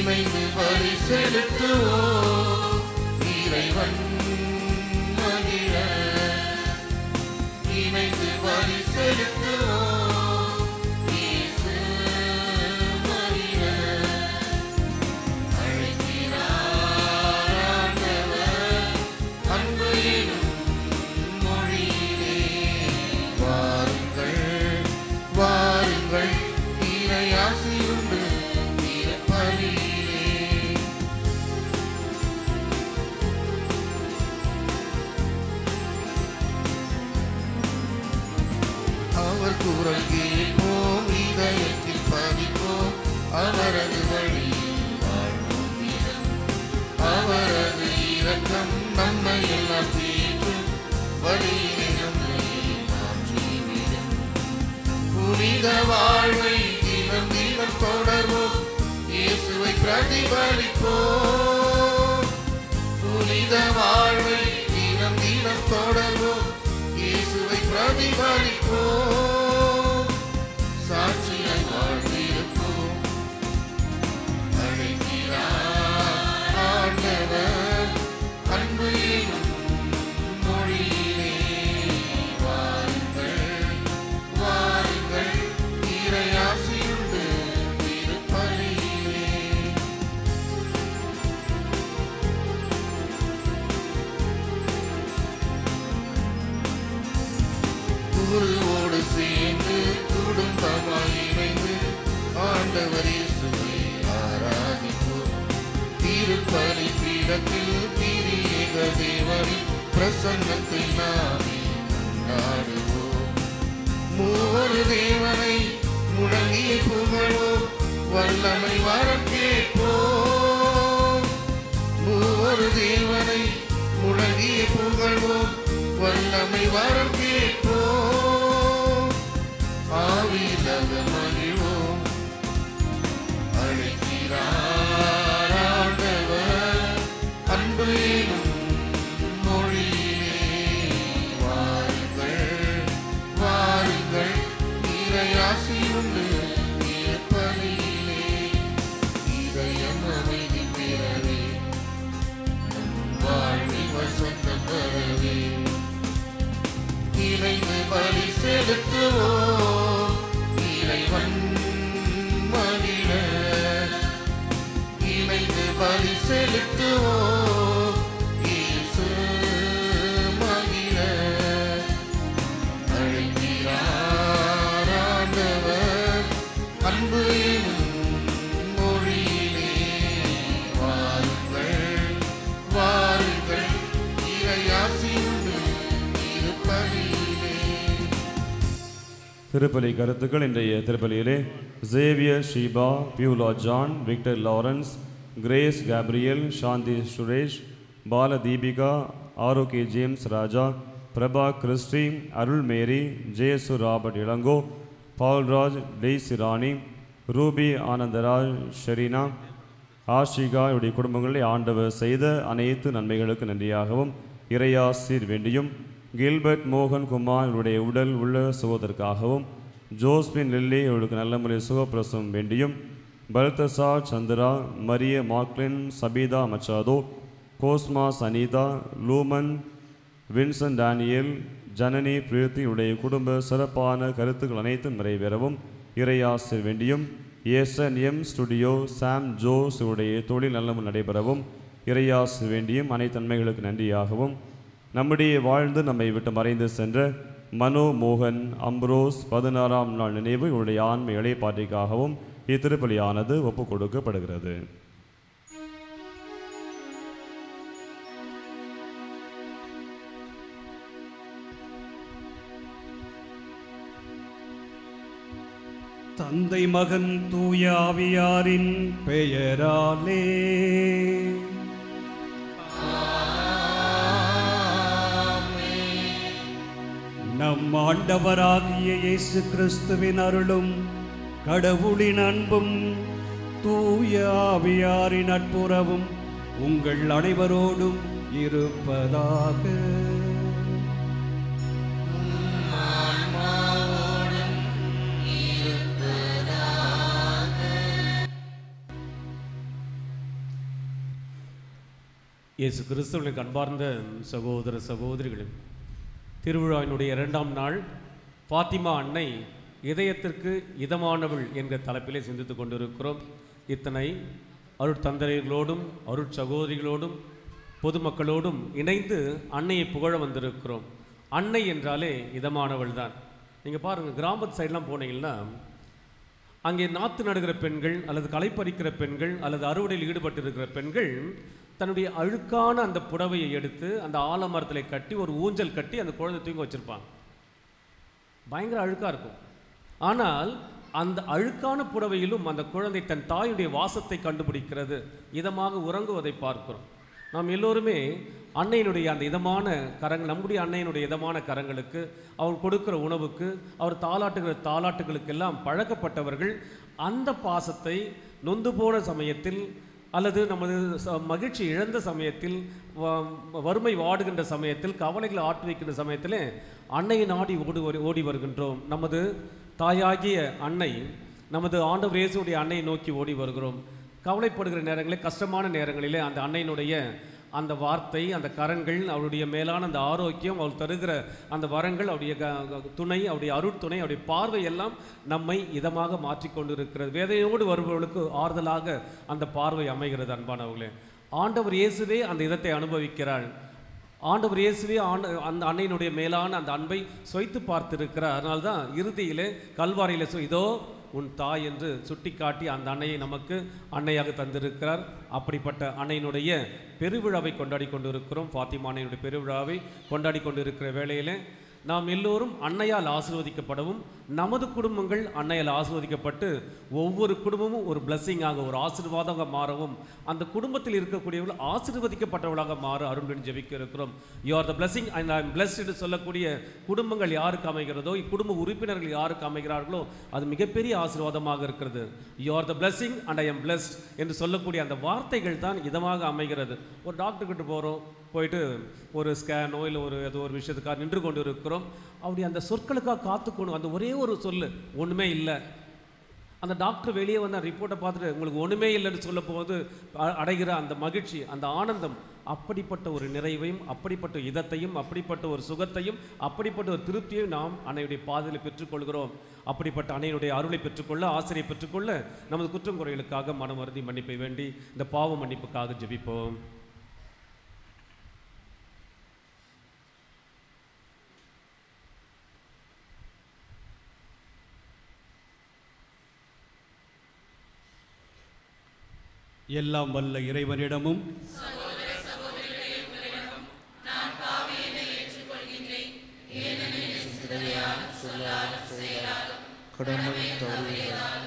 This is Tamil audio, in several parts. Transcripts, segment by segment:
இணைந்து பலி செலுத்துவோம். இறைவன் மகிழ இணைந்து பலி செலுத்துவோம். இயேசு மகிழ அழைக்கிறார் ஆண்டவர் அன்பு எனும் மொழியிலே. வாருங்கள் வாருங்கள் இறையாசி உண்டு திருப்பலியிலே. அவர் குரல் கேட்போம், இதயத்தில் பதிப்போம். அவரது வழியில் வாழ்வோம் தினம். அவரது இரக்கம் நம்மை எல்லாம் தேற்றும். வழியிலே நம்மை மாற்றிவிடும். புனித வாழ்வை தினம் தினம் தொடர்வோம். இயேசுவை பிரதிபலிப்போம். புனித வாழ்வை தினம் தினம் தொடர்வோம். இயேசுவை பிரதிபலிப்போம். சாட்சியாய் வாழ்ந்திருப்போம். அழைக்கிறார் ஆண்டவர் அன்பு எனும் மொழியிலே. வாருங்கள் வாருங்கள் இறையாசியுண்டு திருப்பலியிலே. குருவோடு சேர்ந்து குடும்பமாய் இணைந்து ஆண்டவர் இயேசுவை ஆராதிப்போம். திருப்பலி பீடத்தில் திரியேக தேவனின் பிரசன்னத்தை நாமே கொண்டாடுவோம். மூவரு தேவனை முழங்கி புகழ்வோம். வல்லமை வரம் கேட்போம். மூவரு தேவனை முழங்கி புகழ்வோம். வல்லமை வரம் கேட்போம். ஆவியிலக மகிழ்வோம். அழைக்கிறார் ஆண்டவர் அன்பு எனும் மொழியிலே. வாருங்கள் வாருங்கள் இறையாசி உண்டு திருப்பலியிலே. இதயம் அமைதி பெறவே வாழ்வில் வசந்தம் வரவே இணைந்து பலி செலுத்துவோம். இறைவன் மகிழ இணைந்து பலி செலுத்துவோம். இயேசு மகிழ அழைக்கிறார் ஆண்டவர் அன்பு எனும் மொழியிலே. வாருங்கள் வாருங்கள் இறையாசி உண்டு திருப்பலியிலே. திருப்பலி கருத்துக்கள் இன்றைய திருப்பலியிலே Xavier Sheeba, Beulah John, Victor Lawrence, Grace Gabriel, Shanthi Suresh, Bala Deepika, Arokia James Raja, Prabha Christy, Arul Mary, Jesu Robert Ilango, Paulraj, Daisy Rani, Ruby Anandaraj, Sherina, Ashika இவருடைய குடும்பங்களில் ஆண்டவர் செய்த அனைத்து நன்மைகளுக்கு நன்றியாகவும் இறையாசீர் வேண்டியும், கில்பர்ட் மோகன் குமார் இவருடைய உடல் உள்ள சுகத்திற்காகவும், ஜோஸ்பின் லில்லி இவருக்கு நல்ல முறையில் சுகப்பிரசவம் வேண்டியும், Balthazar Chandra, Maria Maclin, Sabitha Machado, Cosmas Anitha, Lumen, Vinson Daniel, Janani Preethi உடைய குடும்ப சிறப்பான கருத்துக்கள் அனைத்தும் நிறைவேறவும் இறையாசீர் வேண்டியும், ஏசன்எம் ஸ்டுடியோ சாம் ஜோஸ் உடைய தொழில் நல்லமும் நடைபெறவும் இறையாசீர் வேண்டியும் அனைத்து நன்மைகளுக்கு நன்றியாகவும், நம்முடைய வாழ்ந்து நம்மை விட்டு மறைந்து சென்ற மனோ மோகன் அம்ப்ரோஸ் 16ஆம் நாள் நினைவு இவருடைய ஆன்ம இளைப்பாற்றிக்காகவும் இத்திருப்பலியானது ஒப்புக் கொடுக்கப்படுகிறது. தந்தை மகன் தூய ஆவியாரின் பெயராலே நம் ஆண்டவராகிய இயேசு கிறிஸ்துவின் அருளும் கடவுளின் அன்பும் தூய ஆவியாரின் நட்புறவும் உங்கள் அனைவரோடும் இருப்பதாக. இயேசு கிறிஸ்துவின் அன்பார்ந்த சகோதர சகோதரிகளே, திருவிழாவினுடைய 2ஆம் நாள் ஃபாத்திமா அன்னை இதயத்திற்கு இதமானவள் என்கிற தலைப்பிலே சிந்தித்து கொண்டிருக்கிறோம். இத்தனை அருட்தந்தையர்களோடும் அருட்சகோதரிகளோடும் பொதுமக்களோடும் இணைந்து அன்னையை புகழ வந்திருக்கிறோம். அன்னை என்றாலே இதமானவள் தான். நீங்கள் பாருங்கள், கிராமத்து சைடெலாம் போனீங்கன்னா அங்கே நாற்று நடுகிற பெண்கள் அல்லது களைப்பறிக்கிற பெண்கள் அல்லது அறுவடையில் ஈடுபட்டு இருக்கிற பெண்கள் தன்னுடைய அழுக்கான அந்த புடவையை எடுத்து அந்த ஆலமரத்தில் கட்டி ஒரு ஊஞ்சல் கட்டி அந்த குழந்தை தூங்க வச்சுருப்பாங்க. பயங்கர அழுக்காக இருக்கும். ஆனால் அந்த அழுக்கான புடவையிலும் அந்த குழந்தை தன் தாயுடைய வாசத்தை கண்டுபிடிக்கிறது, இதமாக உறங்குவதை பார்க்கிறோம். நாம் எல்லோருமே அன்னையினுடைய அந்த இதமான கரங்கள், நம்முடைய அன்னையினுடைய இதமான கரங்களுக்கு, அவர் கொடுக்கிற உணவுக்கு, அவர் தாலாட்டுகிற தாலாட்டுகளுக்கெல்லாம் பழக்கப்பட்டவர்கள். அந்த பாசத்தை நொந்து போன சமயத்தில் அல்லது நமது மகிழ்ச்சி இழந்த சமயத்தில், வறுமை வாடுகின்ற சமயத்தில், கவலைகளை ஆற்றி வைக்கின்ற சமயத்தில் அன்னையை நாடி ஓடி வருகின்றோம். நமது தாயாகிய அன்னை, நமது ஆண்டவர் இயேசுவுடைய அன்னையை நோக்கி ஓடி வருகிறோம். கவலைப்படுகிற நேரங்களில், கஷ்டமான நேரங்களிலே அந்த அன்னையினுடைய அந்த வார்த்தை, அந்த கரங்கள், அவருடைய மேலான அந்த ஆரோக்கியம், அவள் தருகிற அந்த வரங்கள், அவருடைய துணை, அவருடைய அருட்துணை, அவருடைய பார்வை எல்லாம் நம்மை இதமாக மாற்றிக்கொண்டு இருக்கிறது. வேதனையோடு வருபவர்களுக்கு ஆறுதலாக அந்த பார்வை அமைகிறது. அன்பானவர்களே, ஆண்டவர் இயேசுவே அந்த இதத்தை அனுபவிக்கிறாள். ஆண்டவர் இயேசுவே அந்த அன்னையினுடைய மேலான அந்த அன்பை சொய்த்து பார்த்திருக்கிறார். அதனால்தான் இறுதியிலே கல்வாரியிலே இதோ உன் தாய் என்று சுட்டி காட்டி அந்த அன்னையை நமக்கு அன்னையாக தந்திருக்கிறார். அப்படிப்பட்ட அன்னையினுடைய பெருவிழாவை கொண்டாடி கொண்டிருக்கிறோம். ஃபாத்திமா அன்னையினுடைய பெருவிழாவை கொண்டாடி கொண்டிருக்கிற வேளையிலே நாம் எல்லோரும் அன்னையால் ஆசீர்வதிக்கப்படவும், நமது குடும்பங்கள் அன்னையால் ஆசீர்வதிக்கப்பட்டு ஒவ்வொரு குடும்பமும் ஒரு பிளஸ்ஸிங்காக, ஒரு ஆசீர்வாதமாக மாறவும், அந்த குடும்பத்தில் இருக்கக்கூடியவர்கள் ஆசீர்வதிக்கப்பட்டவர்களாக மாற அருள்படி ஜெபிக்க இருக்கிறோம். You are the blessing and I am blessed என்று சொல்லக்கூடிய குடும்பங்கள் யாருக்கு அமைகிறதோ, இக்குடும்ப உறுப்பினர்கள் யாருக்கு அமைகிறார்களோ அது மிகப்பெரிய ஆசீர்வாதமாக இருக்கிறது. You are the blessing and I am blessed என்று சொல்லக்கூடிய அந்த வார்த்தைகள் தான் இதமாக அமைகிறது. ஒரு டாக்டர்கிட்ட போகிறோம், போயிட்டு ஒரு ஸ்கேனோ இல்லை ஏதோ ஒரு விஷயத்துக்காக நின்று கொண்டு இருக்கிறோம். அப்படி அந்த சொற்களுக்காக காத்துக்கணும். அந்த ஒரே ஒரு சொல்லு ஒன்றுமே இல்லை. அந்த டாக்டர் வெளியே வந்து ரிப்போர்ட்டை பார்த்துட்டு உங்களுக்கு ஒன்றுமே இல்லைன்னு சொல்ல போது அடைகிற அந்த மகிழ்ச்சி, அந்த ஆனந்தம், அப்படிப்பட்ட ஒரு நிறைவையும், அப்படிப்பட்ட இதத்தையும், அப்படிப்பட்ட ஒரு சுகத்தையும், அப்படிப்பட்ட ஒரு திருப்தியையும் நாம் அன்னையுடைய பாதையில் பெற்றுக்கொள்கிறோம். அப்படிப்பட்ட அன்னையுடைய அருளை பெற்றுக்கொள்ள, ஆசிரியை பெற்றுக்கொள்ள நமது குற்றம் குறைகளுக்காக மனம் வருந்தி மன்னிப்பை வேண்டி இந்த பாவ மன்னிப்புக்காக ஜெபிப்போம். எல்லாம் வல்ல இறைவனிடமும் கடமை தவறுகிறார்.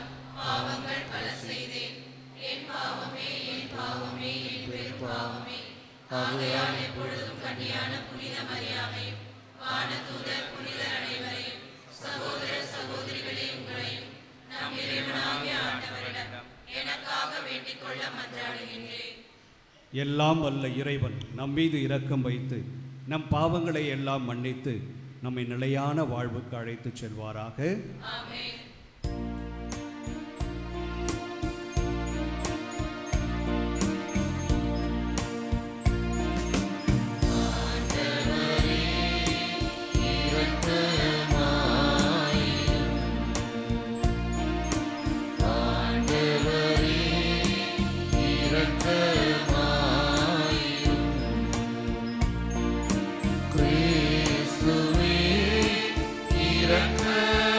ஆகையால் எப்பொழுதும் கன்னியான புனித மரியாதையும் வானதூதர் புனிதர் அனைவரையும் சகோதர சகோதரிகளே உங்களையும் நம் இறைவனாகிய ஆண்டவரிடம் எனக்காக வேண்டிக் கொள்ள மன்றாடுகின்றேன். எல்லாம் வல்ல இறைவன் நம் மீது இரக்கம் வைத்து நம் பாவங்களை எல்லாம் மன்னித்து நம்மை நிலையான வாழ்வுக்கு அழைத்து செல்வாராக. ஆமென். இரக்கமாயிரும்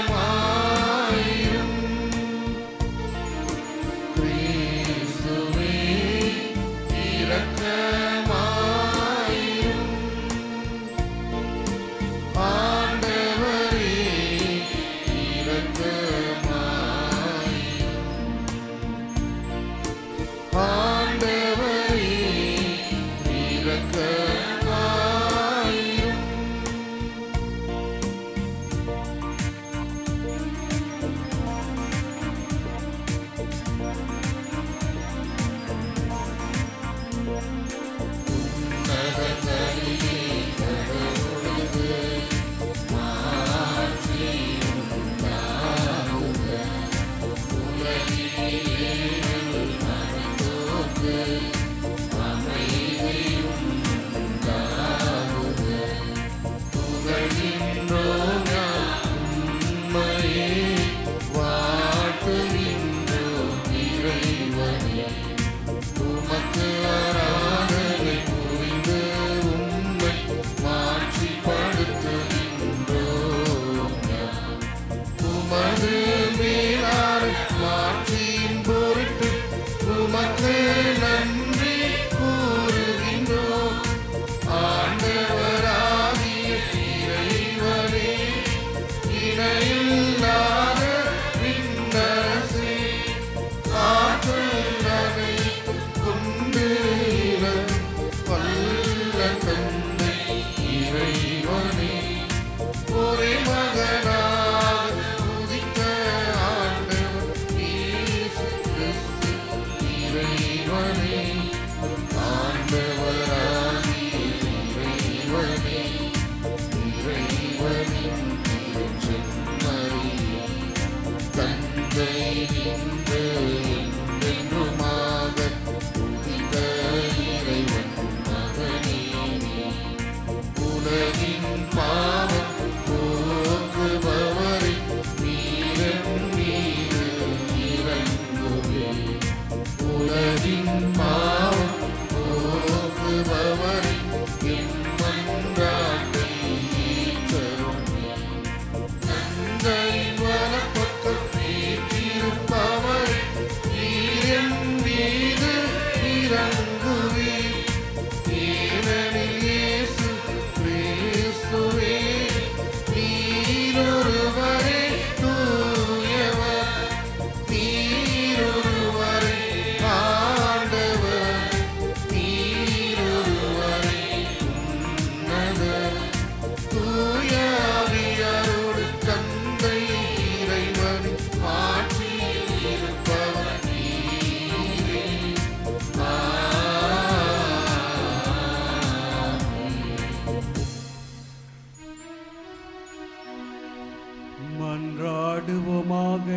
மன்றாடுவோமாக.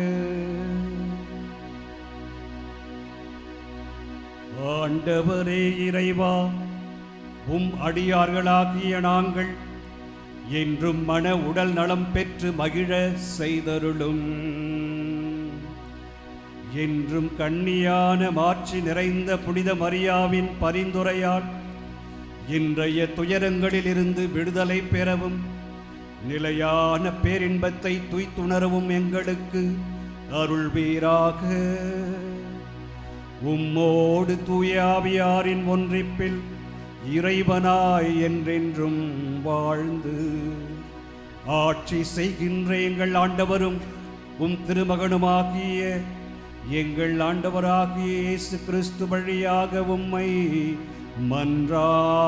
ஆண்டவரே இறைவா, உம் அடியார்களாகிய நாங்கள் என்றும் மன உடல் நலம் பெற்று மகிழ செய்தருளும். என்றும் கண்ணியான மாட்சி நிறைந்த புனித மரியாவின் பரிந்துரையால் இன்றைய துயரங்களில் இருந்து விடுதலை பெறவும் நிலையான பேரின்பத்தை துய்த்துணரவும் எங்களுக்கு அருள்வீராக. உம்மோடு தூய ஆவியாரின் ஒன்றிப்பில் இறைவனாய் என்றென்றும் வாழ்ந்து ஆட்சி செய்கின்ற எங்கள் ஆண்டவரும் உம் திருமகனுமாகிய எங்கள் ஆண்டவராகிய இயேசு கிறிஸ்து வழியாக உம்மை மன்றாடுகின்றோம்.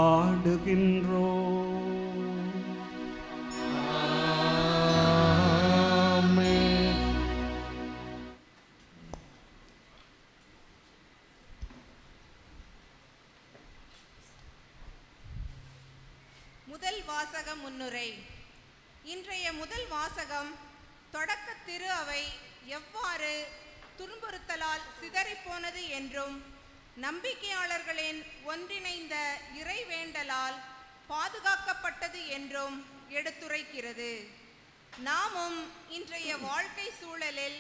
முதல் வாசக முன்னுரை. இன்றைய முதல் வாசகம் தொடக்க திரு அவை எவ்வாறு துன்புறுத்தலால் சிதறிப்போனது என்றும் நம்பிக்கையாளர்களின் ஒன்றிணைந்த இறைவேண்டலால் பாதுகாக்கப்பட்டது என்றும் எடுத்துரைக்கிறது. நாமும் இன்றைய வாழ்க்கை சூழலில்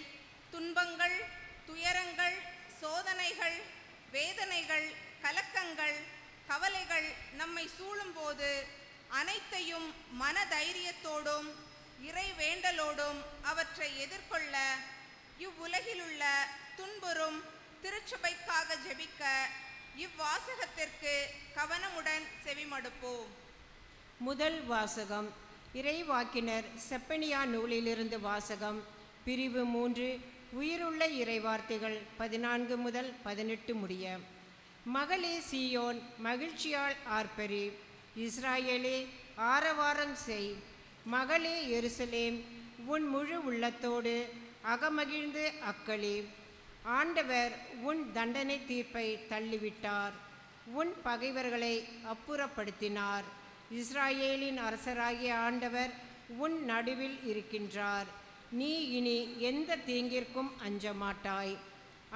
துன்பங்கள், துயரங்கள், சோதனைகள், வேதனைகள், கலக்கங்கள், கவலைகள் நம்மை சூழும்போது அனைத்தையும் மனதைரியத்தோடும் இறைவேண்டலோடும் அவற்றை எதிர்கொள்ள இவ்வுலகிலுள்ள துன்புறும் திருச்சபைக்காக ஜெபிக்க இவ்வாசகத்திற்கு கவனமுடன் செவிமடுப்போம். முதல் வாசகம் இறைவாக்கினர் செப்பனியா நூலிலிருந்து வாசகம். பிரிவு 3, உயிருள்ள இறைவார்த்தைகள் 14 முதல் 18 முடிய. மகளே சீயோன், மகிழ்ச்சியால் ஆர்ப்பரி, இஸ்ராயேலே ஆரவாரம் செய். மகளே எருசலேம், உன் முழு உள்ளத்தோடு அகமகிழ்ந்து அக்களி. ஆண்டவர் உன் தண்டனை தீர்ப்பை தள்ளிவிட்டார், உன் பகைவர்களை அப்புறப்படுத்தினார். இஸ்ராயேலின் அரசராகிய ஆண்டவர் உன் நடுவில் இருக்கின்றார். நீ இனி எந்த தீங்கிற்கும் அஞ்ச மாட்டாய்.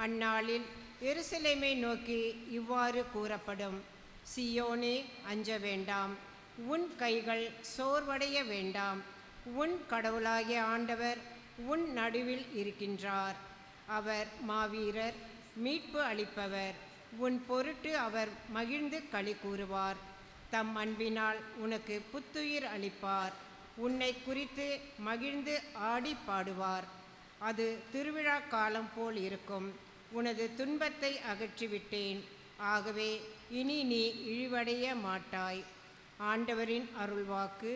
அந்நாளில் எருசலேமை நோக்கி இவ்வாறு கூறப்படும்: சீயோனே, அஞ்ச வேண்டாம், உன் கைகள் சோர்வடைய வேண்டாம். உன் கடவுளாகிய ஆண்டவர் உன் நடுவில் இருக்கின்றார். அவர் மாவீரர், மீட்பு அளிப்பவர். உன் பொருட்டு அவர் மகிழ்ந்து களி கூறுவார். தம் அன்பினால் உனக்கு புத்துயிர் அளிப்பார். உன்னை குறித்து மகிழ்ந்து ஆடி பாடுவார். அது திருவிழா காலம் போல் இருக்கும். உனது துன்பத்தை அகற்றிவிட்டேன், ஆகவே இனி நீ இழிவடைய மாட்டாய். ஆண்டவரின் அருள்வாக்கு.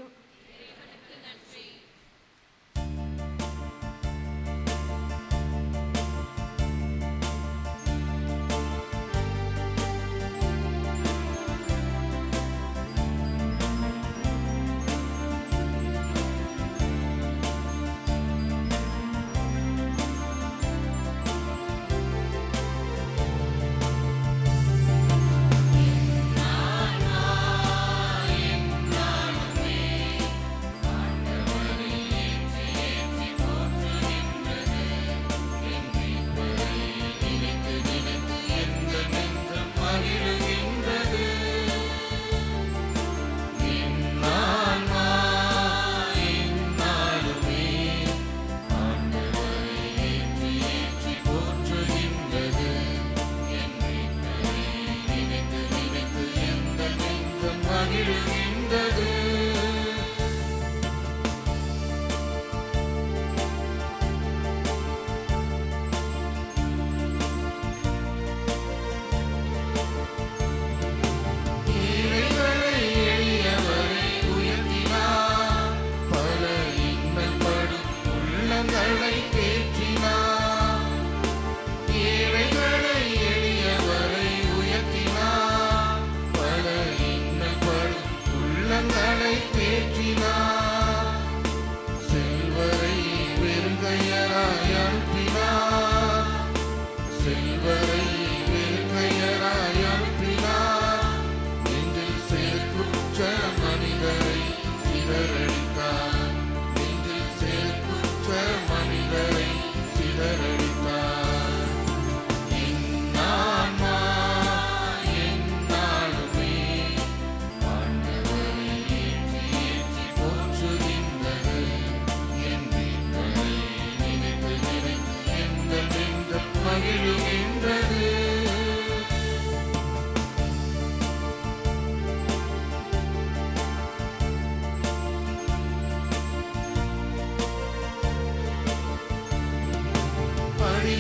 மனிதரை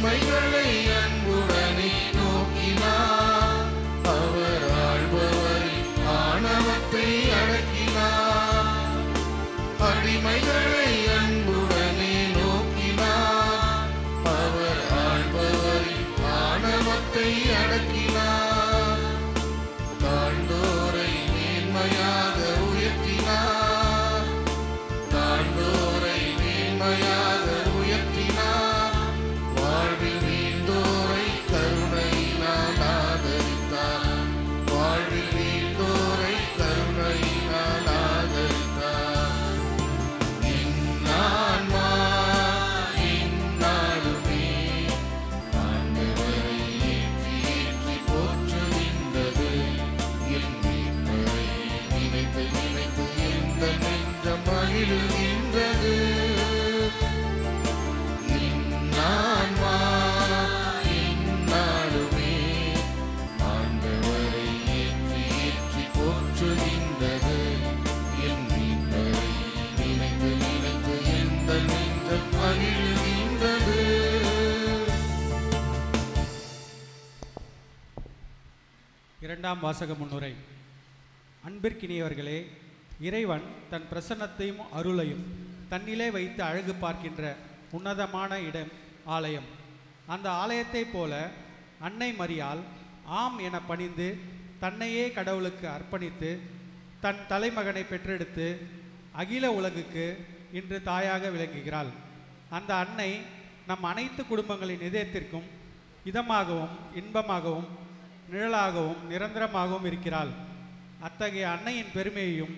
அடிமைகளை அன்புடனே நோக்கினார். அவர் ஆள்பவரின் ஆணவத்தை அடக்கினார். அடிமைகளை அன்புடனே நோக்கினார். அவர் ஆள்பவரின் ஆணவத்தை அடக்கினார். தாழ்ந்தோரை மேன்மையாக உயர்த்தினார். தாழ்ந்தோரை மேன்மையாக உயர்த்தினார். வாழ்வில் வீழ்ந்தோரை கருணையினால் ஆதரித்தார். வாழ்வில் வீழ்ந்தோரை கருணையினால் ஆதரித்தார். என்னான்மா எந்நாளுமே ஆண்டவரை ஏற்றி ஏற்றி போற்றுகின்றது. என் மீட்பரை நினைத்து நினைத்து எந்த நெஞ்சம் மகிழ்கின்றது. என்னான்மா எந்நாளுமே ஆண்டவரை ஏற்றி ஏற்றி போற்றுகின்றது. என் மீட்பரை நினைத்து நினைத்து எந்த நெஞ்சம் மகிழ்கின்றது. இரண்டாம் வாசக முன்னுரை. அன்பிற்கினியவர்களே, இறைவன் தன் பிரசன்னத்தையும் அருளையும் தன்னிலே வைத்து அழகு பார்க்கின்ற உன்னதமான இடம் ஆலயம். அந்த ஆலயத்தைப் போல அன்னை மரியாள் ஆம் என பணிந்து தன்னையே கடவுளுக்கு அர்ப்பணித்து தன் தலைமகனை பெற்றெடுத்து அகில உலகுக்கு இன்று தாயாக விளங்குகிறாள். அந்த அன்னை நம் அனைத்து குடும்பங்களின் இதயத்திற்கும் இதமாகவும் இன்பமாகவும் நிழலாகவும் நிரந்தரமாகவும் இருக்கிறாள். அத்தகைய அன்னையின் பெருமையையும்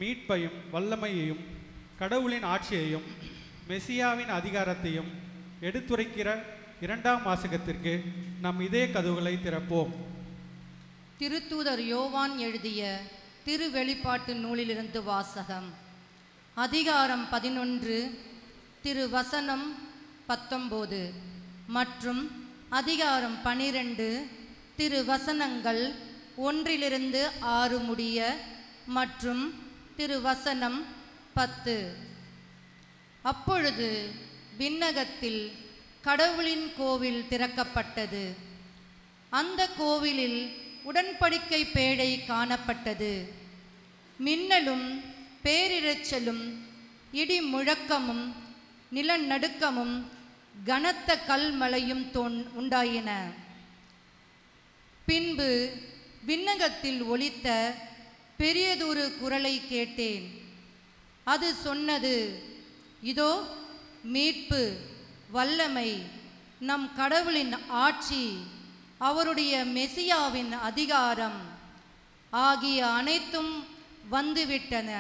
மீட்பையும் வல்லமையையும் கடவுளின் ஆட்சியையும் மெசியாவின் அதிகாரத்தையும் எடுத்துரைக்கிற இரண்டாம் வாசகத்திற்கு நம் இதய கதவுகளை திறப்போம். திருத்தூதர் யோவான் எழுதிய திருவெளிப்பாட்டு நூலிலிருந்து வாசகம். அதிகாரம் 11 திருவசனம் 19 மற்றும் அதிகாரம் 12 திருவசனங்கள் 1-6 முடிய மற்றும் திருவசனம் 10. அப்பொழுது விண்ணகத்தில் கடவுளின் கோவில் திறக்கப்பட்டது. அந்த கோவிலில் உடன்படிக்கை பேழை காணப்பட்டது. மின்னலும் பேரிரைச்சலும் இடி முழக்கமும் நிலநடுக்கமும் கனத்த கல்மழையும் உண்டாயின. பின்பு விண்ணகத்தில் ஒலித்த பெரியதொரு குரலை கேட்டேன். அது சொன்னது, இதோ மீட்பு, வல்லமை, நம் கடவுளின் ஆட்சி, அவருடைய மெசியாவின் அதிகாரம் ஆகிய அனைத்தும் வந்துவிட்டன.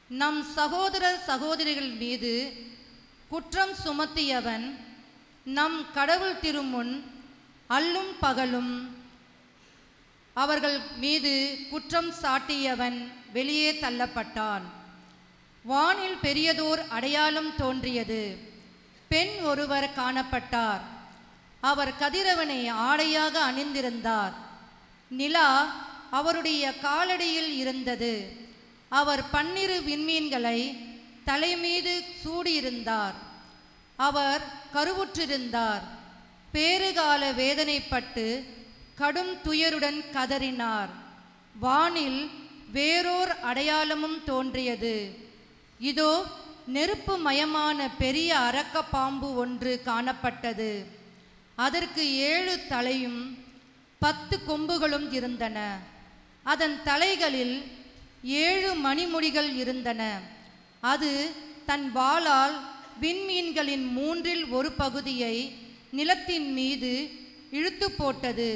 நம் சகோதர சகோதரிகள் மீது குற்றம் சுமத்தியவன் நம் கடவுள் திருமுன் அல்லும் பகலும் அவர்கள் மீது குற்றம் சாட்டியவன் வெளியே தள்ளப்பட்டான். வானில் பெரியதோர் அடையாளம் தோன்றியது. பெண் ஒருவர் காணப்பட்டார். அவர் கதிரவனை ஆடையாக அணிந்திருந்தார். நிலா அவருடைய காலடியில் இருந்தது. அவர் 12 விண்மீன்களை தலைமீது சூடியிருந்தார். அவர் கருவுற்றிருந்தார். பேறுகால வேதனைப்பட்டு கடும் துயருடன் கதறினார். வானில் வேறோர் அடையாளமும் தோன்றியது. இதோ நெருப்பு மயமான பெரிய அரக்க பாம்பு ஒன்று காணப்பட்டது. அதற்கு 7 தலையும் 10 கொம்புகளும் இருந்தன. அதன் தலைகளில் 7 மணிமுடிகள் இருந்தன. அது தன் வாளால் விண்மீன்களின் 1/3 பகுதியை நிலத்தின் மீது இழுத்து போட்டது.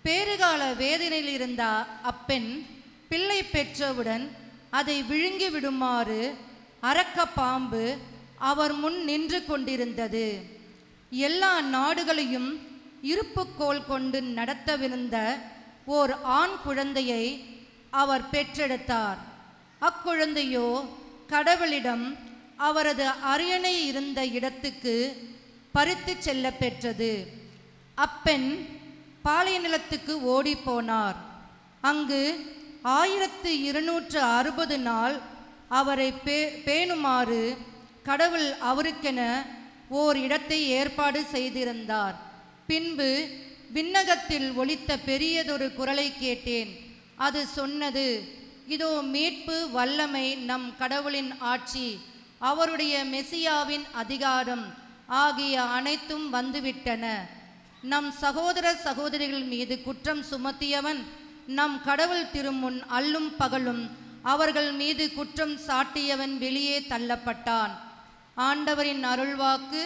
பேறுகால வேதனையில் இருந்த அப்பெண் பிள்ளை பெற்றவுடன் அதை விழுங்கி விடுமாறு அரக்க பாம்பு அவர் முன் நின்று கொண்டிருந்தது. எல்லா நாடுகளையும் இருப்புக்கோல் கொண்டு நடத்தவிருந்த ஓர் ஆண் குழந்தையை அவர் பெற்றெடுத்தார். அக்குழந்தையோ கடவுளிடம் அவரது அரியணை இருந்த இடத்துக்கு பறித்து செல்ல பெற்றது. அப்பெண் பாலை நிலத்துக்கு ஓடிப்போனார். அங்கு 1260 நாள் அவரை பேணுமாறு கடவுள் அவருக்கென ஓர் இடத்தை ஏற்பாடு செய்திருந்தார். பின்பு விண்ணகத்தில் ஒலித்த பெரியதொரு குரலை கேட்டேன். அது சொன்னது, இதோ மீட்பு, வல்லமை, நம் கடவுளின் ஆட்சி, அவருடைய மெசியாவின் அதிகாரம் ஆகிய அனைத்தும் வந்துவிட்டன. நம் சகோதர சகோதரிகள் மீது குற்றம் சுமத்தியவன் நம் கடவுள் திருமுன் அல்லும் பகலும் அவர்கள் மீது குற்றம் சாட்டியவன் வெளியே தள்ளப்பட்டான். ஆண்டவரின் அருள்வாக்கு.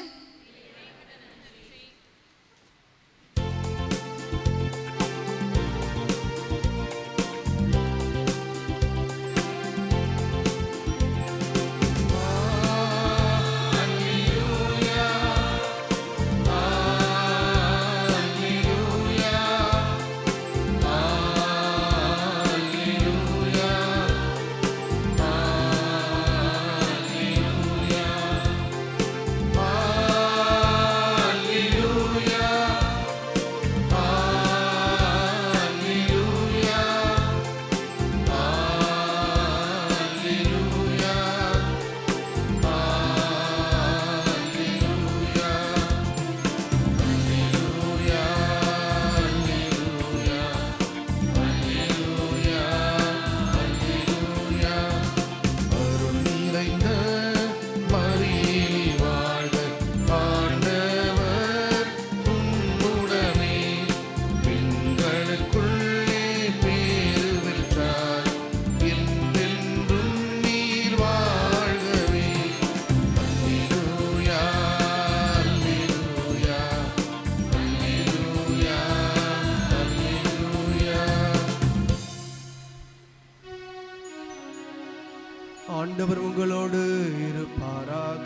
ஆண்டவர் உங்களோடு இருப்பாராக.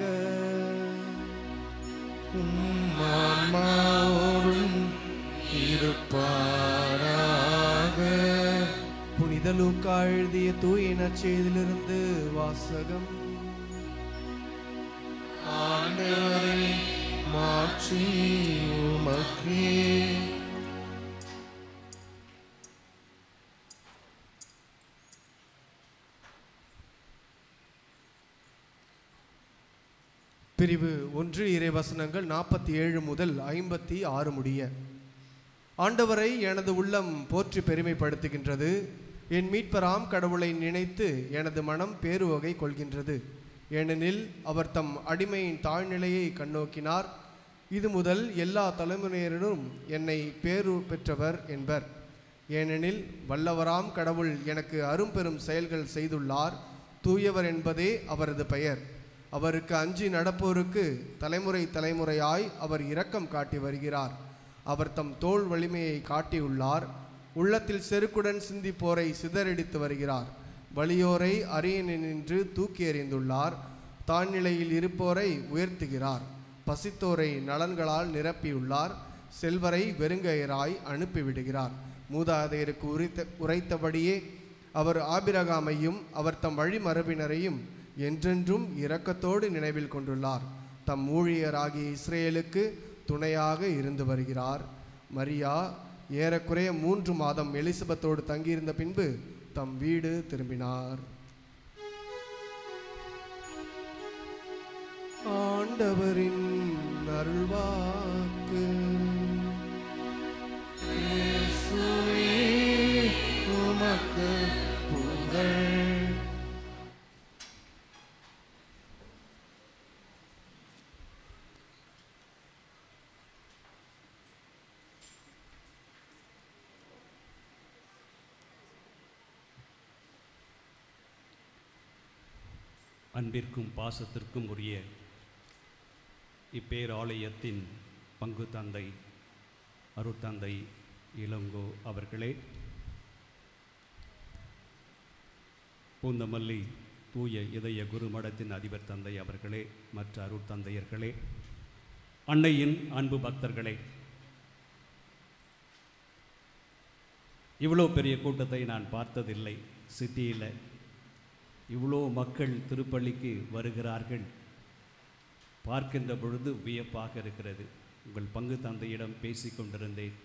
ஆன்மாவோடும் இருப்பாராக. புனித லூக்கா எழுதிய தூய நற்செய்தியிலிருந்து வாசகம். ஆண்டவரே, மாட்சி உமக்கே. பிரிவு 1 இறைவசனங்கள் 47 முதல் 56 முடிய. ஆண்டவரை எனது உள்ளம் போற்றி பெருமைப்படுத்துகின்றது. என் மீட்பராம் கடவுளை நினைத்து எனது மனம் பேருவகை கொள்கின்றது. ஏனெனில் அவர் தம் அடிமையின் தாழ்நிலையை கண்ணோக்கினார். இது முதல் எல்லா தலைமுறையினரும் என்னை பேரு பெற்றவர் என்பர். ஏனெனில் வல்லவராம் கடவுள் எனக்கு அரும்பெரும் செயல்கள் செய்துள்ளார். தூயவர் என்பதே அவரது பெயர். அவருக்கு அஞ்சி நடப்போருக்கு தலைமுறை தலைமுறையாய் அவர் இரக்கம் காட்டி வருகிறார். அவர் தம் தோள் வலிமையை காட்டியுள்ளார். உள்ளத்தில் செருக்குடன் சிந்திப்போரை சிதறடித்து வருகிறார். வலியோரை அரியணினின்று தூக்கி எறிந்துள்ளார். தாழ்நிலையில் இருப்போரை உயர்த்துகிறார். பசித்தோரை நலன்களால் நிரப்பியுள்ளார். செல்வரை வெறுங்கையராய் அனுப்பிவிடுகிறார். மூதாதையருக்கு உரைத்தபடியே அவர் ஆபிரகாமையும் அவர் தம் வழிமரபினரையும் என்றென்றும் இரக்கத்தோடு நினைவில் கொண்டுள்ளார். தம் ஊழியராகிய இஸ்ரேலுக்கு துணையாக இருந்து வருகிறார். மரியா ஏறக்குறைய 3 மாதம் எலிசபெத்தோடு தங்கியிருந்த பின்பு தம் வீடு திரும்பினார். ஆண்டவரின் அருள்வாக்கு. இயேசுவே, உமக்கு புகழ். அன்பிற்கும் பாசத்திற்கும் உரிய இப்பேராலயத்தின் பங்கு தந்தை அருட்தந்தை இளங்கோ அவர்களே, பூந்தமல்லி தூய இதய குருமடத்தின் அதிபர் தந்தை அவர்களே, மற்ற அருட்தந்தையர்களே, அன்னையின் அன்பு பக்தர்களே, இவ்வளோ பெரிய கூட்டத்தை நான் பார்த்ததில்லை. சிட்டியில் இவ்வளோ மக்கள் திருப்பள்ளிக்கு வருகிறார்கள். பார்க்கின்ற பொழுது வியப்பாக இருக்கிறது. உங்கள் பங்கு தந்தையிடம் பேசி கொண்டிருந்தேன்.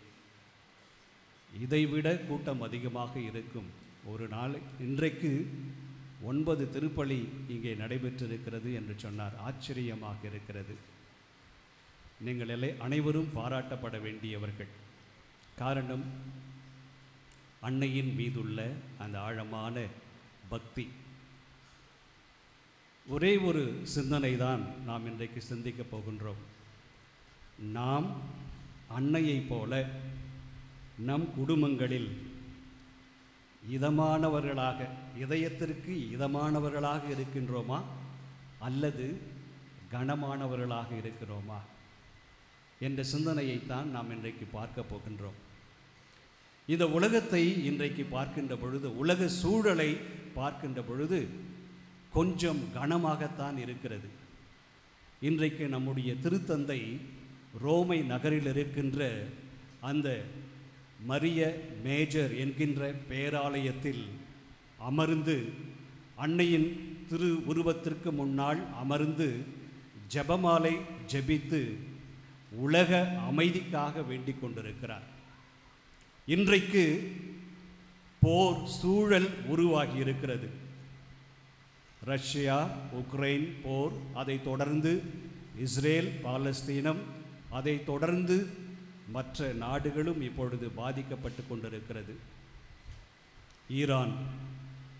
இதைவிட கூட்டம் அதிகமாக இருக்கும். ஒரு நாள் இன்றைக்கு 9 திருப்பலி இங்கே நடைபெற்றிருக்கிறது என்று சொன்னார். ஆச்சரியமாக இருக்கிறது. நீங்கள் அனைவரும் பாராட்டப்பட வேண்டியவர்கள். காரணம், அன்னையின் மீதுள்ள அந்த ஆழமான பக்தி. ஒரே ஒரு சிந்தனை தான் நாம் இன்றைக்கு சிந்திக்கப் போகின்றோம். நாம் அன்னையைப் போல நம் குடும்பங்களில் இதமானவர்களாக, இதயத்திற்கு இதமானவர்களாக இருக்கின்றோமா அல்லது கனமானவர்களாக இருக்கிறோமா என்ற சிந்தனையைத்தான் நாம் இன்றைக்கு பார்க்க போகின்றோம். இந்த உலகத்தை இன்றைக்கு பார்க்கின்ற பொழுது, உலக சூழலை பார்க்கின்ற பொழுது கொஞ்சம் கனமாகத்தான் இருக்கிறது. இன்றைக்கு நம்முடைய திருத்தந்தை ரோமை நகரில் இருக்கின்ற அந்த மரிய மேஜர் என்கின்ற பேராலயத்தில் அமர்ந்து, அன்னையின் திரு உருவத்திற்கு முன்னால் அமர்ந்து ஜெபமாலை ஜெபித்து உலக அமைதிக்காக வேண்டிக் கொண்டிருக்கிறார். இன்றைக்கு போர் சூழல் உருவாகி இருக்கிறது. ரஷ்யா உக்ரைன் போர், அதை தொடர்ந்து இஸ்ரேல் பாலஸ்தீனம், அதை தொடர்ந்து மற்ற நாடுகளும் இப்பொழுது பாதிக்கப்பட்டு கொண்டிருக்கிறது. ஈரான்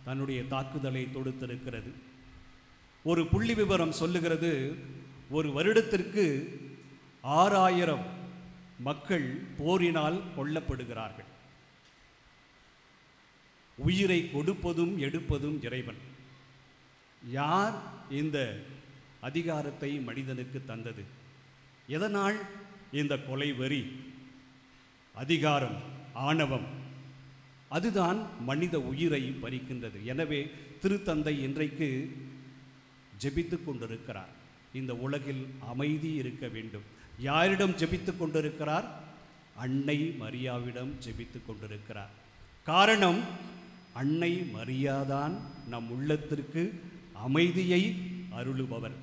தன்னுடைய தாக்குதலை தொடுத்திருக்கிறது. ஒரு புள்ளி விவரம் சொல்லுகிறது, ஒரு வருடத்திற்கு 6000 மக்கள் போரினால் கொல்லப்படுகிறார்கள். உயிரை கொடுப்பதும் எடுப்பதும் இறைவன். யார் இந்த அதிகாரத்தை மனிதனுக்கு தந்தது? எதனால் இந்த கொலை வெறி, அதிகாரம், ஆணவம்? அதுதான் மனித உயிரை பறிக்கின்றது. எனவே திருத்தந்தை இன்றைக்கு ஜெபித்து கொண்டிருக்கிறார், இந்த உலகில் அமைதி இருக்க வேண்டும். யாரிடம் ஜெபித்து கொண்டிருக்கிறார்? அன்னை மரியாவிடம் ஜெபித்து கொண்டிருக்கிறார். காரணம், அன்னை மரியாதான் நம் உள்ளத்திற்கு அமைதியை அருளுபவர்.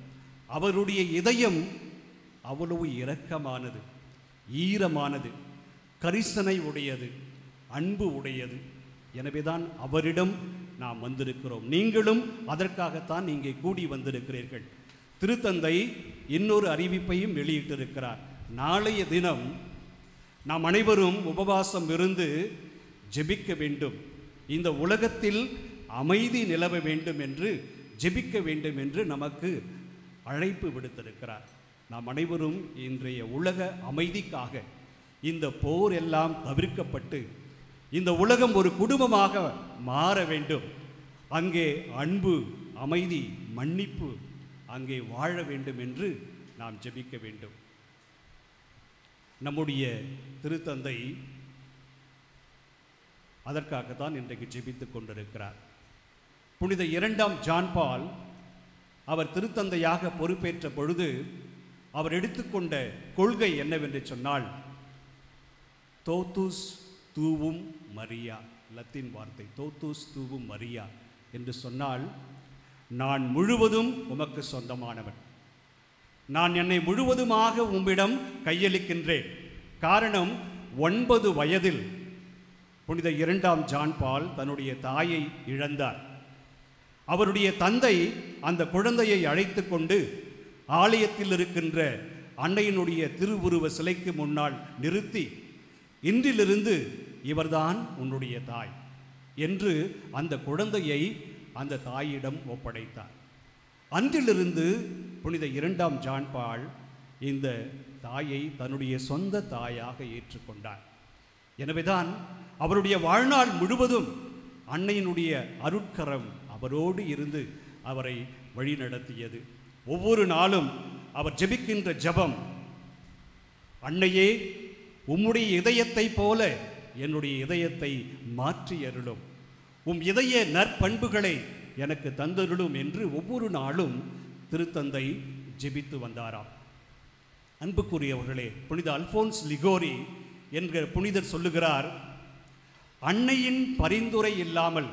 அவருடைய இதயம் அவ்வளவு இரக்கமானது, ஈரமானது, கரிசனை உடையது, அன்பு உடையது. எனவேதான் அவரிடம் நாம் வந்திருக்கிறோம். நீங்களும் அதற்காகத்தான் இங்கே கூடி வந்திருக்கிறீர்கள். திருத்தந்தை இன்னொரு அறிவிப்பையும் வெளியிட்டிருக்கிறார். நாளைய தினம் நாம் அனைவரும் உபவாசம் இருந்து ஜெபிக்க வேண்டும், இந்த உலகத்தில் அமைதி நிலவ வேண்டும் என்று ஜெபிக்க வேண்டும் என்று நமக்கு அழைப்பு விடுத்திருக்கிறார். நாம் அனைவரும் இன்றைய உலக அமைதிக்காக, இந்த போர் எல்லாம் தவிர்க்கப்பட்டு இந்த உலகம் ஒரு குடும்பமாக மாற வேண்டும். அங்கே அன்பு, அமைதி, மன்னிப்பு அங்கே வாழ வேண்டும் என்று நாம் ஜெபிக்க வேண்டும். நம்முடைய திருத்தந்தை அதற்காகத்தான் இன்றைக்கு ஜெபித்து கொண்டிருக்கிறார். புனித 2ஆம் ஜான் பால் அவர் திருத்தந்தையாக பொறுப்பேற்ற பொழுது அவர் எடுத்துக்கொண்ட கொள்கை என்னவென்று சொன்னால், தோத்துஸ் தூவும் மரியா, லத்தீன் வார்த்தை தோத்துஸ் தூவும் மரியா என்று சொன்னால், நான் முழுவதும் உமக்கு சொந்தமானவன், நான் என்னை முழுவதுமாக உம்மிடம் கையளிக்கின்றேன். காரணம், 9 வயதில் புனித 2ஆம் ஜான் பால் தன்னுடைய தாயை இழந்தார். அவருடைய தந்தை அந்த குழந்தையை அழைத்து கொண்டு ஆலயத்தில் இருக்கின்ற அன்னையினுடைய திருவுருவ சிலைக்கு முன்னால் நிறுத்தி, இன்றிலிருந்து இவர்தான் உன்னுடைய தாய் என்று அந்த குழந்தையை அந்த தாயிடம் ஒப்படைத்தார். அன்றிலிருந்து புனித 2ஆம் ஜான் பால் இந்த தாயை தன்னுடைய சொந்த தாயாக ஏற்றுக்கொண்டார். எனவேதான் அவருடைய வாழ்நாள் முழுவதும் அன்னையினுடைய அருட்கரம் அவரோடு இருந்து அவரை வழிநடத்தியது. ஒவ்வொரு நாளும் அவர் ஜெபிக்கின்ற ஜெபம், அன்னையே உம்முடைய இதயத்தை போல என்னுடைய இதயத்தை மாற்றி அருளும், உம் இதய நற்பண்புகளை எனக்கு தந்தருளும் என்று ஒவ்வொரு நாளும் திருத்தந்தை ஜெபித்து வந்தாராம். அன்புக்குரியவர்களே, புனித அல்போன்ஸ் லிகோரி என்கிற புனிதர் சொல்லுகிறார், அன்னையின் பரிந்துரை இல்லாமல்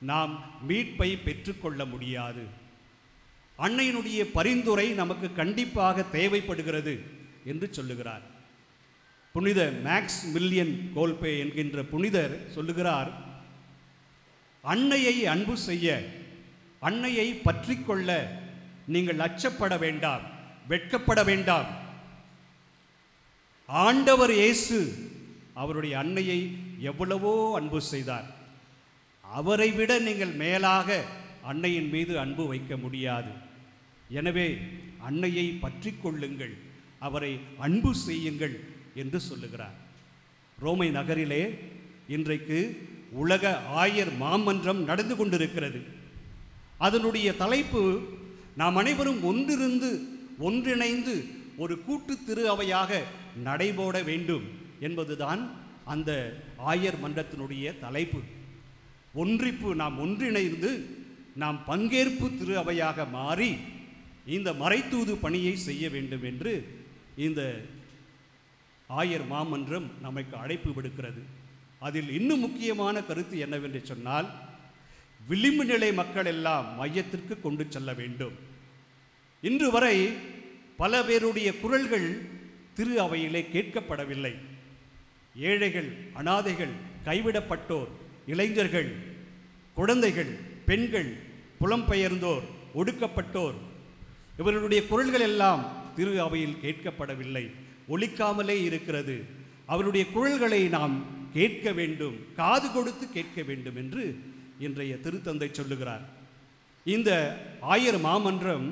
நாம் மீட்பை பெற்றுக்கொள்ள முடியாது. அன்னையினுடைய பரிந்துரை நமக்கு கண்டிப்பாக தேவைப்படுகிறது என்று சொல்லுகிறார். புனித மேக்ஸ் மில்லியன் கோல்பே என்கின்ற புனிதர் சொல்லுகிறார், அன்னையை அன்பு செய்ய, அன்னையை பற்றி கொள்ள நீங்கள் அச்சப்பட வேண்டாம், வெட்கப்பட வேண்டாம். ஆண்டவர் இயேசு அவருடைய அன்னையை எவ்வளவோ அன்பு செய்தார். அவரை விட நீங்கள் மேலாக அன்னையின் மீது அன்பு வைக்க முடியாது. எனவே அன்னையை பற்றி கொள்ளுங்கள், அவரை அன்பு செய்யுங்கள் என்று சொல்லுகிறார். ரோமை நகரிலே இன்றைக்கு உலக ஆயர் மாமன்றம் நடந்து கொண்டிருக்கிறது. அதனுடைய தலைப்பு நாம் அனைவரும் ஒன்றிணைந்து ஒரு கூட்டு திரு அவையாக நடைபோட வேண்டும் என்பதுதான் அந்த ஆயர் மன்றத்தினுடைய தலைப்பு. ஒன்றிப்பு, நாம் ஒன்றிணைந்து நாம் பங்கேற்பு திரு அவையாக மாறி இந்த மறைத்தூது பணியை செய்ய வேண்டும் என்று இந்த ஆயர் மாமன்றம் நமக்கு அழைப்பு விடுக்கிறது. அதில் இன்னும் முக்கியமான கருத்து என்னவென்று சொன்னால், விளிம்பு நிலை மக்கள் எல்லாம் மையத்திற்கு கொண்டு செல்ல வேண்டும். இன்று வரை பல பேருடைய குரல்கள் திரு அவையிலே கேட்கப்படவில்லை. ஏழைகள், அனாதைகள், கைவிடப்பட்டோர், இளைஞர்கள், குழந்தைகள், பெண்கள், புலம்பெயர்ந்தோர், ஒடுக்கப்பட்டோர், இவர்களுடைய குரல்கள் எல்லாம் திரு அவையில் கேட்கப்படவில்லை, ஒலிக்காமலே இருக்கிறது. அவருடைய குரல்களை நாம் கேட்க வேண்டும், காது கொடுத்து கேட்க வேண்டும் என்று இன்றைய திருத்தந்தை சொல்லுகிறார். இந்த ஆயர் மாமன்றம்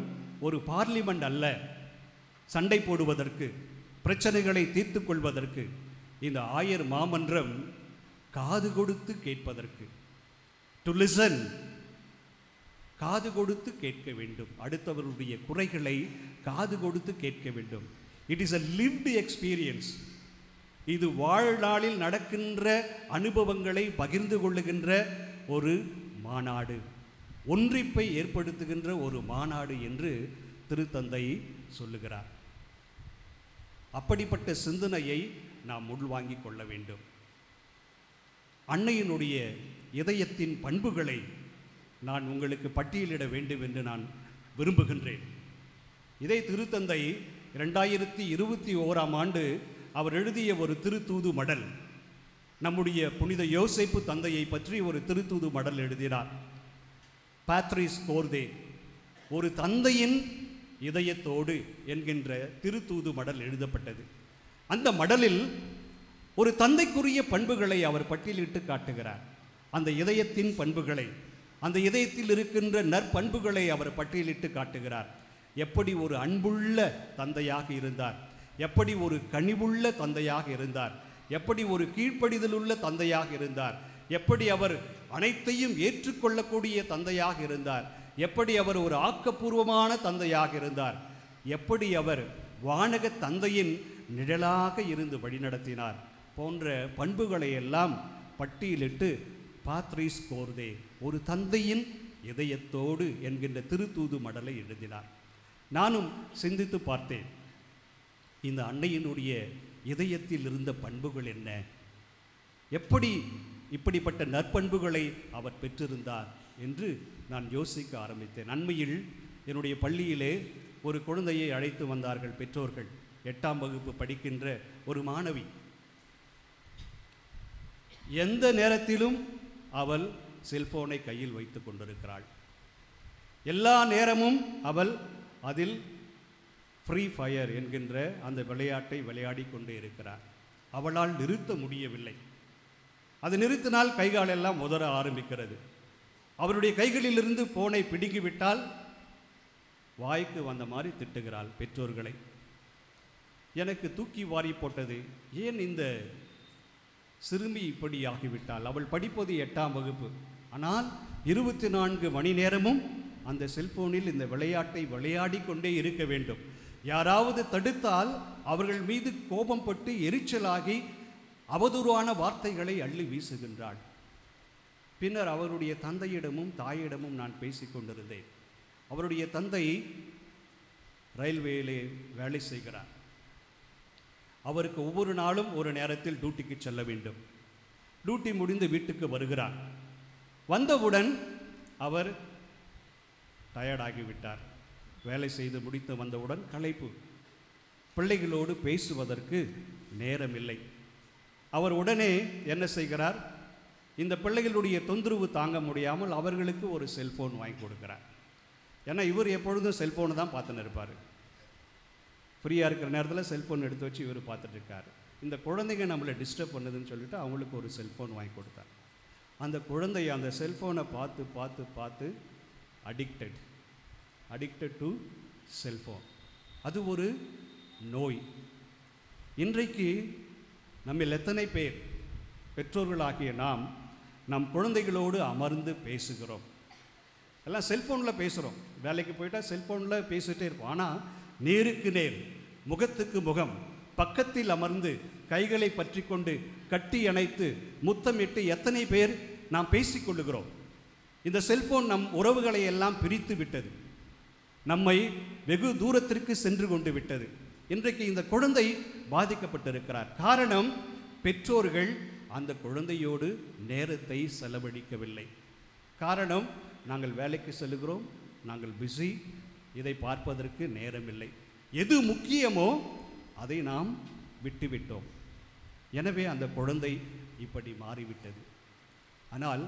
ஒரு பார்லிமெண்ட் அல்ல, சண்டை போடுவதற்கு, பிரச்சனைகளை தீர்த்து கொள்வதற்கு. இந்த ஆயர் மாமன்றம் காது கொடுத்து கேட்பதற்கு, டு லிசன், காது கொடுத்து கேட்க வேண்டும். அடுத்தவருடைய குறைகளை காது கொடுத்து கேட்க வேண்டும். It is a lived experience. இது வாழ்நாளில் நடக்கின்ற அனுபவங்களை பகிர்ந்து கொள்ளுகின்ற ஒரு மாநாடு, ஒன்றிப்பை ஏற்படுத்துகின்ற ஒரு மாநாடு என்று திருத்தந்தை சொல்லுகிறார். அப்படிப்பட்ட சிந்தனையை நாம் உள்வாங்கிக் கொள்ள வேண்டும். அன்னையினுடைய இதயத்தின் பண்புகளை நான் உங்களுக்கு பட்டியலிட வேண்டும் என்று நான் விரும்புகின்றேன். இதை திருத்தந்தை 2021ஆம் ஆண்டு அவர் எழுதிய ஒரு திருத்தூது மடல், நம்முடைய புனித யோசேப்பு தந்தையை பற்றி ஒரு திருத்தூது மடல் எழுதினார். பாத்ரிஸ் கோர்தே, ஒரு தந்தையின் இதயத்தோடு என்கின்ற திருத்தூது மடல் எழுதப்பட்டது. அந்த மடலில் ஒரு தந்தைக்குரிய பண்புகளை அவர் பட்டியலிட்டு காட்டுகிறார். அந்த இதயத்தின் பண்புகளை, அந்த இதயத்தில் இருக்கின்ற நற்பண்புகளை அவர் பட்டியலிட்டு காட்டுகிறார். எப்படி ஒரு அன்புள்ள தந்தையாக இருந்தார், எப்படி ஒரு கனிவுள்ள தந்தையாக இருந்தார், எப்படி ஒரு கீழ்ப்படிதலுள்ள தந்தையாக இருந்தார், எப்படி அவர் அனைத்தையும் ஏற்றுக்கொள்ளக்கூடிய தந்தையாக இருந்தார், எப்படி அவர் ஒரு ஆக்கப்பூர்வமான தந்தையாக இருந்தார், எப்படி அவர் வானக தந்தையின் நிழலாக இருந்து வழிநடத்தினார் போன்ற பண்புகளை எல்லாம் பட்டியலிட்டு பாத்ரிஸ் கோர்தே ஒரு தந்தையின் இதயத்தோடு என்கின்ற திருத்தூது மடலை எழுதினார். நானும் சிந்தித்து பார்த்தேன், இந்த அன்னையினுடைய இதயத்தில் இருந்த பண்புகள் என்ன, எப்படி இப்படிப்பட்ட நற்பண்புகளை அவர் பெற்றிருந்தார் என்று நான் யோசிக்க ஆரம்பித்தேன். அண்மையில் என்னுடைய பள்ளியிலே ஒரு குழந்தையை அழைத்து வந்தார்கள் பெற்றோர்கள். 8ஆம் வகுப்பு படிக்கின்ற ஒரு மாணவி. எந்த நேரத்திலும் அவள் செல்போனை கையில் வைத்து கொண்டிருக்கிறாள். எல்லா நேரமும் அவள் அதில் ஃப்ரீ ஃபயர் என்கின்ற அந்த விளையாட்டை விளையாடி கொண்டே இருக்கிறார். அவளால் நிறுத்த முடியவில்லை. அது நிறுத்தினால் கைகாலெல்லாம் உதற ஆரம்பிக்கிறது. அவருடைய கைகளிலிருந்து போனை பிடுங்கிவிட்டால் வாய்க்கு வந்த மாதிரி திட்டுகிறாள் பெற்றோர்களை. எனக்கு தூக்கி வாரி போட்டது. ஏன் இந்த சிறுமி இப்படி ஆகிவிட்டாள்? அவள் படிப்பது 8ஆம் வகுப்பு. ஆனால் 24 மணி நேரமும் அந்த செல்போனில் இந்த விளையாட்டை விளையாடி கொண்டே இருக்க வேண்டும். யாராவது தடுத்தால் அவர்கள் மீது கோபம் பட்டு எரிச்சலாகி அவதூறான வார்த்தைகளை அள்ளி வீசுகின்றாள். பின்னர் அவருடைய தந்தையிடமும் தாயிடமும் நான் பேசி கொண்டிருந்தேன். அவருடைய தந்தை ரயில்வேயிலே வேலை செய்கிறார். அவருக்கு ஒவ்வொரு நாளும் ஒரு நேரத்தில் டியூட்டிக்கு செல்ல வேண்டும். டியூட்டி முடிந்து வீட்டுக்கு வருகிறார். வந்தவுடன் அவர் டயர்டாகிவிட்டார். வேலை செய்து முடித்து வந்தவுடன் களைப்பு. பிள்ளைகளோடு பேசுவதற்கு நேரமில்லை. அவர் உடனே என்ன செய்கிறார்? இந்த பிள்ளைகளுடைய தொந்தரவு தாங்க முடியாமல் அவர்களுக்கு ஒரு செல்ஃபோன் வாங்கி கொடுக்கிறார். ஏன்னா இவர் எப்பொழுதும் செல்ஃபோனு தான் பார்த்துன்னு இருப்பார். ஃப்ரீயாக இருக்கிற நேரத்தில் செல்ஃபோன் எடுத்து வச்சு இவர் பார்த்துட்ருக்காரு. இந்த குழந்தைங்க நம்மளை டிஸ்டர்ப் பண்ணுதுன்னு சொல்லிட்டு அவங்களுக்கு ஒரு செல்ஃபோன் வாங்கி கொடுத்தார். அந்த குழந்தைய அந்த செல்ஃபோனை பார்த்து பார்த்து பார்த்து அடிக்டட் டு செல்ஃபோன். அது ஒரு நோய். இன்றைக்கு நம்மில் எத்தனை பேர் பெற்றோர்களாகிய நாம் நம் குழந்தைகளோடு அமர்ந்து பேசுகிறோம்? எல்லாம் செல்ஃபோனில் பேசுகிறோம். வேலைக்கு போயிட்டால் செல்ஃபோனில் பேசிகிட்டே இருப்போம். ஆனால் நேருக்கு நேர், முகத்துக்கு முகம், பக்கத்தில் அமர்ந்து கைகளை பற்றி கொண்டு கட்டி அணைத்து முத்தமிட்டு எத்தனை பேர் நாம் பேசிக்கொள்ளுகிறோம்? இந்த செல்ஃபோன் நம் உறவுகளை எல்லாம் பிரித்து விட்டது. நம்மை வெகு தூரத்திற்கு சென்று கொண்டு விட்டது. இன்றைக்கு இந்த குழந்தை பாதிக்கப்பட்டிருக்கிறார். காரணம், பெற்றோர்கள் அந்த குழந்தையோடு நேரத்தை செலவழிக்கவில்லை. காரணம், நாங்கள் வேலைக்கு செல்கிறோம், நாங்கள் பிஸி, இதை பார்ப்பதற்கு நேரமில்லை. எது முக்கியமோ அதை நாம் விட்டுவிட்டோம். எனவே அந்த குழந்தை இப்படி மாறிவிட்டது. ஆனால்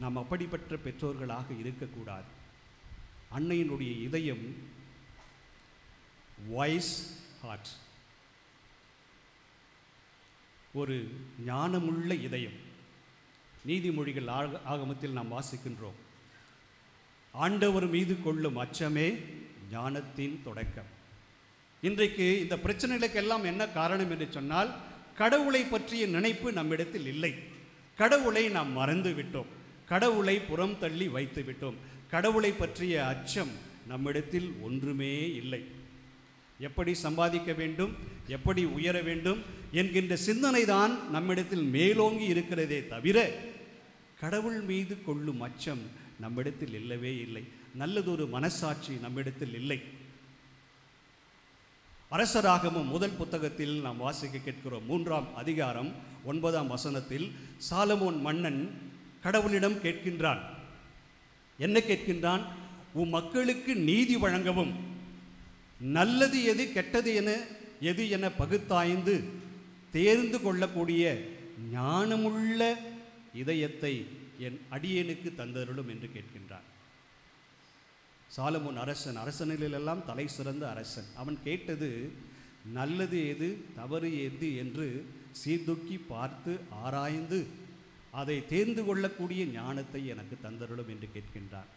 நாம் அப்படிப்பட்ட பெற்றோர்களாக இருக்கக்கூடாது. அன்னையினுடைய இதயம் வாய்ஸ் ஹார்ட், ஒரு ஞானமுள்ள இதயம். நீதிமொழிகள் ஆகமத்தில் நாம் வாசிக்கின்றோம், ஆண்டவர் மீது கொள்ளும் அச்சமே ஞானத்தின் தொடக்கம். இன்றைக்கு இந்த பிரச்சனைகளுக்கெல்லாம் என்ன காரணம் என்று சொன்னால், கடவுளை பற்றிய நினைப்பு நம்மிடத்தில் இல்லை. கடவுளை நாம் மறந்து விட்டோம். கடவுளை புறம் தள்ளி வைத்து விட்டோம். கடவுளை பற்றிய அச்சம் நம்மிடத்தில் ஒன்றுமே இல்லை. எப்படி சம்பாதிக்க வேண்டும், எப்படி உயர வேண்டும் என்கின்ற சிந்தனை தான் நம்மிடத்தில் மேலோங்கி இருக்கிறதே தவிர, கடவுள் மீது கொள்ளும் அச்சம் நம்மிடத்தில் இல்லவே இல்லை. நல்லதொரு மனசாட்சி நம்மிடத்தில் இல்லை. அரசராகமம் முதல் புத்தகத்தில் நாம் வாசிக்க கேட்கிறோம். 3ஆம் அதிகாரம் 9ஆம் வசனத்தில் சாலமோன் மன்னன் கடவுளிடம் கேட்கின்றான். என்ன கேட்கின்றான்? உம் மக்களுக்கு நீதி வழங்கவும், நல்லது எது கெட்டது எது என பகுத்தாய்ந்து தேர்ந்து கொள்ளக்கூடிய ஞானமுள்ள இதயத்தை என் அடியேனுக்கு தந்தருளும் என்று கேட்கின்றான். சாலமோன் அரசனிலெல்லாம் தலை சிறந்த அரசன். அவன் கேட்டது நல்லது எது தவறு எது என்று சீர்தூக்கி பார்த்து ஆராய்ந்து அதை தேர்ந்து கொள்ளக்கூடிய ஞானத்தை எனக்கு தந்தருளும் என்று கேட்கின்றான்.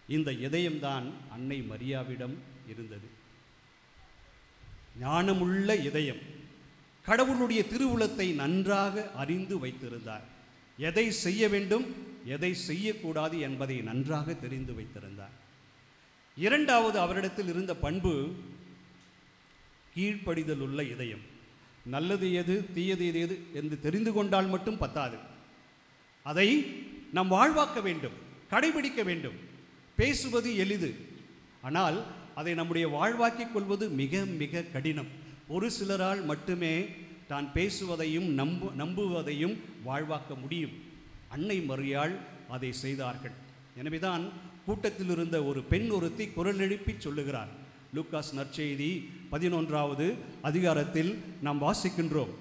இந்த இதயம்தான் அன்னை மரியாவிடம் இருந்தது. ஞானமுள்ள இதயம். கடவுளுடைய திருவுளத்தை நன்றாக அறிந்து வைத்திருந்தார். எதை செய்ய வேண்டும், எதை செய்யக்கூடாது என்பதை நன்றாக தெரிந்து வைத்திருந்தார். இரண்டாவது அவரிடத்தில் இருந்த பண்பு கீழ்ப்படிதல் உள்ள இதயம். நல்லது எது தீயது எது என்று தெரிந்து கொண்டால் மட்டும் பத்தாது, அதை நாம் வாழ்வாக்க வேண்டும், கடைபிடிக்க வேண்டும். பேசுவது எளிது, ஆனால் அதை நம்முடைய வாழ்வாக்கிக் கொள்வது மிக மிக கடினம். ஒரு சிலரால் மட்டுமே தான் பேசுவதையும் நம்புவதையும் வாழ்வாக்க முடியும். அன்னை மரியாள் அதை செய்தார்கள். எனவேதான் கூட்டத்தில் இருந்த ஒரு பெண் ஒருத்தி குரல் எழுப்பி சொல்லுகிறார். லூக்காஸ் நற்செய்தி 11ஆவது அதிகாரத்தில் நாம் வாசிக்கின்றோம்.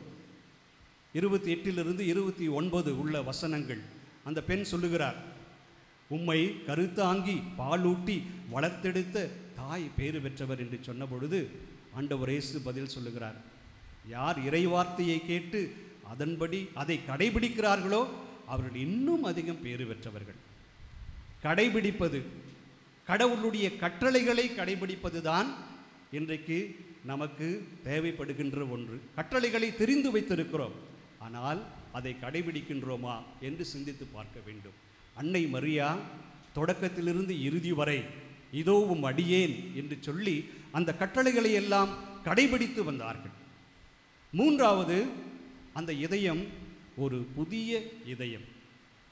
28 to 29 உள்ள வசனங்கள். அந்த பெண் சொல்லுகிறார், உம்மை கருத்தாங்கி பாலூட்டி வளர்த்தெடுத்த தாய் பேறு பெற்றவர் என்று சொன்ன பொழுது ஆண்டவர் இயேசு பதில் சொல்லுகிறார், யார் இறைவார்த்தையை கேட்டு அதன்படி அதை கடைபிடிக்கிறார்களோ அவர்கள் இன்னும் அதிகம் பேறு பெற்றவர்கள். கடைபிடிப்பது, கடவுளுடைய கட்டளைகளை கடைபிடிப்பது தான் இன்றைக்கு நமக்கு தேவைப்படுகின்ற ஒன்று. கட்டளைகளை தெரிந்து வைத்திருக்கிறோம், ஆனால் அதை கடைபிடிக்கின்றோமா என்று சிந்தித்து பார்க்க வேண்டும். அன்னை மரியா தொடக்கத்திலிருந்து இறுதி வரை இதோவும் அடியேன் என்று சொல்லி அந்த கட்டளைகளை எல்லாம் கடைபிடித்து வந்தார்கள். மூன்றாவது, அந்த இதயம் ஒரு புதிய இதயம்,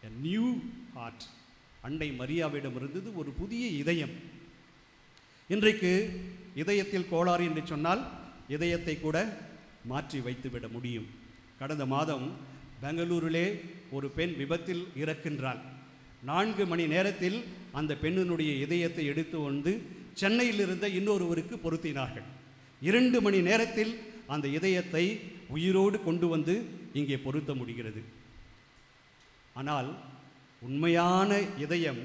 a new heart. அன்னை மரியாவிடம் இருந்தது ஒரு புதிய இதயம். இன்றைக்கு இதயத்தில் கோளாறு என்று சொன்னால் இதயத்தை கூட மாற்றி வைத்துவிட முடியும். கடந்த மாதம் பெங்களூரிலே ஒரு பெண் விபத்தில் இறக்கின்றாள். 4 மணி நேரத்தில் அந்த பெண்ணினுடைய இதயத்தை எடுத்து வந்து சென்னையில் இருந்த இன்னொருவருக்கு பொருத்தினார்கள். 2 மணி நேரத்தில் அந்த இதயத்தை உயிரோடு கொண்டு வந்து இங்கே பொருத்த முடிகிறது. ஆனால் உண்மையான இதயம்,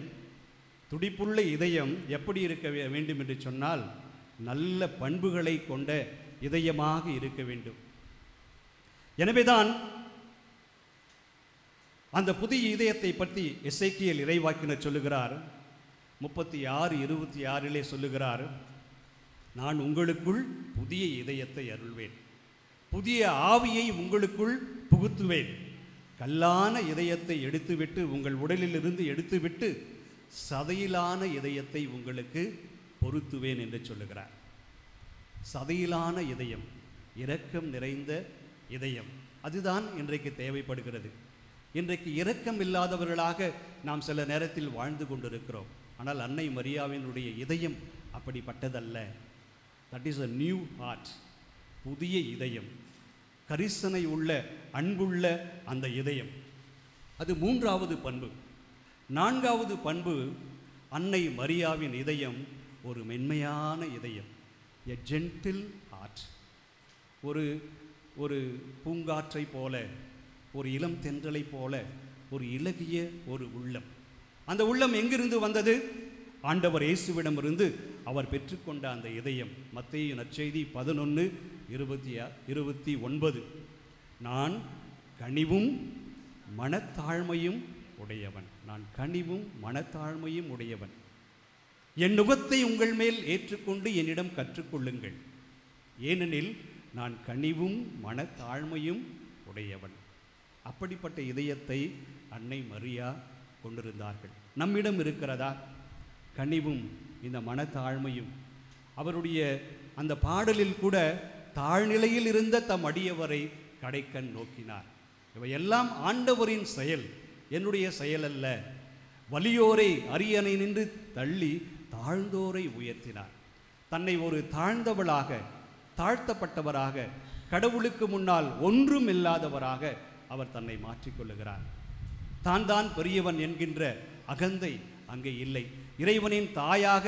துடிப்புள்ள இதயம் எப்படி இருக்க வேண்டும் என்று சொன்னால், நல்ல பண்புகளை கொண்ட இதயமாக இருக்க வேண்டும். எனவேதான் அந்த புதிய இதயத்தை பற்றி எசேக்கியேல் இறைவாக்கினர் சொல்லுகிறார். 36:26 சொல்லுகிறார், நான் உங்களுக்குள் புதிய இதயத்தை அருள்வேன், புதிய ஆவியை உங்களுக்குள் புகுத்துவேன், கல்லான இதயத்தை எடுத்துவிட்டு உங்கள் உடலிலிருந்து எடுத்துவிட்டு சதையிலான இதயத்தை உங்களுக்கு பொருத்துவேன் என்று சொல்லுகிறார். சதையிலான இதயம், இரக்கம் நிறைந்த இதயம், அதுதான் இன்றைக்கு தேவைப்படுகிறது. இன்றைக்கு இரக்கம் இல்லாதவர்களாக நாம் சில நேரத்தில் வாழ்ந்து கொண்டிருக்கிறோம். ஆனால் அன்னை மரியாவினுடைய இதயம் அப்படிப்பட்டதல்ல. That is a new heart, புதிய இதயம், கரிசனை உள்ள அன்புள்ள அந்த இதயம். அது 3வது பண்பு. 4வது பண்பு, அன்னை மரியாவின் இதயம் ஒரு மென்மையான இதயம், எ ஜென்டில் ஹார்ட். ஒரு பூங்காற்றை போல, ஒரு இளம் தென்றலை போல ஒரு இலகிய ஒரு உள்ளம். அந்த உள்ளம் எங்கிருந்து வந்தது? ஆண்டவர் இயேசுவிடமிருந்து அவர் பெற்றுக்கொண்ட அந்த இதயம். மத்தேயு நற்செய்தி 11:29, நான் கனிவும் மனத்தாழ்மையும் உடையவன், நான் கனிவும் மனத்தாழ்மையும் உடையவன், என் நுகத்தை உங்கள் மேல் ஏற்றுக்கொண்டு என்னிடம் கற்றுக்கொள்ளுங்கள், ஏனெனில் நான் கனிவும் மனத்தாழ்மையும் உடையவன். அப்படிப்பட்ட இதயத்தை அன்னை மரியா கொண்டிருந்தார்கள். நம்மிடம் இருக்கிறதா கனிவும் இந்த மனத்தாழ்மையும்? அவருடைய அந்த பாடலில் கூட தாழ்நிலையில் இருந்த தம் அடியவரை கடைக்கண் நோக்கினார். இவையெல்லாம் ஆண்டவரின் செயல், என்னுடைய செயல் அல்ல. வலியோரை அரியணை நின்று தள்ளி தாழ்ந்தோரை உயர்த்தினார். தன்னை ஒரு தாழ்ந்தவளாக, தாழ்த்தப்பட்டவராக, கடவுளுக்கு முன்னால் ஒன்றும் இல்லாதவராக அவர் தன்னை மாற்றிக்கொள்ளுகிறார். தான் பெரியவன் என்கின்ற அகந்தை அங்கே இல்லை. இறைவனின் தாயாக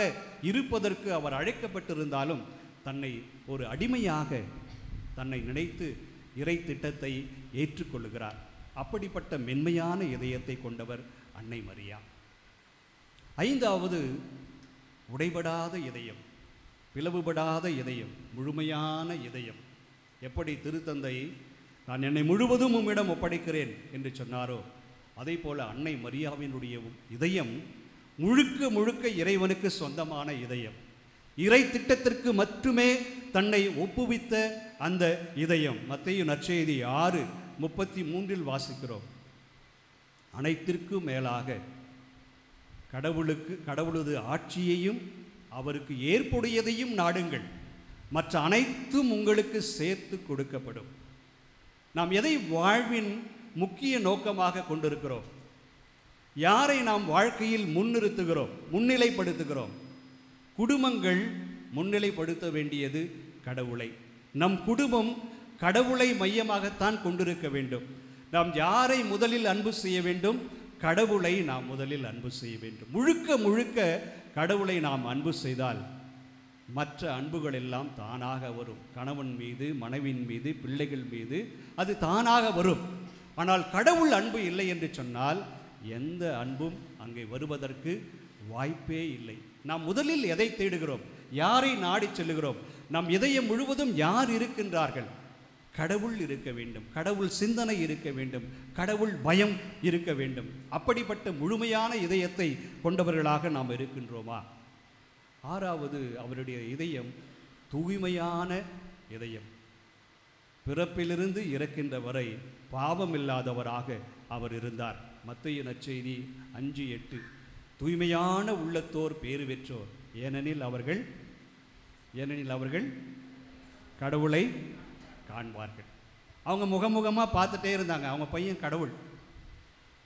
இருப்பதற்கு அவர் அழைக்கப்பட்டிருந்தாலும் தன்னை ஒரு அடிமையாக தன்னை நினைத்து இறை திட்டத்தை ஏற்றுக்கொள்ளுகிறார். அப்படிப்பட்ட மென்மையான இதயத்தை கொண்டவர் அன்னை மரியா. 5வது, உடைபடாத இதயம், பிளவுபடாத இதயம், முழுமையான இதயம். எப்படி திருத்தந்தை நான் என்னை முழுவதும் உம்மிடம் ஒப்படைக்கிறேன் என்று சொன்னாரோ, அதே போல அன்னை மரியாவினுடைய இதயம் முழுக்க முழுக்க இறைவனுக்கு சொந்தமான இதயம், இறை திட்டத்திற்கு மட்டுமே தன்னை ஒப்புவித்த அந்த இதயம். மத்தேயு நற்செய்தி 6:33 வாசிக்கிறோம், அனைத்திற்கும் மேலாக கடவுளது ஆட்சியையும் அவருக்கு ஏற்புடையதையும் நாடுங்கள், மற்ற அனைத்தும் உங்களுக்கு சேர்த்து கொடுக்கப்படும். நாம் எதை வாழ்வின் முக்கிய நோக்கமாக கொண்டிருக்கிறோம்? யாரை நாம் வாழ்க்கையில் முன்னிறுத்துகிறோம், முன்னிலைப்படுத்துகிறோம்? குடும்பங்கள் முன்னிலைப்படுத்த வேண்டியது கடவுளை. நம் குடும்பம் கடவுளை மையமாகத்தான் கொண்டிருக்க வேண்டும். நாம் யாரை முதலில் அன்பு செய்ய வேண்டும்? கடவுளை நாம் முதலில் அன்பு செய்ய வேண்டும். முழுக்க முழுக்க கடவுளை நாம் அன்பு செய்தால் மற்ற அன்புகள் எல்லாம் தானாக வரும். கணவன் மீது, மனைவின் மீது, பிள்ளைகள் மீது அது தானாக வரும். ஆனால் கடவுள் அன்பு இல்லை என்று சொன்னால் எந்த அன்பும் அங்கே வருவதற்கு வாய்ப்பே இல்லை. நாம் முதலில் எதை தேடுகிறோம்? யாரை நாடி செல்லுகிறோம்? நம் இதயம் முழுவதும் யார் இருக்கின்றார்கள்? கடவுள் இருக்க வேண்டும், கடவுள் சிந்தனை இருக்க வேண்டும், கடவுள் பயம் இருக்க வேண்டும். அப்படிப்பட்ட முழுமையான இதயத்தை கொண்டவர்களாக நாம் இருக்கின்றோமா? 6வது, அவருடைய இதயம் தூய்மையான இதயம். பிறப்பிலிருந்து இறக்கின்ற வரை பாவமில்லாதவராக அவர் இருந்தார். மத்தேயு நற்செய்தி 5:8, தூய்மையான உள்ளத்தோர் பேறு பெற்றோர், ஏனெனில் அவர்கள் கடவுளை காண்பார்கள். அவங்க முகமுகமாக பார்த்துட்டே இருந்தாங்க. அவங்க பையன் கடவுள்.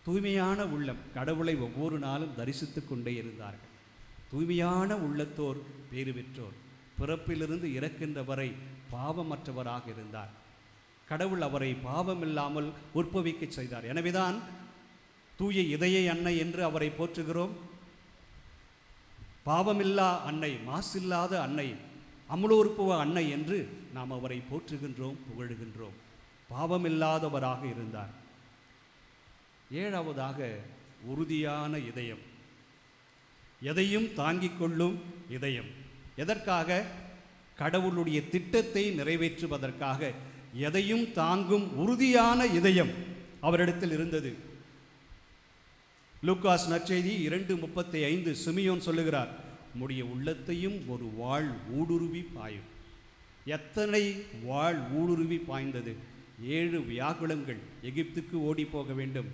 தூய்மையான உள்ளம், கடவுளை ஒவ்வொரு நாளும் தரிசித்து கொண்டே இருந்தார்கள். தூய்மையான உள்ளத்தோர் பேறு பெற்றோர், பிறப்பிலிருந்து இறக்கின்ற வரை பாவமற்றவராக இருந்தார். கடவுள் அவரை பாவமில்லாமல் உற்பவிக்க செய்தார். எனவேதான் தூய இதய அன்னை என்று அவரை போற்றுகிறோம். பாவமில்லா அன்னை, மாசில்லாத அன்னை, அமுலோற்புவ அன்னை என்று நாம் அவரை போற்றுகின்றோம், புகழுகின்றோம். பாவமில்லாதவராக இருந்தார். 7வதாக, உறுதியான இதயம், எதையும் தாங்கிக் கொள்ளும் இதயம். எதற்காக? கடவுளுடைய திட்டத்தை நிறைவேற்றுவதற்காக எதையும் தாங்கும் உறுதியான இதயம் அவரிடத்தில் இருந்தது. லூக்காஸ் நற்செய்தி 2:35 சிமியோன் சொல்லுகிறார், உம்முடைய உள்ளத்தையும் ஒரு வாள் ஊடுருவி பாயும். எத்தனை வாள் ஊடுருவி பாய்ந்தது! 7 வியாகுலங்கள். எகிப்துக்கு ஓடி போக வேண்டும்.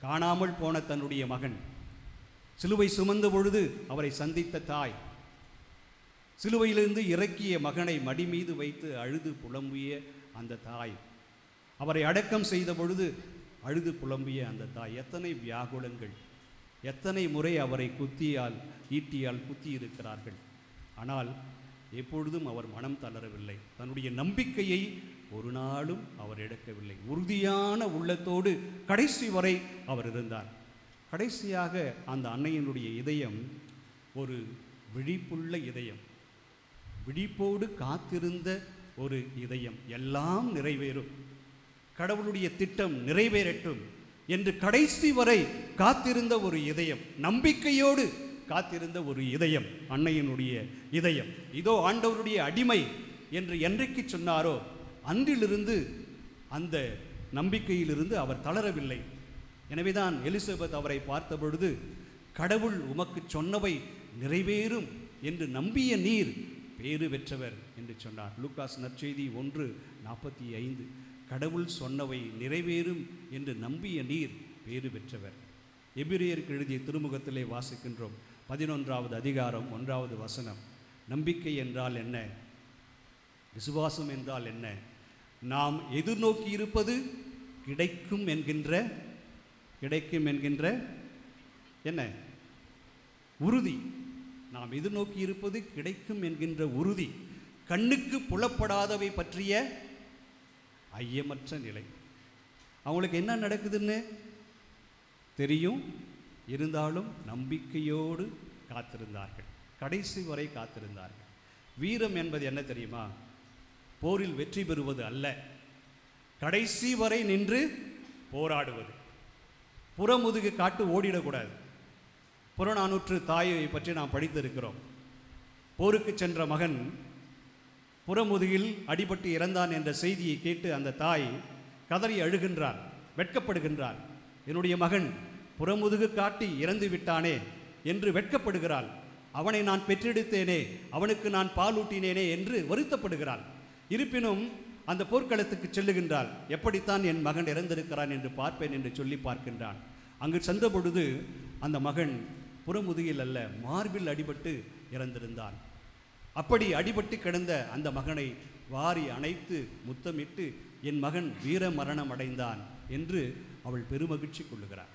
காணாமல் போன தன்னுடைய மகன், சிலுவை சுமந்த பொழுது அவரை சந்தித்த தாய், சிலுவையிலிருந்து இறக்கிய மகனை மடி மீது வைத்து அழுது புலம்பிய அந்த தாய், அவரை அடக்கம் செய்த பொழுது அழுது புலம்பிய அந்த தாய், எத்தனை வியாகுலங்கள்! எத்தனை முறை அவரை ஈட்டியால் குத்தி இருக்கிறார்கள். ஆனால் எப்பொழுதும் அவர் மனம் தளரவில்லை. தன்னுடைய நம்பிக்கையை ஒரு நாளும் அவர் இழக்கவில்லை. உறுதியான உள்ளத்தோடு கடைசி வரை அவர் இருந்தார். கடைசியாக அந்த அன்னையினுடைய இதயம் ஒரு விழிப்புள்ள இதயம், விழிப்போடு காத்திருந்த ஒரு இதயம். எல்லாம் நிறைவேறும், கடவுளுடைய திட்டம் நிறைவேறட்டும் என்று கடைசி வரை காத்திருந்த ஒரு இதயம், நம்பிக்கையோடு காத்திருந்த ஒரு இதயம் அன்னையினுடைய இதயம். இதோ ஆண்டவருடைய அடிமை என்று என்றைக்கு சொன்னாரோ அன்றிலிருந்து அந்த நம்பிக்கையிலிருந்து அவர் தளரவில்லை. எனவேதான் எலிசபெத் அவரை பார்த்த பொழுது, கடவுள் உமக்கு சொன்னவை நிறைவேறும் என்று நம்பிய நீர் பேறு பெற்றவர் என்று சொன்னார். லூக்காஸ் நற்செய்தி 1:45. கடவுள் சொன்னவை நிறைவேறும் என்று நம்பிய நீர் பேறு பெற்றவர். எபிரேயருக்கு எழுதிய திருமுகத்திலே வாசிக்கின்றோம், 11வது அதிகாரம் 1வது வசனம். நம்பிக்கை என்றால் என்ன? விசுவாசம் என்றால் என்ன? நாம் எதிர்நோக்கி இருப்பது கிடைக்கும் என்கின்ற என்ன உறுதி. நாம் எதிர்நோக்கி இருப்பது கிடைக்கும் என்கின்ற உறுதி. கண்ணுக்கு புலப்படாதவை பற்றிய ஐயமற்ற நிலை. அவங்களுக்கு என்ன நடக்குதுன்னு தெரியும், இருந்தாலும் நம்பிக்கையோடு காத்திருந்தார்கள், கடைசி வரை காத்திருந்தார்கள். வீரம் என்பது என்ன தெரியுமா? போரில் வெற்றி பெறுவது அல்ல, கடைசி வரை நின்று போராடுவது. புறமுதுகு காட்டு ஓடிடக்கூடாது. புறநானூற்று தாயை பற்றி நாம் படித்திருக்கிறோம். போருக்கு சென்ற மகன் புறமுதுகில் அடிபட்டு இறந்தான் என்ற செய்தியை கேட்டு அந்த தாய் கதறி அழுகின்றார், வெட்கப்படுகின்றார். என்னுடைய மகன் புறமுதுகு காட்டி இறந்து விட்டானே என்று வெட்கப்படுகிறாள். அவனை நான் பெற்றெடுத்தேனே, அவனுக்கு நான் பாலூட்டினேனே என்று வருத்தப்படுகிறாள். இருப்பினும் அந்த போர்க்களத்துக்கு செல்லுகின்றாள். எப்படித்தான் என் மகன் இறந்திருக்கிறான் என்று பார்ப்பேன் என்று சொல்லி பார்க்கின்றான். அங்கு சென்ற பொழுது அந்த மகன் புறமுதுகில் அல்ல, மார்பில் அடிபட்டு இறந்திருந்தான். அப்படி அடிபட்டு கிடந்த அந்த மகனை வாரி அணைத்து முத்தமிட்டு, என் மகன் வீர மரணம் அடைந்தான் என்று அவள் பெருமகிழ்ச்சி கொள்ளுகிறார்.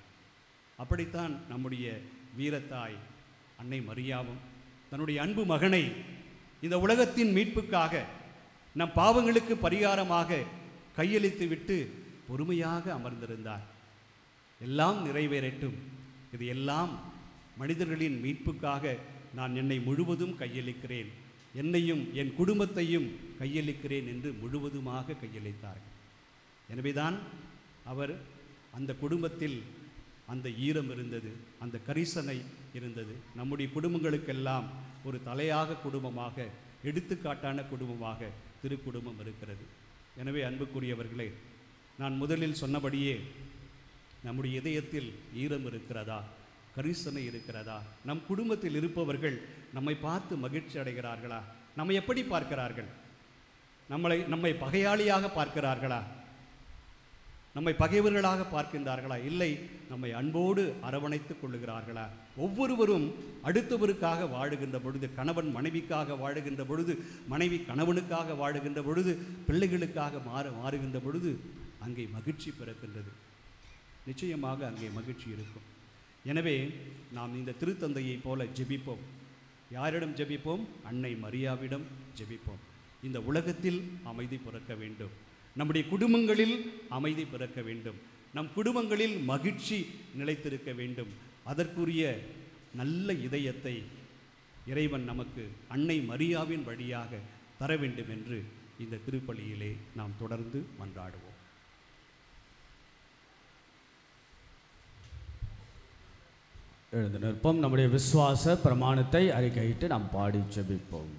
அப்படித்தான் நம்முடைய வீரத்தாய் அன்னை மரியாவும் தன்னுடைய அன்பு மகனை இந்த உலகத்தின் மீட்புக்காக, நம் பாவங்களுக்கு பரிகாரமாக கையளித்து விட்டு பொறுமையாக அமர்ந்திருந்தார். எல்லாம் நிறைவேறட்டும், இது எல்லாம் மனிதர்களின் மீட்புக்காக நான் என்னை முழுவதும் கையளிக்கிறேன், என்னையும் என் குடும்பத்தையும் கையளிக்கிறேன் என்று முழுவதுமாக கையளித்தார்கள். எனவேதான் அவர் அந்த குடும்பத்தில் அந்த ஈரம் இருந்தது, அந்த கரிசனை இருந்தது. நம்முடைய குடும்பங்களுக்கெல்லாம் ஒரு தலையாக குடும்பமாக, எடுத்துக்காட்டான குடும்பமாக திருக்குடும்பம் இருக்கிறது. எனவே அன்புக்குரியவர்களே, நான் முதலில் சொன்னபடியே நம்முடைய இதயத்தில் ஈரம் இருக்கிறதா, கரிசனை இருக்கிறதா? நம் குடும்பத்தில் இருப்பவர்கள் நம்மை பார்த்து மகிழ்ச்சி அடைகிறார்களா? நம்மை எப்படி பார்க்கிறார்கள்? நம்மை பகையாளியாக பார்க்கிறார்களா? நம்மை பகைவர்களாக பார்க்கின்றார்களா? இல்லை, நம்மை அன்போடு அரவணைத்துக் கொள்ளுகிறார்களா? ஒவ்வொருவரும் அடுத்தவருக்காக வாழுகின்ற பொழுது, கணவன் மனைவிக்காக வாழுகின்ற பொழுது, மனைவி கணவனுக்காக வாழுகின்ற பொழுது, பிள்ளைகளுக்காக மாறுகின்ற பொழுது அங்கே மகிழ்ச்சி பிறக்கின்றது. நிச்சயமாக அங்கே மகிழ்ச்சி இருக்கும். எனவே நாம் இந்த திருத்தந்தையைப் போல ஜெபிப்போம். யாரிடம் ஜெபிப்போம்? அன்னை மரியாவிடம் ஜெபிப்போம். இந்த உலகத்தில் அமைதி பிறக்க வேண்டும், நம்முடைய குடும்பங்களில் அமைதி பிறக்க வேண்டும், நம் குடும்பங்களில் மகிழ்ச்சி நிலைத்திருக்க வேண்டும். அதற்குரிய நல்ல இதயத்தை இறைவன் நமக்கு அன்னை மரியாவின் வழியாக தர வேண்டும் என்று இந்த திருப்பலியிலே நாம் தொடர்ந்து மன்றாடுவோம். எழுந்து நிற்போம். நம்முடைய விசுவாச பிரமாணத்தை அறிக்கையிட்டு நாம் பாடி ஜெபிப்போம்.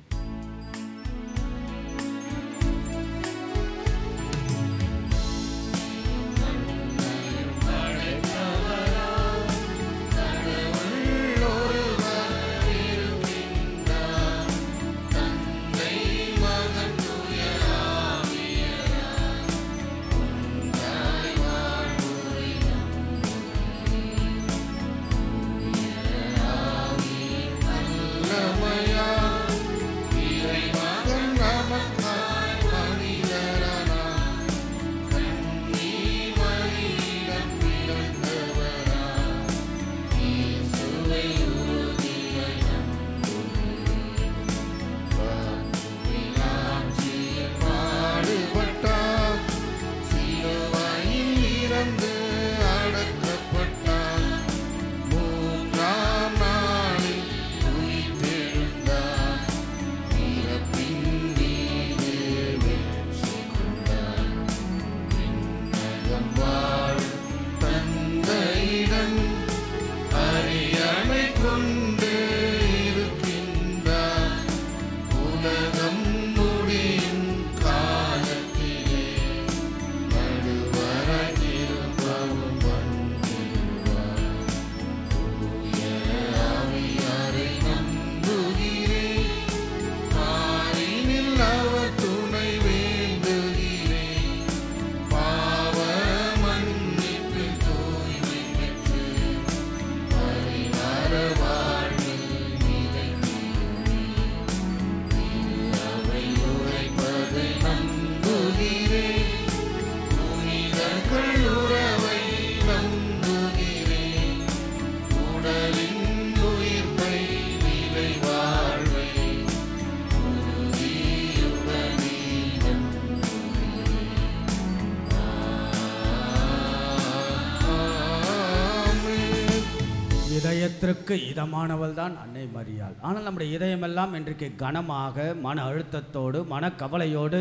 இதயத்திற்கு இதமானவள் தான் அன்னை மரியாள். ஆனால் நம்முடைய இதயமெல்லாம் இன்றைக்கு கனமாக மன அழுத்தத்தோடு, மன கவலையோடு,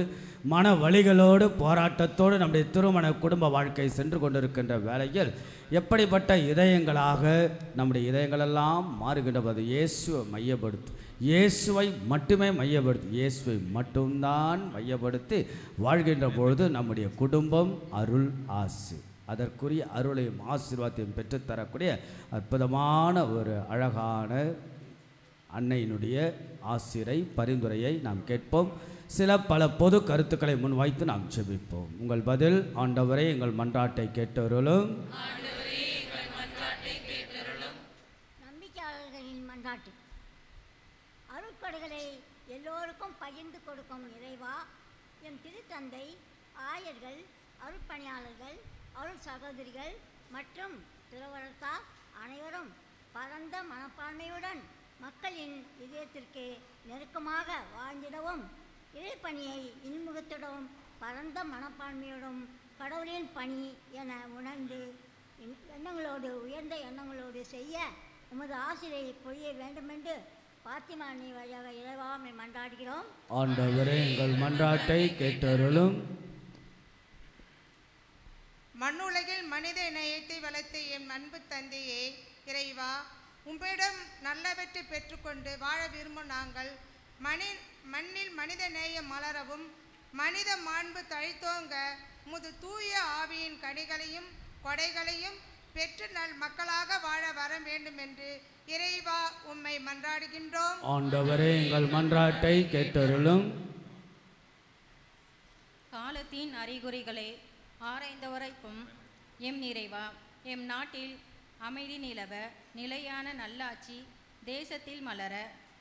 மன வலிகளோடு, போராட்டத்தோடு நம்முடைய திருமண குடும்ப வாழ்க்கை சென்று கொண்டிருக்கின்ற வேளையில் எப்படிப்பட்ட இதயங்களாக நம்முடைய இதயங்களெல்லாம் மாறுகின்றது? இயேசுவை மையப்படுத்து, இயேசுவை மட்டுமே மையப்படுத்தி, இயேசுவை மட்டும்தான் மையப்படுத்தி வாழ்கின்ற பொழுது நம்முடைய குடும்பம் அருள் ஆசை, அதற்குரிய அருளையும் ஆசீர்வாதத்தையும் பெற்றுத்தரக்கூடிய அற்புதமான ஒரு அழகான அன்னையினுடைய ஆசிரை பரிந்துரையை நாம் கேட்போம். பல பொது கருத்துக்களை முன்வைத்து நாம் செபிப்போம். உங்கள் பதில்: ஆண்டவரே எங்கள் மன்றாட்டை கேட்டவர்களும் நம்பிக்கையாளர்களின் மன்றாட்டு அருட்கொடைகளை எல்லோருக்கும் பகிர்ந்து கொடுக்கும் இறைவா, என் திருத்தந்தை, ஆயர்கள், அருட்பணியாளர்கள், அருள் சகோதரிகள் மற்றும் துறவரத்தார் அனைவரும் பரந்த மனப்பான்மையுடன் மக்களின் இதயத்திற்கு நெருக்கமாக வாழ்ந்திடவும், இறைப்பணியை இன்முகத்துடன் பரந்த மனப்பான்மையுடன் கடவுளின் பணி என உணர்ந்து எண்ணங்களோடு, உயர்ந்த எண்ணங்களோடு செய்ய உமது ஆசிரியை பொழிய வேண்டுமென்று பாத்திமா அன்னை வழியாக இறைவாமை மன்றாடுகிறோம். ஆண்டவரே எங்கள் மன்றாட்டை கேட்டருளும். மண்ணுலகில் மனித நேயத்தை வளர்த்த என் அன்பு தந்தையே இறைவா, உம்மிடம் நல்லவற்றை பெற்றுக்கொண்டு வாழ விரும்பும் நாங்கள் மண்ணில் மனித நேயம் மலரவும், மனித மாண்பு தழைத்தோங்க முது தூய ஆவியின் கனிகளையும் கொடைகளையும் பெற்று நல் மக்களாக வாழ வர வேண்டும் என்று இறைவா உம்மை மன்றாடுகின்றோம். ஆண்டவரே எங்கள் மன்றாட்டை கேட்டருளும். காலத்தின் அறிகுறிகளை ஆராய்ந்தவரைக்கும் எம் இறைவா, எம் நாட்டில் அமைதி நிலவ, நிலையான நல்லாட்சி தேசத்தில் மலர,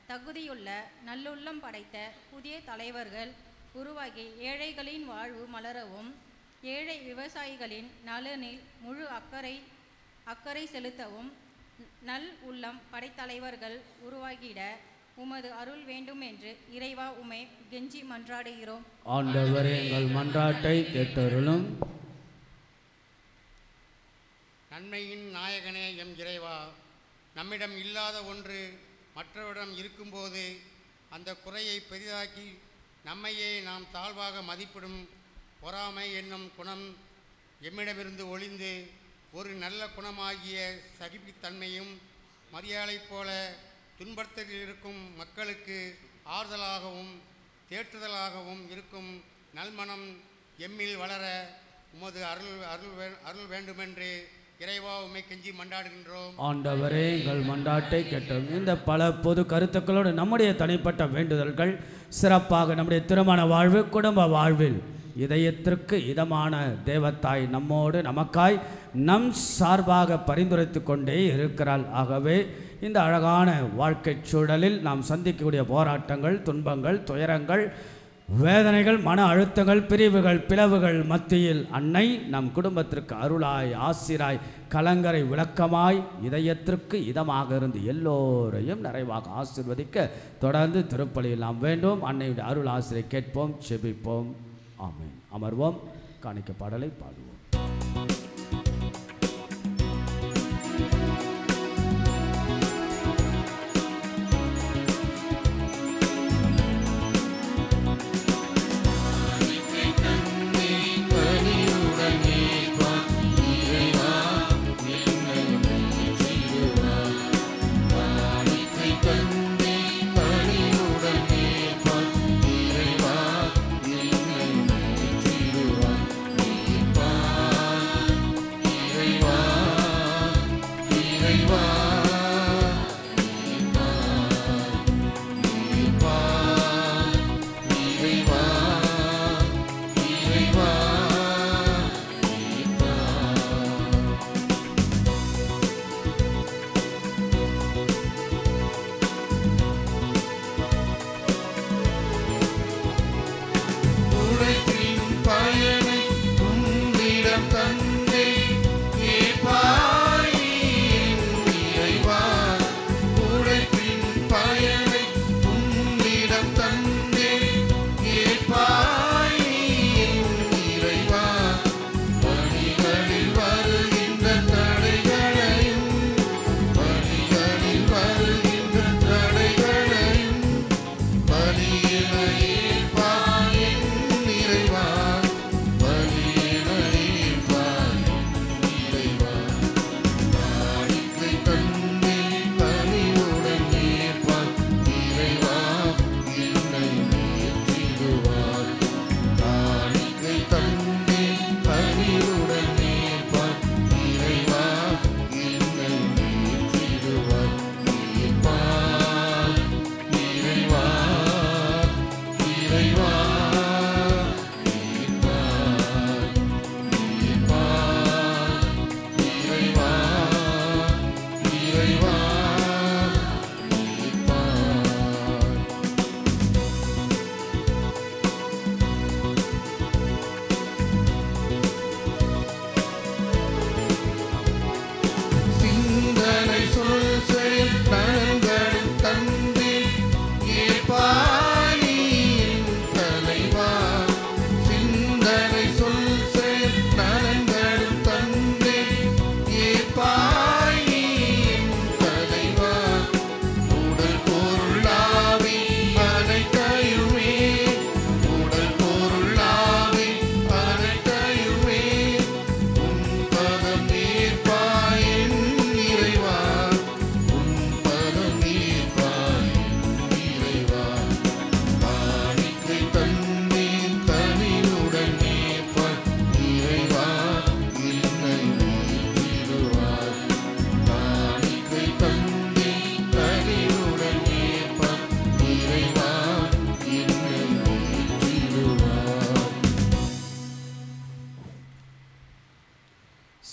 தகுதியுள்ள நல்லுள்ளம் படைத்த புதிய தலைவர்கள் உருவாகி ஏழைகளின் வாழ்வு மலரவும், ஏழை விவசாயிகளின் நலனில் முழு அக்கறை செலுத்தவும் நல் உள்ளம் படைத்தலைவர்கள் உருவாகிட உமது அருள் வேண்டும் என்று இறைவா உம்மை கெஞ்சி மன்றாடுகிறோம். ஆண்டவரே எங்கள் மன்றாட்டை கேட்டருளும். நன்மையின் நாயகனே எம் இறைவா, நம்மிடம் இல்லாத ஒன்று மற்றவரிடம் இருக்கும்போது அந்த குறையை பெரிதாக்கி நம்மையே நாம் தாழ்வாக மதிப்பிடும் பொறாமை என்னும் குணம் எம்மிடமிருந்து ஒளிந்து ஒரு நல்ல குணமாகிய சகிப்புத்தன்மையும் மரியாதைப் போல துன்பத்தில் இருக்கும் மக்களுக்கு ஆறுதலாகவும் தேற்றுதலாகவும் இருக்கும் நல்மனம் எம்மில் வளர உமது அருள் வேண்டுமென்று இறைவா உம்மை கெஞ்சி மன்றாடுகின்றோம். ஆண்டவரே எங்கள் மன்றாட்டை கேட்டோம். இந்த பல பொது கருத்துக்களோடு நம்முடைய தனிப்பட்ட வேண்டுதல்கள், சிறப்பாக நம்முடைய திருமண வாழ்வு, குடும்ப வாழ்வில் இதயத்திற்கு இதமான தேவத்தாய் நம்மோடு நமக்காய் நம் சார்பாக பரிந்துரைத்து கொண்டே இருக்கிறாள். ஆகவே இந்த அழகான வாழ்க்கை சூழலில் நாம் சந்திக்கக்கூடிய போராட்டங்கள், துன்பங்கள், துயரங்கள், வேதனைகள், மன அழுத்தங்கள், பிரிவுகள், பிளவுகள் மத்தியில் அன்னை நம் குடும்பத்திற்கு அருளாய், ஆசிராய், கலங்கரை விளக்கமாய், இதயத்திற்கு இதமாக இருந்து எல்லோரையும் நிறைவாக ஆசீர்வதிக்க தொடர்ந்து திருப்பலியில் நாம் வேண்டும். அன்னையுடைய அருள் ஆசிரை கேட்போம், செபிப்போம். ஆமென். அமர்வோம். காணிக்க பாடலை பாடுவோம். Bye.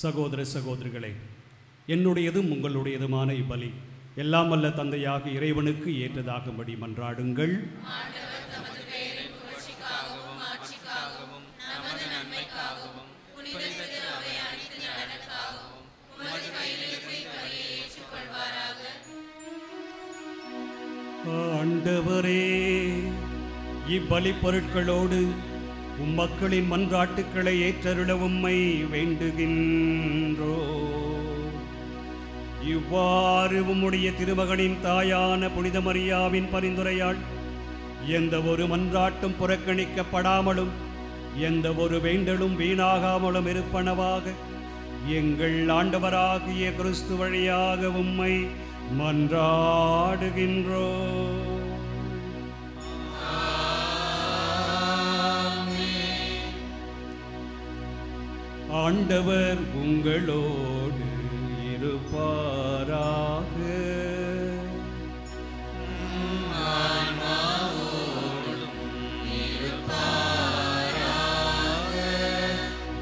சகோதர சகோதரிகளே, என்னுடையதும் உங்களுடையதுமான இப்பலி எல்லாம் வல்ல தந்தையாக இறைவனுக்கு ஏற்றதாகும்படி மன்றாடுங்கள். ஆண்டவரே, இப்பலி பொருட்களோடு உம்மக்களின் மன்றாட்டுக்களை ஏற்றருள உம்மை வேண்டுகின்றோ. இவ்வாறு உம்முடைய திருமகனின் தாயான புனித மரியாவின் பரிந்துரையால் எந்த ஒரு மன்றாட்டும் புறக்கணிக்கப்படாமலும் எந்த ஒரு வேண்டலும் வீணாகாமலும் இருப்பனவாக எங்கள் ஆண்டவராகிய கிறிஸ்து வழியாக உம்மை மன்றாடுகின்றோ. ஆண்டவர் உங்களோடு இருப்பாராக.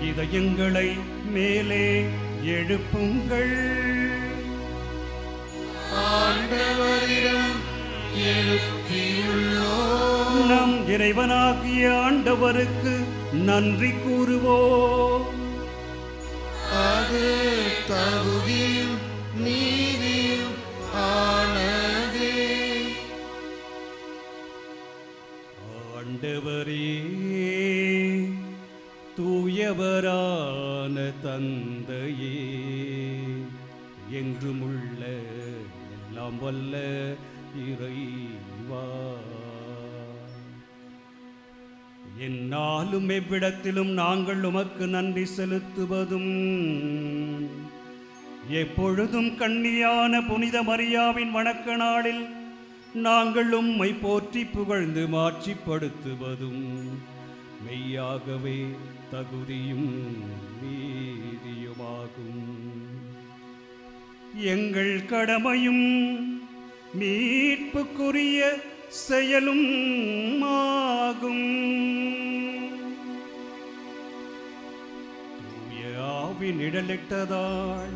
இதயங்களை மேலே எழுப்புங்கள். ஆண்டவரிடம் எழுப்பியுள்ளோம். நம் இறைவனாகிய ஆண்டவருக்கு நன்றி கூறுவோம். அது தகுதியும் நீதியும் ஆனதே. ஆண்டவரே, தூயவரான தந்தையே, என்றுமுள்ள எல்லாம் வல்ல இறைவா, என்னாலும் எவ்விடத்திலும் நாங்கள் உமக்கு நன்றி செலுத்துவதும் எப்பொழுதும் கன்னியான புனித மரியாவின் வணக்க நாளில் நாங்கள் உம்மை போற்றி புகழ்ந்து மாட்சிப்படுத்துவதும் மெய்யாகவே தகுதியும் நீதியுமாகும். எங்கள் கடமையும் மீட்புக்குரிய செயலும் ஆகும். தூய ஆவின் நிழலிட்டதால்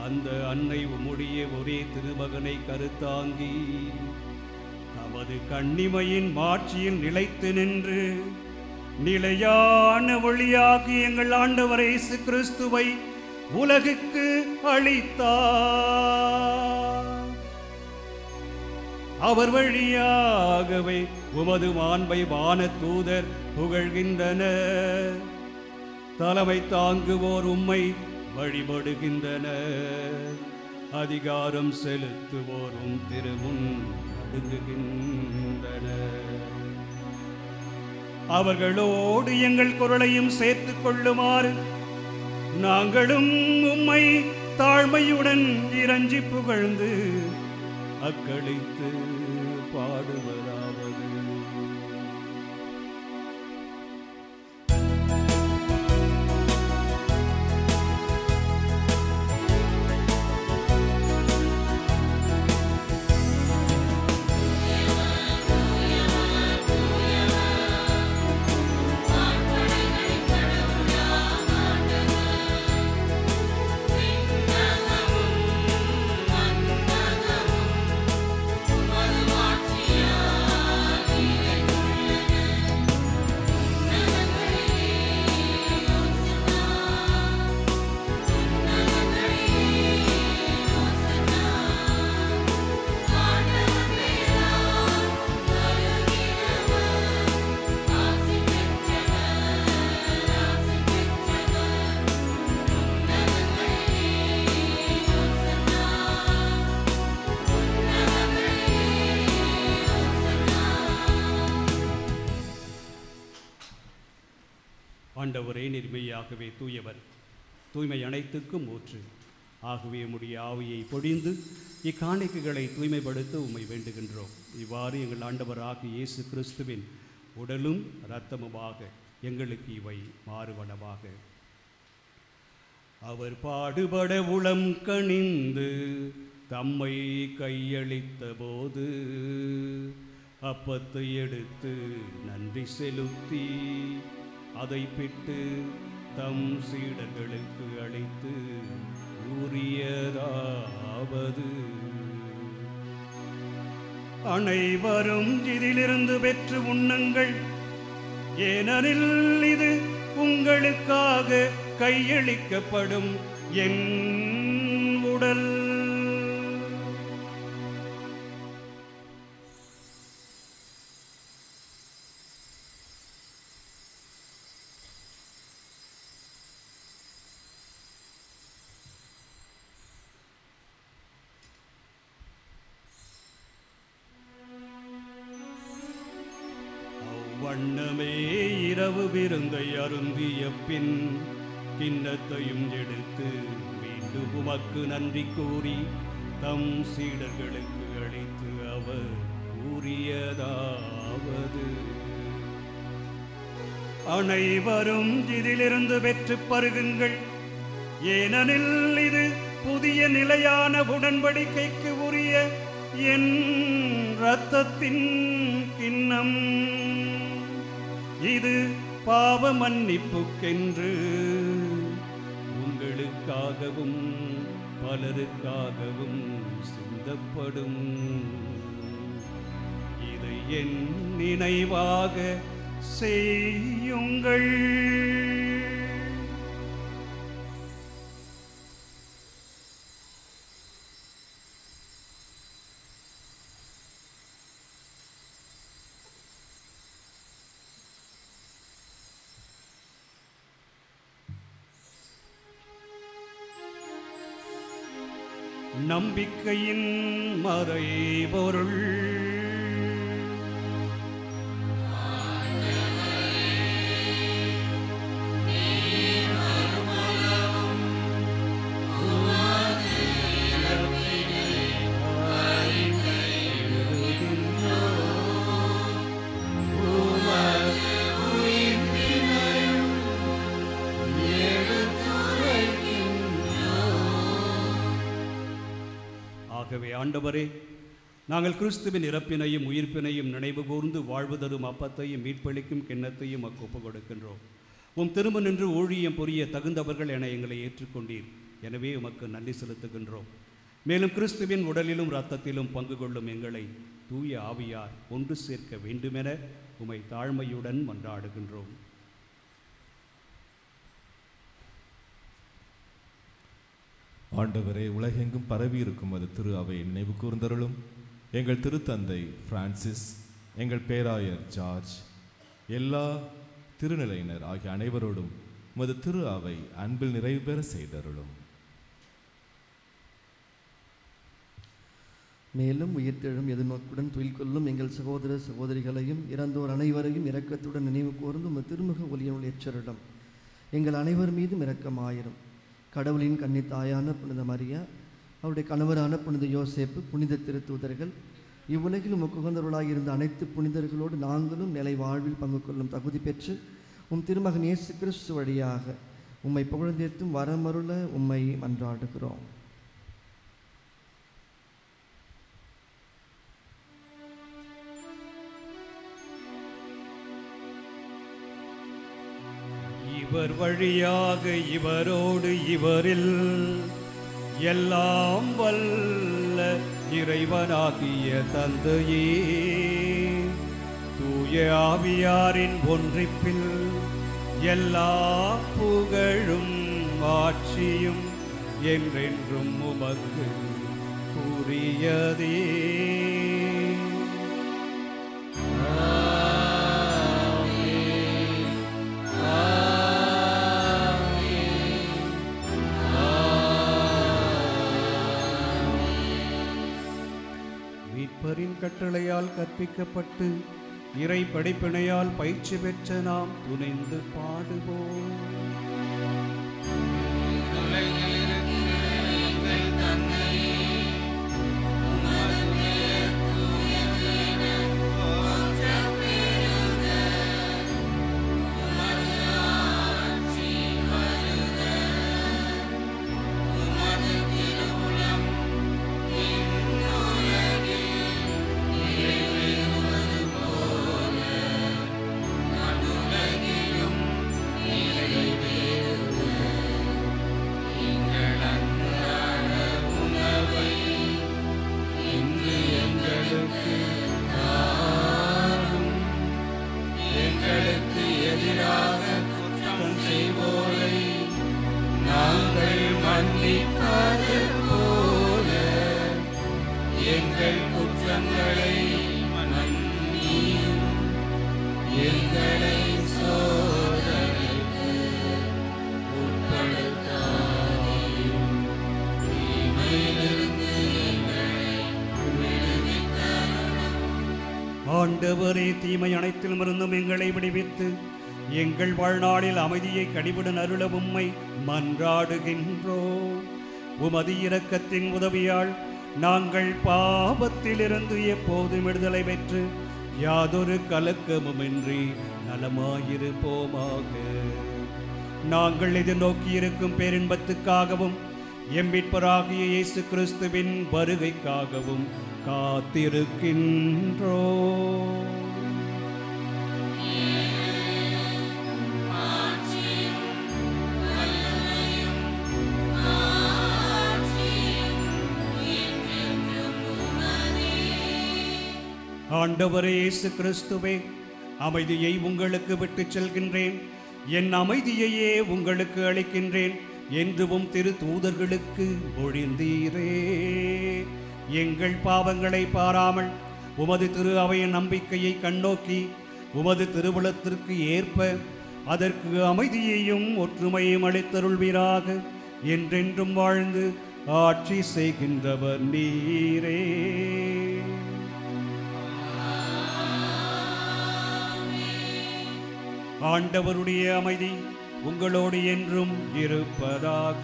அந்த அன்னை உம்முடைய ஒரே திருமகனை கருத்தாங்கி தமது கன்னிமையின் மாட்சியில் நிலைத்து நின்று நிலையான ஒளியாகி எங்கள் ஆண்டவர் இயேசு கிறிஸ்துவை உலகுக்கு அளித்தார். அவர் வழியாகவே உமது மாண்பை வான தூதர் புகழ்கின்றனர். தலைமை தாங்குவோர் உம்மை வழிபடுகின்றனர். அதிகாரம் செலுத்துவோரும் திருமுன் நடுங்குகின்றனர். அவர்களோடு எங்கள் குரலையும் சேர்த்துக் கொள்ளுமாறு நாங்களும் உம்மை தாழ்மையுடன் இறைஞ்சி புகழ்ந்து அக்களித்து பாடுவதாவது. ஆண்டவரே, நிர்மையாகவே தூயவர், தூய்மை அனைத்துக்கும் ஊற்று. ஆகவே உம்முடைய ஆவியை பொழிந்து இக்காணிக்கைகளை தூய்மைப்படுத்த உம்மை வேண்டுகின்றோம். இவ்வாறு எங்கள் ஆண்டவராகிய இயேசு கிறிஸ்துவின் உடலும் இரத்தமுமாக எங்களுக்கு இவை மாறுவனவாக. அவர் பாடுபட உளம் கனிந்து தம்மை கையளித்த போது அப்பத்தை எடுத்து நன்றி செலுத்தி அதை பிட்டு தம் சீடர்களுக்கு அளித்து கூறியதாவது: அனைவரும் இதிலிருந்து பெற்று உண்ணுங்கள், ஏனெனில் இது உங்களுக்காக கையளிக்கப்படும் என் உடல். வண்ணமே இரவு விருந்தை அருந்திய பின் கிண்ணத்தையும் எடுத்து மீண்டும் உமக்கு நன்றி கூறி தம் சீடர்களுக்கு அளித்து அவர் கூறியதாவது: அனைவரும் இதிலிருந்து பெற்று பருகுங்கள், ஏனெனில் இது புதிய நிலையான உடன்படிக்கைக்கு உரிய என் இரத்தத்தின் கிண்ணம். இது பாவ மன்னிப்புக்கென்று உங்களுக்காகவும் பலருக்காகவும் சிந்தப்படும். இதை என் நினைவாக செய்யுங்கள். நம்பிக்கையின் மறைபொருள். ஆகவே ஆண்டவரே, நாங்கள் கிறிஸ்துவின் இறப்பினையும் உயிர்ப்பினையும் நினைவு கூர்ந்து வாழ்வு தரும் அப்பத்தையும் மீட்பளிக்கும் கிண்ணத்தையும் ஒப்புக் கொடுக்கின்றோம். உம் திரும்ப நின்று ஊழியம் புரிய தகுந்தவர்கள் என எங்களை ஏற்றுக்கொண்டீர். எனவே உமக்கு நன்றி செலுத்துகின்றோம். மேலும் கிறிஸ்துவின் உடலிலும் இரத்தத்திலும் பங்கு கொள்ளும் எங்களை தூய ஆவியார் ஒன்று சேர்க்க வேண்டுமென உமை தாழ்மையுடன் மன்றாடுகின்றோம். ஆண்டவரே, உலகெங்கும் பரவி இருக்கும் அது திரு அவை நினைவு கூர்ந்தருளும். எங்கள் திருத்தந்தை பிரான்சிஸ், எங்கள் பேராயர் ஜார்ஜ், எல்லா திருநிலையினர் ஆகிய அனைவரோடும் உமது திரு அவை அன்பில் நிறைவு பெற செய்தருளும். மேலும் உயிர்த்தெழும் எதிர்நோக்குடன் துயில் கொள்ளும் எங்கள் சகோதர சகோதரிகளையும் இறந்தோர் அனைவரையும் இரக்கத்துடன் நினைவு கூர்ந்து உமது திருமுக ஒளியினுள் எச்சரிடம் எங்கள் அனைவர் மீதும் இரக்கமாயிரும். கடவுளின் கன்னித்தாயான புனித மரியா, அவருடைய கணவரான புனித யோசேப்பு, புனித திருத்தூதர்கள், இவ்வுலகில் உகந்தவர்களாக இருந்த அனைத்து புனிதர்களோடு நாங்களும் நிலை வாழ்வில் பங்கு கொள்ளும் தகுதி பெற்று உம் திருமகன் இயேசு கிறிஸ்து வழியாக உம்மை புகழ்ந்தேத்தும் வரமருள உம்மை மன்றாடுகிறோம். இவர் வழியாக இவரோடு இவரில் எல்லாம் வல்ல இறைவனாகிய தந்தையே, தூய ஆவியாரின் ஒன்றிப்பில் எல்லா புகழும் ஆட்சியும் என்றென்றும் உமக்கு உரியதே. மீட்பரின் கட்டளையால் கற்பிக்கப்பட்டு இறை படிப்பினையால் பயிற்சி பெற்ற நாம் துணிந்து பாடுவோம். நிறைவேறுவது போல ஆண்டவரே, தீமை அனைத்திலுமிருந்தும் எங்களை விடுவித்து எங்கள் வாழ்நாளில் அமைதியை கனிவுடன் அருள உம்மை மன்றாடுகின்றோம். உமது இரக்கத்தின் உதவியால் நாங்கள் பாவத்திலிருந்து எப்போதும் விடுதலை பெற்று யாதொரு கலக்கமுமின்றி நலமாயிருப்போமாக. நாங்கள் எதிர்நோக்கியிருக்கும் பேரின்பத்துக்காகவும் எம் மீட்பராகிய இயேசு கிறிஸ்துவின் வருகைக்காகவும் காத்திருக்கின்றோம். ஆண்டவரே இயேசு கிறிஸ்துவே, அமைதியை உங்களுக்கு விட்டுச் செல்கின்றேன், என் அமைதியையே உங்களுக்கு அளிக்கின்றேன் என்றும் திரு தூதர்களுக்கு மொழிந்தீரே. எங்கள் பாவங்களை பாராமல் உமது திரு அவையின் நம்பிக்கையை கண்ணோக்கி உமது திருவுளத்திற்கு ஏற்ப அதற்கு அமைதியையும் ஒற்றுமையும் அளித்தருள்வீராக. என்றென்றும் வாழ்ந்து ஆட்சி செய்கின்றவர் நீரே. ஆண்டவருடைய அமைதி உங்களோடு என்றும் இருப்பதாக.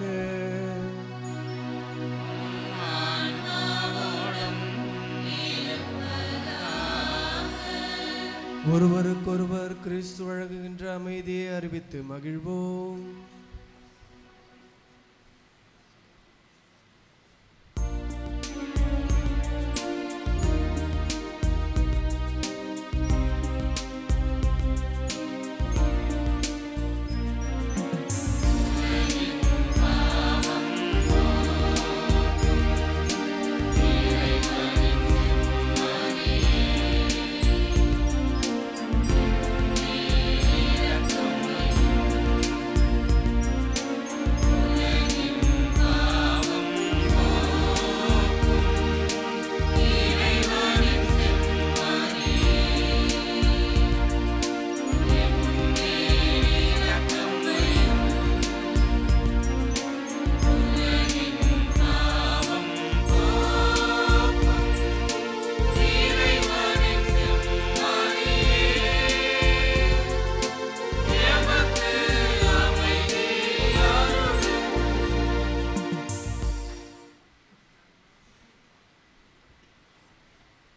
ஒருவருக்கொருவர் கிறிஸ்து வழங்குகின்ற அமைதியை அறிவித்து மகிழ்வோம்.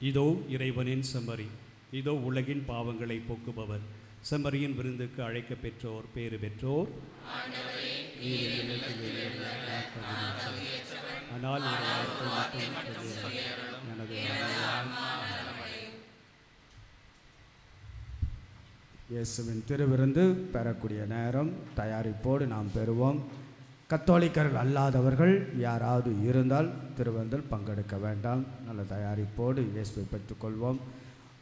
இதோ இறைவனின் செம்மறி, இதோ உலகின் பாவங்களை போக்குபவர். செம்மறியின் விருந்துக்கு அழைக்க பெற்றோர் பேறு பெற்றோர். ஆனால் இயேசுவின் திருவிருந்து பெறக்கூடிய நேரம் தயாரிப்போடு நாம் பெறுவோம். கத்தோலிக்கர்கள் அல்லாதவர்கள் யாராவது இருந்தால் திருவிருந்தில் பங்கெடுக்க வேண்டாம். நல்ல தயாரிப்போடு இயேசுவை பெற்றுக்கொள்வோம்.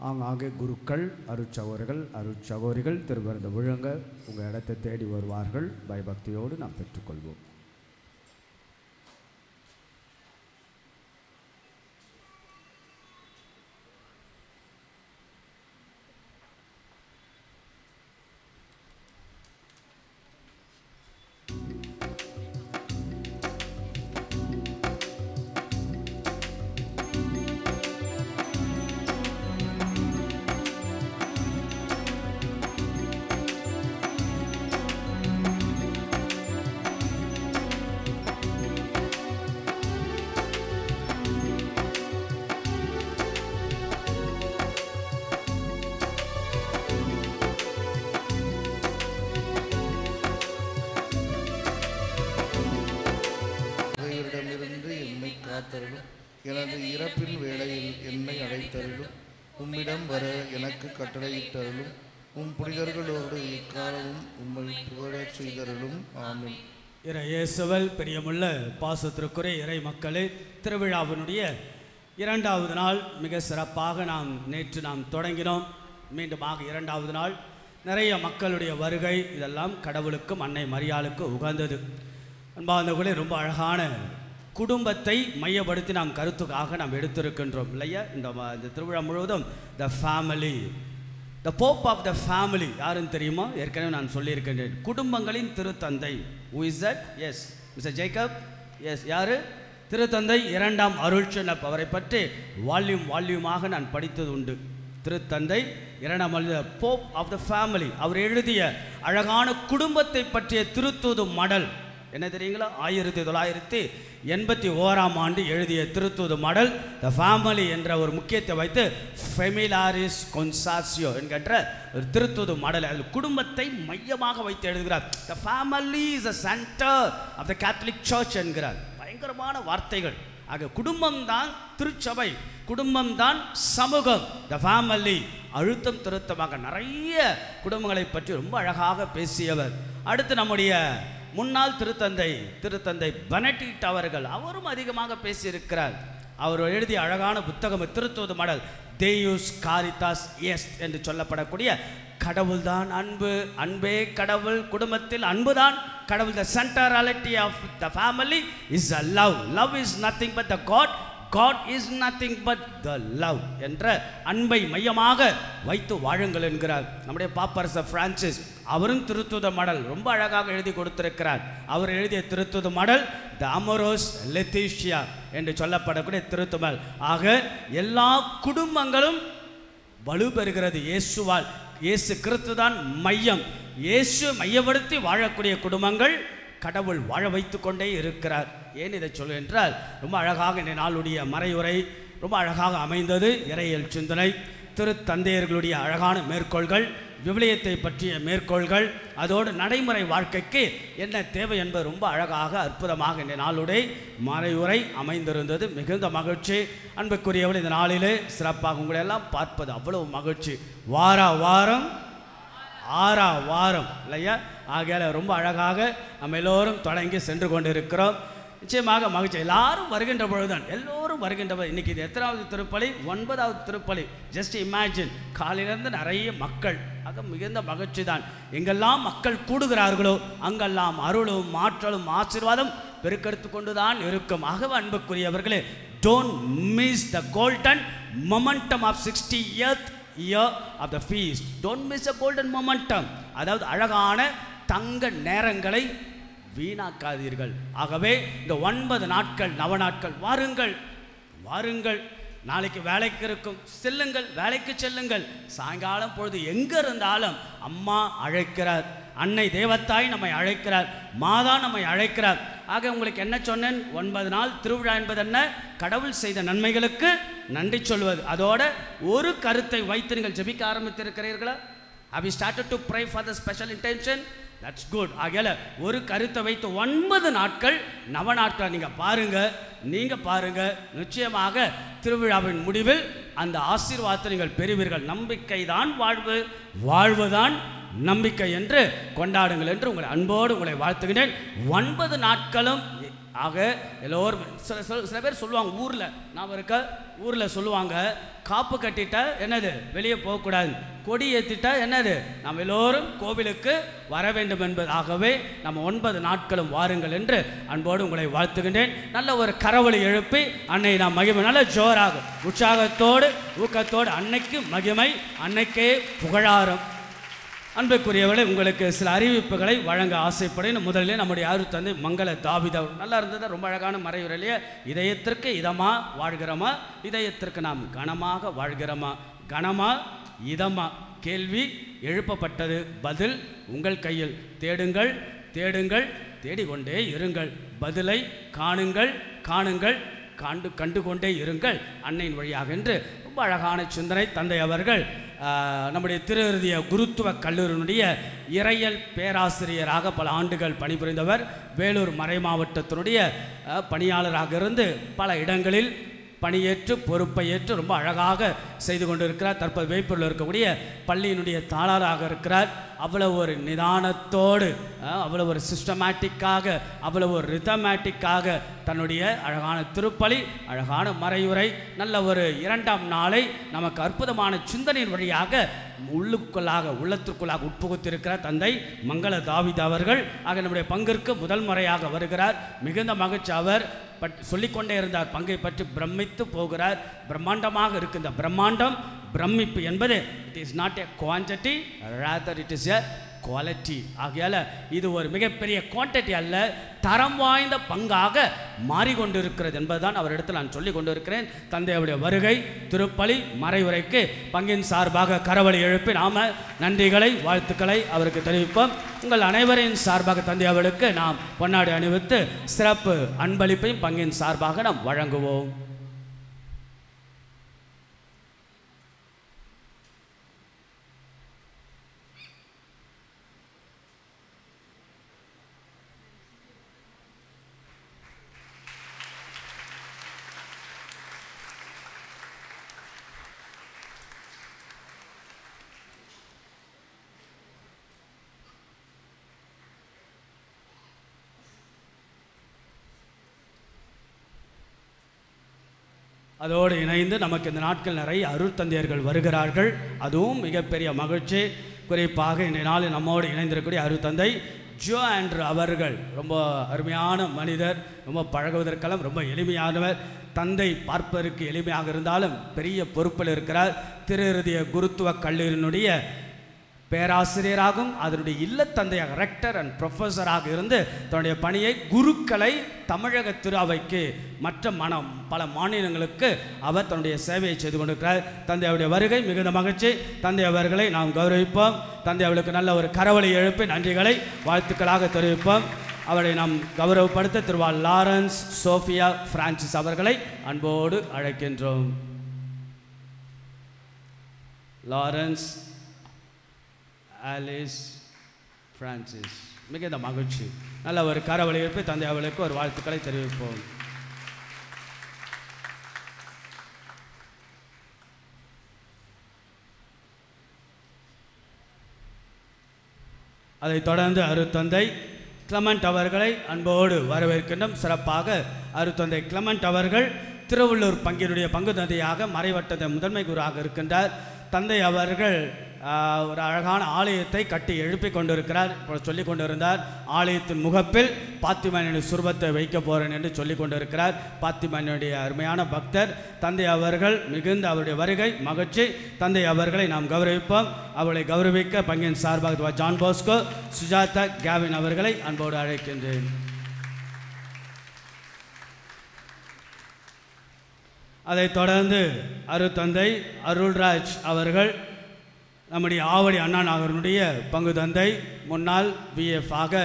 ஆங்காங்கே குருக்கள், அருட்சகோரிகள் திருவிருந்து விழுங்க உங்கள் இடத்தை தேடி வருவார்கள். பயபக்தியோடு நாம் பெற்றுக்கொள்வோம். எனது இறப்பின் வேளையில் என்னை அழைத்தருளும். உம்மிடம் வர எனக்கு கட்டளையிட்டருளும். உம் புனிதர்களோடு இக்காலமும் உம்மை புகழச் செய்தருளும். ஆமென். இயேசுவில் பிரியமுள்ள பாசத்திற்குரிய இறை மக்களே, திருவிழாவினுடைய இரண்டாவது நாள் மிக சிறப்பாக நேற்று நாம் தொடங்கினோம். மீண்டுமாக இரண்டாவது நாள் நிறைய மக்களுடைய வருகை, இதெல்லாம் கடவுளுக்கும் அன்னை மரியாளுக்கும் உகந்தது. அன்பார்ந்தவர்களே, ரொம்ப அழகான குடும்பத்தை மையப்படுத்தி நாம் கருத்துக்காக நாம் எடுத்திருக்கின்றோம் இல்லையா? இந்த திருவிழா முழுவதும் the family, the pope of the family யாருன்னு தெரியுமா? ஏற்கனவே நான் சொல்லியிருக்கின்றேன். குடும்பங்களின் திருத்தந்தை. Who is that? Yes, mister Jacob. Yes, யாரு? திருத்தந்தை இரண்டாம் அருள்சென்னப். அவரை பற்றி வால்யூமாக நான் படித்தது உண்டு. திருத்தந்தை இரண்டாம் போப் ஆஃப் த ஃபேமிலி அவர் எழுதிய அழகான குடும்பத்தை பற்றிய திருத்தூது மடல் என்ன தெரியுங்களா? 1981 எழுதிய திருத்தூது மடல் த ஃபேமிலி என்ற ஒரு முக்கியத்தை வைத்து ஃபெமிலாரிஸ் கொன்சாசியோ என்கின்ற ஒரு திருத்தூது மடல் அதில் குடும்பத்தை மையமாக வைத்து எழுதுகிறார். The family is the centre of the Catholic church என்கிறார். பயங்கரமான வார்த்தைகள். ஆக குடும்பம்தான் திருச்சபை, குடும்பம்தான் சமூகம். த ஃபேமிலி அழுத்தம் திருத்தமாக நிறைய குடும்பங்களை பற்றி ரொம்ப அழகாக பேசியவர். அடுத்து நம்முடைய முன்னாள் திருத்தந்தை பெனடிக்ட் அவர்கள், அவரும் அதிகமாக பேசியிருக்கிறார். அவர் எழுதிய அழகான புத்தகம் திருத்தூது மடல் தேயுஸ் காரிதாஸ் எஸ்ட் என்று சொல்லப்படக்கூடிய கடவுள்தான் அன்பு, அன்பே கடவுள், குடும்பத்தில் அன்புதான் கடவுள். The centrality of the family is a love. Love is nothing but the god, God is nothing but the love என்ற அன்பை மையமாக வைத்து வாழுங்கள் என்கிறார். நம்முடைய பாப்பரசர் பிரான்சிஸ் அவரும் திருத்தூது மடல் ரொம்ப அழகாக எழுதி கொடுத்திருக்கிறார். அவர் எழுதிய திருத்தூது மடல் த அமரோஸ் லெத்திஷியா என்று சொல்லப்படக்கூடிய திருத்துமல். ஆக எல்லா குடும்பங்களும் வலுப்பெறுகிறது இயேசுவால். இயேசு கிறிஸ்து தான் மையம். இயேசு மையப்படுத்தி வாழக்கூடிய குடும்பங்கள் கடவுள் வாழ வைத்து கொண்டே இருக்கிறார். ஏன் இதை சொல்ல என்றால் ரொம்ப அழகாக இந்த நாளுடைய மறையுரை ரொம்ப அழகாக அமைந்தது. இறையியல் சிந்தனை, திருத்தந்தையர்களுடைய அழகான மேற்கோள்கள், விவிலியத்தை பற்றிய மேற்கோள்கள், அதோடு நடைமுறை வாழ்க்கைக்கு என்ன தேவை என்பது ரொம்ப அழகாக அற்புதமாக இந்த நாளுடைய மறையுரை அமைந்திருந்தது. மிகுந்த மகிழ்ச்சி. அன்புக்குரியவர்கள், இந்த நாளிலே சிறப்பாக உங்களை எல்லாம் பார்ப்பது அவ்வளவு மகிழ்ச்சி. வாரம் இல்லையா? ஆகையால் ரொம்ப அழகாக நம்ம எல்லோரும் தொடங்கி சென்று கொண்டிருக்கிறோம். நிச்சயமாக மகிழ்ச்சி. எல்லாரும் வருகின்ற பொழுதுதான், எல்லோரும் வருகின்ற பொழுது. இன்றைக்கி இது எத்தனாவது திருப்பலி? 9வது திருப்பலி. ஜஸ்ட் இமேஜின், காலையிலிருந்து நிறைய மக்கள். ஆக மிகுந்த மகிழ்ச்சி தான். எங்கெல்லாம் மக்கள் கூடுகிறார்களோ அங்கெல்லாம் அருளும் ஆற்றலும் ஆசீர்வாதம் பெருக்கெடுத்து கொண்டு தான் இருக்கும். ஆகவே அன்புக்குரியவர்களே, don't miss the golden momentum of 60th year of the feast. Don't miss a golden momentum. அதாவது அழகான தங்க நேரங்களை வீணாக்காதீர்கள். ஆகவே இந்த 9 நாட்கள் நவநாட்கள் வாருங்கள். நாளைக்கு வேலைக்கு இருக்கும், செல்லுங்கள், வேலைக்கு செல்லுங்கள். சாயங்காலம் பொழுது எங்கே இருந்தாலும் அம்மா அழைக்கிறார், அன்னை தேவத்தாய் நம்மை அழைக்கிறார், மாதா நம்மை அழைக்கிறார். ஆக உங்களுக்கு என்ன சொன்னேன்? 9 நாள் திருவிழா என்பது என்ன? கடவுள் செய்த நன்மைகளுக்கு நன்றி சொல்வது. அதோட ஒரு கருத்தை வைத்து நீங்கள் ஜெபிக்க ஆரம்பித்திருக்கிறீர்களா? Have you started to pray for the special intention? That's good. ஆகையால ஒரு கருத்தை வைத்து 9 நாட்கள் நவநாட்கள் நீங்கள் பாருங்க. நிச்சயமாக திருவிழாவின் முடிவில் அந்த ஆசீர்வாதத்தை நீங்கள் பெறுவீர்கள். நம்பிக்கை தான் வாழ்வுதான் நம்பிக்கை என்று கொண்டாடுங்கள் என்று உங்களை அன்போடு உங்களை வாழ்த்துகிறேன். 9 நாட்களும் ஆக எல்லோரும் சில பேர் சொல்லுவாங்க, ஊரில் சொல்லுவாங்க, காப்பு கட்டிட்டா என்னது வெளியே போகக்கூடாது, கொடி ஏற்றிட்டா என்னது நாம் எல்லோரும் கோவிலுக்கு வர வேண்டும் என்பது. ஆகவே நம்ம 9 நாட்களும் வாருங்கள் என்று அன்போடு உங்களை வாழ்த்துகின்றேன். நல்ல ஒரு கரவொலி எழுப்பி அன்னை நாம் மகிமை நல்ல ஜோராக உற்சாகத்தோடு ஊக்கத்தோடு அன்னைக்கு மகிமை, அன்னைக்கே புகழாரம். அன்புக்குரியவர்களே, உங்களுக்கு சில அறிவிப்புகளை வழங்க ஆசைப்படுகிறேன். முதலில் நம்முடைய தந்தை மங்கள தாவித நல்லா இருந்தது. ரொம்ப அழகான மறையுரையிலேயே இதயத்திற்கு இதமா வாழ்கிறோமா, இதயத்திற்கு நாம் கனமாக வாழ்கிறோமா, கனமா இதமா? கேள்வி எழுப்பப்பட்டது, பதில் உங்கள் கையில். தேடுங்கள், தேடிக்கொண்டே இருங்கள். பதிலை காணுங்கள், கண்டு கொண்டே இருங்கள் அன்னையின் வழியாக என்று ரொம்ப அழகான சிந்தனை தந்தை அவர்கள் நம்முடைய திருஹிருதய குருத்துவ கல்லூரியினுடைய இறையியல் பேராசிரியராக பல ஆண்டுகள் பணிபுரிந்தவர். வேலூர் மறை மாவட்டத்தினுடைய பணியாளராக இருந்து பல இடங்களில் பணியேற்று பொறுப்பை ஏற்று ரொம்ப அழகாக செய்து கொண்டிருக்கிறார். தற்போது வேப்பூரில் இருக்கக்கூடிய பள்ளியினுடைய தாளராக இருக்கிறார். அவ்வளவு ஒரு நிதானத்தோடு, அவ்வளவு ஒரு சிஸ்டமேட்டிக்காக, அவ்வளவு ஒரு ரிதமேட்டிக்காக தன்னுடைய அழகான திருப்பலி, அழகான மறையுரை, நல்ல ஒரு 2ஆம் நாளை நமக்கு அற்புதமான சிந்தனையின் வழியாக உள்ளத்திற்குள்ளாக உட்புகுத்திருக்கிறார் தந்தை மங்கள தாவித அவர்கள். ஆக நம்முடைய பங்கிற்கு முதல் முறையாக வருகிறார். மிகுந்த மகிழ்ச்சி. அவர் சொல்லிக்கொண்டே இருந்தார், பங்கை பற்றி பிரமித்து போகிறார். பிரம்மாண்டமாக இருக்கின்ற பிரம்மாண்டம், பிரமிப்பு என்பது it is not a quantity, rather it is a quality. ஆகையால் இது ஒரு மிகப்பெரிய குவான்டிட்டி அல்ல, தரம் வாய்ந்த பங்காக மாறிக்கொண்டிருக்கிறது என்பதுதான் அவரிடத்தில் நான் சொல்லி கொண்டிருக்கிறேன். தந்தையுடைய வருகை, திருப்பலி, மறைவுரைக்கு பங்கின் சார்பாக கரவொலி எழுப்பி நாம் நன்றிகளை வாழ்த்துக்களை அவருக்கு தெரிவிப்போம். உங்கள் அனைவரின் சார்பாக தந்தை அவர்களுக்கு நாம் பொன்னாடை அணிவித்து சிறப்பு அன்பளிப்பையும் பங்கின் சார்பாக நாம் வழங்குவோம். அதோடு இணைந்து நமக்கு இந்த நாட்கள் நிறைய அருட்தந்தையர்கள் வருகிறார்கள். அதுவும் மிகப்பெரிய மகிழ்ச்சி. குறிப்பாக இன்றைய நாளில் நம்மோடு இணைந்திருக்கக்கூடிய அருட்தந்தை ஜோ ஆண்ட்ரூ அவர்கள் ரொம்ப அருமையான மனிதர், ரொம்ப பழகுவதற்கெல்லாம் ரொம்ப எளிமையானவர். தந்தை பார்ப்பதற்கு எளிமையாக இருந்தாலும் பெரிய பொறுப்பில் இருக்கிறார். திரு இருதய குருத்துவ கல்லூரியினுடைய பேராசிரியராகவும் அதனுடைய இல்லத்தந்தையாக ரெக்டர் அண்ட் ப்ரொஃபஸராக இருந்து தன்னுடைய பணியை, குருக்களை தமிழக திரு அவைக்கு மற்ற பல மாநிலங்களுக்கு அவர் தன்னுடைய சேவையை செய்து கொண்டிருக்கிறார். தந்தை அவருடைய வருகை மிகுந்த மகிழ்ச்சி. தந்தை அவர்களை நாம் கௌரவிப்போம். தந்தை அவர்களுக்கு நல்ல ஒரு கரவொலி எழுப்பி நன்றிகளை வாழ்த்துக்களாக தெரிவிப்போம். அவரை நாம் கௌரவப்படுத்த திருவாள் லாரன்ஸ் சோஃபியா பிரான்சிஸ் அவர்களை அன்போடு அழைக்கின்றோம். லாரன்ஸ் ஆலிஸ் பிரான்சிஸ், மிகுந்த மகிழ்ச்சி. நல்ல ஒரு கரவொலி எழுப்பி தந்தை அவர்களுக்கு ஒரு வாழ்த்துக்களை தெரிவிப்போம். அதைத் தொடர்ந்து அருட்தந்தை கிளமெண்ட் அவர்களை அன்போடு வரவேற்கின்றோம். சிறப்பாக அருட்தந்தை கிளமெண்ட் அவர்கள் திருவள்ளூர் பங்கினுடைய பங்கு தந்தையாக மறைவட்டத்தை முதன்மை குருவாக இருக்கின்றார். தந்தை அவர்கள் ஒரு அழகான ஆலயத்தை கட்டி எழுப்பி கொண்டிருக்கிறார். இப்போ சொல்லி கொண்டிருந்தார், ஆலயத்தின் முகப்பில் பாத்திமானுடைய சுரூபத்தை வைக்க போகிறேன் என்று சொல்லி கொண்டிருக்கிறார். பாத்திமானுடைய அருமையான பக்தர். தந்தை அவர்கள் மிகுந்த அவருடைய வருகை மகிழ்ச்சி. தந்தை அவர்களை நாம் கௌரவிப்போம். அவளை கௌரவிக்க பங்கின் சார்பாக ஜான் போஸ்கோ, சுஜாதா கேவின் அவர்களை அன்போடு அழைக்கின்றேன். அதைத் தொடர்ந்து அருட்தந்தை அருள்ராஜ் அவர்கள் நம்முடைய ஆவடி அண்ணா நகரனுடைய பங்கு தந்தை, முன்னாள் பிஎஃப் ஆக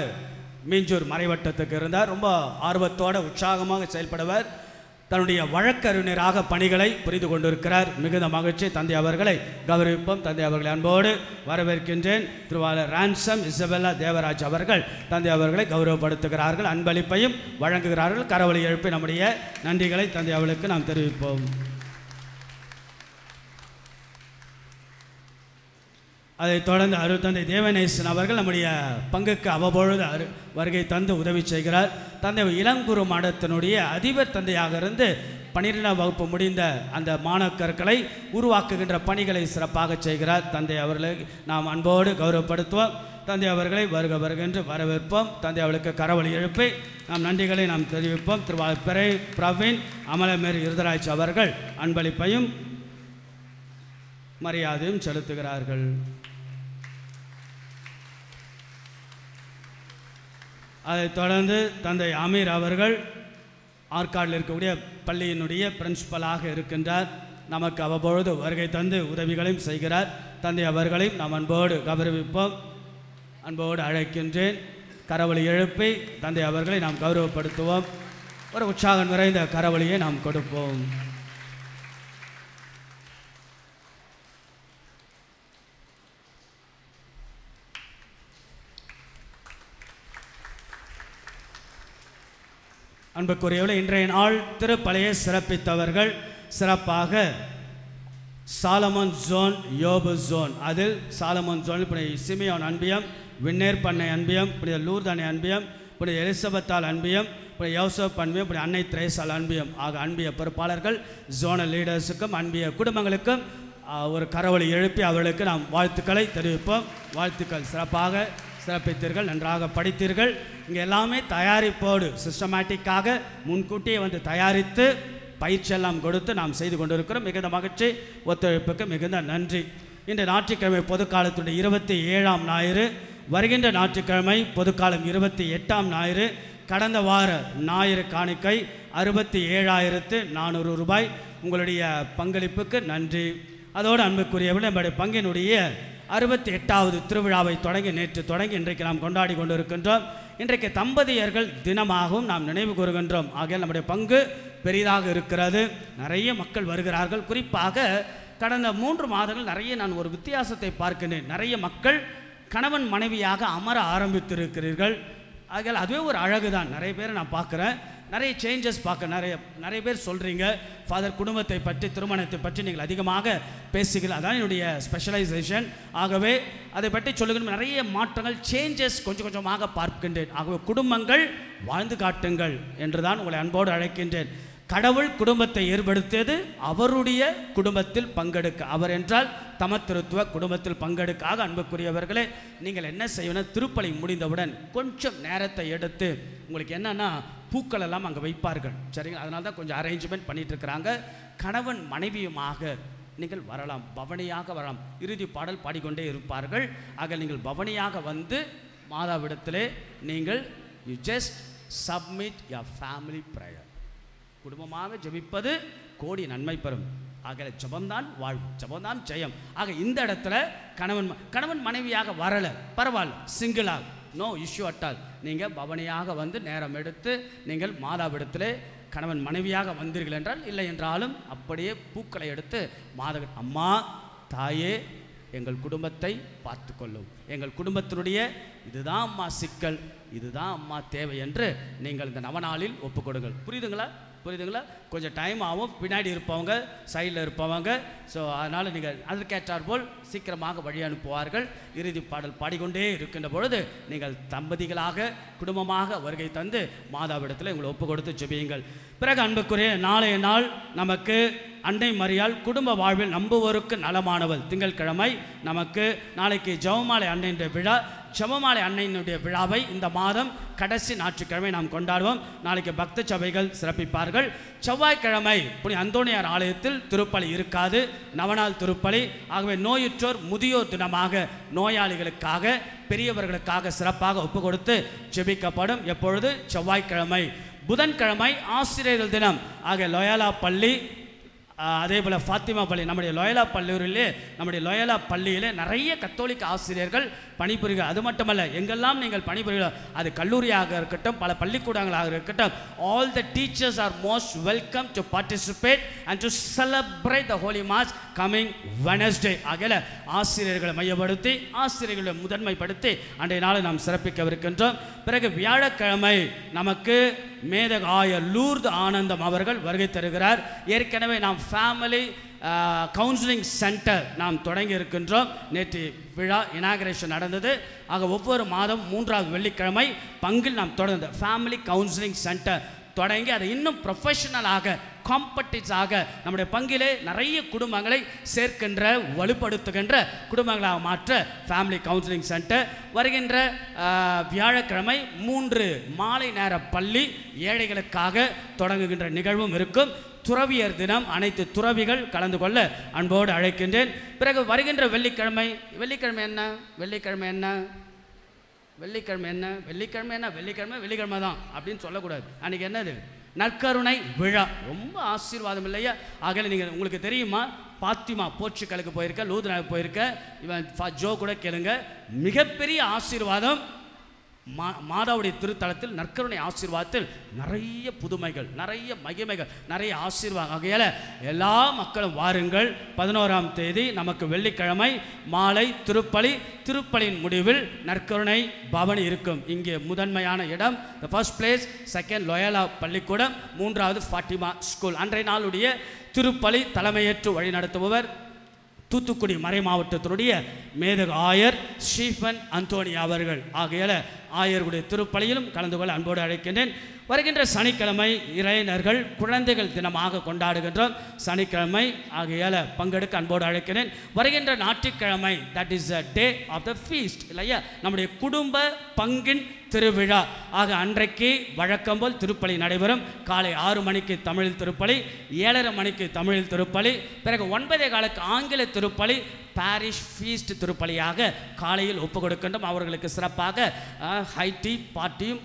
மீஞ்சூர் மறைவட்டத்துக்கு இருந்தார். ரொம்ப ஆர்வத்தோடு உற்சாகமாக செயல்படுவர். தன்னுடைய வழக்கறிஞராக பணிகளை புரிந்து கொண்டிருக்கிறார். மிகுந்த மகிழ்ச்சி. தந்தை அவர்களை கௌரவிப்போம். தந்தை அவர்களை அன்போடு வரவேற்கின்றேன். திருவாளர் ரான்சம் இசபெல்லா தேவராஜ் அவர்கள் தந்தை அவர்களை கௌரவப்படுத்துகிறார்கள், அன்பளிப்பையும் வழங்குகிறார்கள். கரவொலி எழுப்பி நம்முடைய நன்றிகளை தந்தை அவர்களுக்கு நாம் தெரிவிப்போம். அதைத் தொடர்ந்து அருட்தந்தை தேவநேசன் அவர்கள் நம்முடைய பங்குக்கு அவ்வப்பொழுது வருகை தந்து உதவி செய்கிறார். தந்தை இளங்குரு மடத்தினுடைய அதிபர் தந்தையாக இருந்து 12ஆம் வகுப்பு முடிந்த அந்த மாணாக்கர்களை உருவாக்குகின்ற பணிகளை சிறப்பாக செய்கிறார். தந்தை அவர்களை நாம் அன்போடு கௌரவப்படுத்துவோம். தந்தை அவர்களை வருக வருகின்ற வரவேற்போம். தந்தை அவர்களுக்கு கரவொலி எழுப்பி நாம் நன்றிகளை நாம் தெரிவிப்போம். திரு பிரவீன் அமலமேரி இருதராஜ் அவர்கள் அன்பளிப்பையும் மரியாதையும் செலுத்துகிறார்கள். அதைத் தொடர்ந்து தந்தை அமீர் அவர்கள் ஆற்காடில் இருக்கக்கூடிய பள்ளியினுடைய பிரின்சிபலாக இருக்கின்றார். நமக்கு அவ்வப்பொழுது வருகை தந்து உதவிகளையும் செய்கிறார். தந்தை அவர்களையும் நாம் அன்போடு கௌரவிப்போம். அன்போடு அழைக்கின்றேன். கரவொலி எழுப்பி தந்தை அவர்களை நாம் கௌரவப்படுத்துவோம். ஒரு உற்சாகம் நிறைந்த கரவொலியை நாம் கொடுப்போம். அன்புக்குரியவர்களே, இன்றைய நாள் திருப்பலியை சிறப்பித்தவர்கள் சிறப்பாக சாலமன் ஜோன், யோபு ஜோன். அதில் சாலமன் ஜோன் புனித சிமியோன் அன்பியம், விண்ணேர் பண்ணை அன்பியம், புனித லூர்தானி அன்பியம், புனித எலிசபெத்தால் அன்பியம், புனித யோசப் அன்பியம், புனித அன்னை திரேசால் அன்பியம் ஆக அன்பிய பொறுப்பாளர்கள் ஜோனல் லீடர்ஸுக்கும் அன்பிய குடும்பங்களுக்கும் ஒரு கரவொலி எழுப்பி அவர்களுக்கு நாம் வாழ்த்துக்களை தெரிவிப்போம். வாழ்த்துக்கள். சிறப்பாக சிறப்பித்தீர்கள், நன்றாக படித்தீர்கள். இங்கே எல்லாமே தயாரிப்போடு சிஸ்டமேட்டிக்காக முன்கூட்டியே வந்து தயாரித்து பயிற்சியெல்லாம் கொடுத்து நாம் செய்து கொண்டிருக்கிறோம். மிகுந்த மகிழ்ச்சி. ஒத்துழைப்புக்கு மிகுந்த நன்றி. இன்று ஞாயிற்றுக்கிழமை பொதுக்காலத்துடைய 27ஆம் ஞாயிறு வருகின்ற ஞாயிற்றுக்கிழமை பொதுக்காலம் 28ஆம் ஞாயிறு, கடந்த வார ஞாயிறு காணிக்கை 67,400 ரூபாய். உங்களுடைய பங்களிப்புக்கு நன்றி. அதோடு அன்புக்குரியவர்கள், நம்முடைய பங்கினுடைய 68வது திருவிழாவை நேற்று தொடங்கி இன்றைக்கு நாம் கொண்டாடி கொண்டிருக்கின்றோம். இன்றைக்கு தம்பதியர்கள் தினமாகவும் நாம் நினைவு கூறுகின்றோம். ஆகையால் நம்முடைய பங்கு பெரிதாக இருக்கிறது. நிறைய மக்கள் வருகிறார்கள். குறிப்பாக கடந்த 3 மாதங்கள் நிறைய நான் ஒரு வித்தியாசத்தை பார்க்கின்றேன். நிறைய மக்கள் கணவன் மனைவியாக அமர ஆரம்பித்திருக்கிறீர்கள். ஆகையால் அதுவே ஒரு அழகு தான். நிறைய பேரை நான் பார்க்குறேன், நிறைய சேஞ்சஸ் பார்க்க நிறைய பேர் சொல்கிறீங்க. ஃபாதர், குடும்பத்தை பற்றி, திருமணத்தை பற்றி நீங்கள் அதிகமாக பேசுகிறீர்கள். அதான் என்னுடைய ஸ்பெஷலைசேஷன். ஆகவே அதை பற்றி சொல்லுங்கள். நிறைய மாற்றங்கள், சேஞ்சஸ் கொஞ்சம் கொஞ்சமாக பார்க்கின்றேன். ஆகவே குடும்பங்கள் வாழ்ந்து காட்டுங்கள் என்று தான் உங்களை அன்போடு அழைக்கின்றேன். கடவுள் குடும்பத்தை ஏற்படுத்தியது அவருடைய குடும்பத்தில் பங்கெடுக்க. அவர் என்றால் தமத்திருத்துவ குடும்பத்தில் பங்கெடுக்காக. அன்புக்குரியவர்களே, நீங்கள் என்ன செய்யணும், திருப்பலி முடிந்தவுடன் கொஞ்சம் நேரத்தை எடுத்து, உங்களுக்கு என்னன்னா பூக்கள் எல்லாம் அங்கே வைப்பார்கள், சரிங்களா? அதனால தான் கொஞ்சம் அரேஞ்ச்மெண்ட் பண்ணிட்டு இருக்கிறாங்க. கணவன் மனைவியுமாக நீங்கள் வரலாம், பவனியாக வரலாம். இறுதி பாடல் பாடிக்கொண்டே இருப்பார்கள். ஆக நீங்கள் பவனியாக வந்து மாதாவிடத்திலே நீங்கள் you just submit your family prayer. குடும்பமாக ஜெபிப்பது கோடி நன்மை பெறும். ஆக ஜெபம்தான் வாழ்வு, ஜெபம்தான் ஜெயம். ஆக இந்த இடத்துல கணவன் மனைவியாக வரலை, பரவாயில்ல, சிங்கிளாக, நோ இஷ்யூ அட்டால். நீங்கள் பவனியாக வந்து நேரம் எடுத்து நீங்கள் மாதாவிடத்திலே கணவன் மனைவியாக வந்தீர்கள் என்றால், இல்லை என்றாலும் அப்படியே பூக்களை எடுத்து அம்மா தாயே எங்கள் குடும்பத்தை பார்த்து கொள்ளும், எங்கள் குடும்பத்தினுடைய இதுதான் அம்மா சிக்கல், இதுதான் அம்மா தேவை என்று நீங்கள் இந்த நவநாளில் ஒப்புக்கொடுங்கள். புரியுதுங்களா? கொஞ்சம் டைம் ஆகும், பின்னாடி இருப்பவங்க, சைடில் இருப்பவங்க. ஸோ அதனால் நீங்கள் அதற்கேற்றார் போல் சீக்கிரமாக வழி அனுப்புவார்கள். இறுதி பாடல் பாடிக்கொண்டே இருக்கின்ற பொழுது நீங்கள் தம்பதிகளாக குடும்பமாக வருகை தந்து மாதாவிடத்தில் உங்களை ஒப்பு கொடுத்து ஜெபியுங்கள். பிறகு அன்புக்குரிய நாளைய நாள் நமக்கு அன்னை மரியாள் குடும்ப வாழ்வில் நம்புவோருக்கு நலமானவள். திங்கட்கிழமை நமக்கு நாளைக்கு ஜெபமாலை அன்னையினுடைய விழா. ஜெபமாலை அன்னையினுடைய விழாவை இந்த மாதம் கடைசி ஞாயிற்றுக்கிழமை நாம் கொண்டாடுவோம். நாளைக்கு பக்த சபைகள் சிறப்பிப்பார்கள். செவ்வாய்க்கிழமை புனித அந்தோணியார் ஆலயத்தில் திருப்பலி இருக்காது, நவநாள் திருப்பலி. ஆகவே நோயுற்றோர் முதியோர் தினமாக நோயாளிகளுக்காக பெரியவர்களுக்காக சிறப்பாக ஒப்பு கொடுத்து ஜெபிக்கப்படும். எப்பொழுது? செவ்வாய்க்கிழமை. புதன்கிழமை ஆசிரியர்கள் தினம். ஆக லோயாலா பள்ளி, அதே போல் ஃபாத்திமா பள்ளி, நம்முடைய லோயலா பள்ளியூரிலே, நம்முடைய லோயலா பள்ளியிலே நிறைய கத்தோலிக்க ஆசிரியர்கள் பணிபுரிகிறார். அது மட்டுமல்ல, எங்கெல்லாம் நீங்கள் பணிபுரிகிறோம், அது கல்லூரியாக இருக்கட்டும், பல பள்ளிக்கூடங்களாக இருக்கட்டும், all the teachers are most welcome to participate and to celebrate the holy mass coming Wednesday. ஆகல ஆசிரியர்களை மையப்படுத்தி, ஆசிரியர்களை முதன்மைப்படுத்தி அன்றைய நாளை நாம் சிறப்பிக்கவிருக்கின்றோம். பிறகு வியாழக்கிழமை நமக்கு மேதக ஆயர் லூர்து ஆனந்தம் அவர்கள் வருகை தருகிறார். ஏற்கனவே நாம் ஃபேமிலி கவுன்சிலிங் சென்டர் நாம் தொடங்கி இருக்கின்றோம். நேற்று விழா இனாகரேஷன் நடந்தது. ஆக ஒவ்வொரு மாதம் 3வது வெள்ளிக்கிழமை பங்கில் நாம் தொடர்ந்து ஃபேமிலி கவுன்சிலிங் சென்டர் தொடங்கி அதை இன்னும் ப்ரொஃபஷனலாக, காம்படிட்டாக நம்முடைய பங்கிலே நிறைய குடும்பங்களை சேர்க்கின்ற, வலுப்படுத்துகின்ற குடும்பங்களாக மாற்ற ஃபேமிலி கவுன்சிலிங் சென்டர். வருகின்ற வியாழக்கிழமை 3 மாலை நேர பள்ளி ஏழைகளுக்காக தொடங்குகின்ற நிகழ்வும் இருக்கும். துறவியர் தினம், அனைத்து துறவிகள் கலந்து கொள்ள அன்போடு அழைக்கின்றேன். பிறகு வருகின்ற வெள்ளிக்கிழமை வெள்ளிக்கிழமை தான் அப்படின்னு சொல்லக்கூடாது. அன்றைக்கி என்னது? நற்கருணை விழா. ரொம்ப ஆசீர்வாதம் இல்லையா? ஆகல நீங்கள், உங்களுக்கு தெரியுமா, பாத்திமா போர்ச்சுகலுக்கு போயிருக்க, லூதனாவுக்கு போயிருக்க, இவன் ஜோ கூட கேளுங்க, மிகப்பெரிய ஆசீர்வாதம். மாதாவுடைய திருத்தலத்தில் நற்கருணை ஆசீர்வாதத்தில் நிறைய புதுமைகள், நிறைய மகிமைகள், நிறைய ஆசீர்வாதம். ஆகையால் எல்லா மக்களும் வாருங்கள். 11ஆம் தேதி நமக்கு வெள்ளிக்கிழமை மாலை திருப்பலி. திருப்பலியின் முடிவில் நற்கருணை பவனி இருக்கும். இங்கே முதன்மையான இடம் the first place, second Loyola பள்ளிக்கூடம், 3வது ஃபாத்திமா ஸ்கூல். அன்றைய நாளுடைய திருப்பலி தலைமையேற்று வழிநடத்துபவர் தூத்துக்குடி மறை மாவட்டத்தினுடைய மேதக ஆயர் ஸ்டீஃபன் அந்தோனியா அவர்கள். ஆகையால் ஆயர்களுடைய திருப்பலியிலும் கலந்து கொள்ள அன்போடு அழைக்கின்றேன். வருகின்ற சனிக்கிழமை இறையினர்கள் குழந்தைகள் தினமாக கொண்டாடுகின்றோம். சனிக்கிழமை ஆகையால் பங்கெடுக்க அன்போடு அழைக்கிறேன். வருகின்ற ஞாயிற்றுக்கிழமை, that is a day of the feast இல்லையா, நம்முடைய குடும்ப பங்கின் திருவிழா. ஆக அன்றைக்கு வழக்கம் போல் திருப்பலி நடைபெறும். காலை 6 மணிக்கு தமிழ் திருப்பலி, 7:30 மணிக்கு தமிழ் திருப்பலி, பிறகு 9:15 ஆங்கில திருப்பலி, பாரிஷ் ஃபீஸ்ட் திருப்பலியாக காலையில் ஒப்பு கொடுக்கின்றோம். அவர்களுக்கு சிறப்பாக ஹை டீ பார்ட்டியும்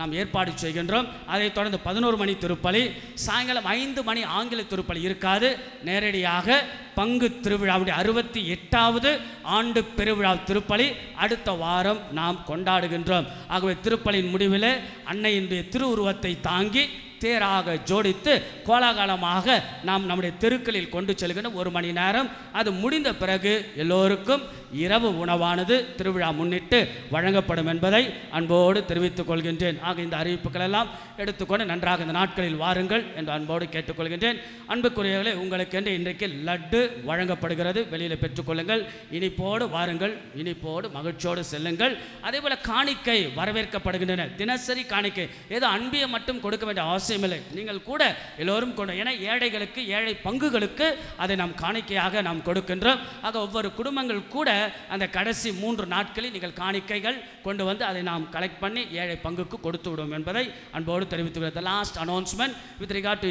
நாம் ஏற்பாடு செய்கின்றோம். அதைத் தொடர்ந்து 11 மணி திருப்பலி, சாயங்காலம் 5 மணி ஆங்கில திருப்பலி இருக்காது. நேரடியாக பங்கு திருவிழாவுடைய 68வது ஆண்டு பெருவிழா திருப்பலி அடுத்த வாரம் நாம் கொண்டாடுகின்றோம். ஆகவே திருப்பலியின் முடிவில் அன்னையினுடைய திருவுருவத்தை தாங்கி தேராக ஜோடித்து கோலாகலமாக நாம் நம்முடைய தெருக்களில் கொண்டு செல்கின்ற 1 மணி நேரம். அது முடிந்த பிறகு எல்லோருக்கும் இரவு உணவானது திருவிழா முன்னிட்டு வழங்கப்படும் என்பதை அன்போடு தெரிவித்துக் கொள்கின்றேன். ஆக இந்த அறிவிப்புகள் எல்லாம் எடுத்துக்கொண்டு நன்றாக இந்த நாட்களில் வாருங்கள் என்று அன்போடு கேட்டுக்கொள்கின்றேன். அன்புக்குரியவர்களே, உங்களுக்கு என்று இன்றைக்கு லட்டு வழங்கப்படுகிறது. வெளியில் பெற்றுக்கொள்ளுங்கள். இனிப்போடு வாருங்கள், இனிப்போடு மகிழ்ச்சியோடு செல்லுங்கள். அதே போல் காணிக்கை வரவேற்கப்படுகின்றன. தினசரி காணிக்கை ஏதோ அன்பியை மட்டும் கொடுக்க வேண்டிய அவசியமில்லை. நீங்கள் கூட எல்லோரும் கொண்டு, ஏன்னா ஏழைகளுக்கு, ஏழை பங்குகளுக்கு அதை நாம் காணிக்கையாக நாம் கொடுக்கின்றோம். ஆக ஒவ்வொரு குடும்பங்கள் கூட அந்த கடைசி 3 நாட்களில் நீங்கள் காணிக்கைகள் கொண்டு வந்து அதை நாம் கலெக்ட் பண்ணி ஏழை பங்குக்கு கொடுத்து விடுவோம் என்பதை அன்போடு தெரிவித்துள்ளது. The last announcement with regard to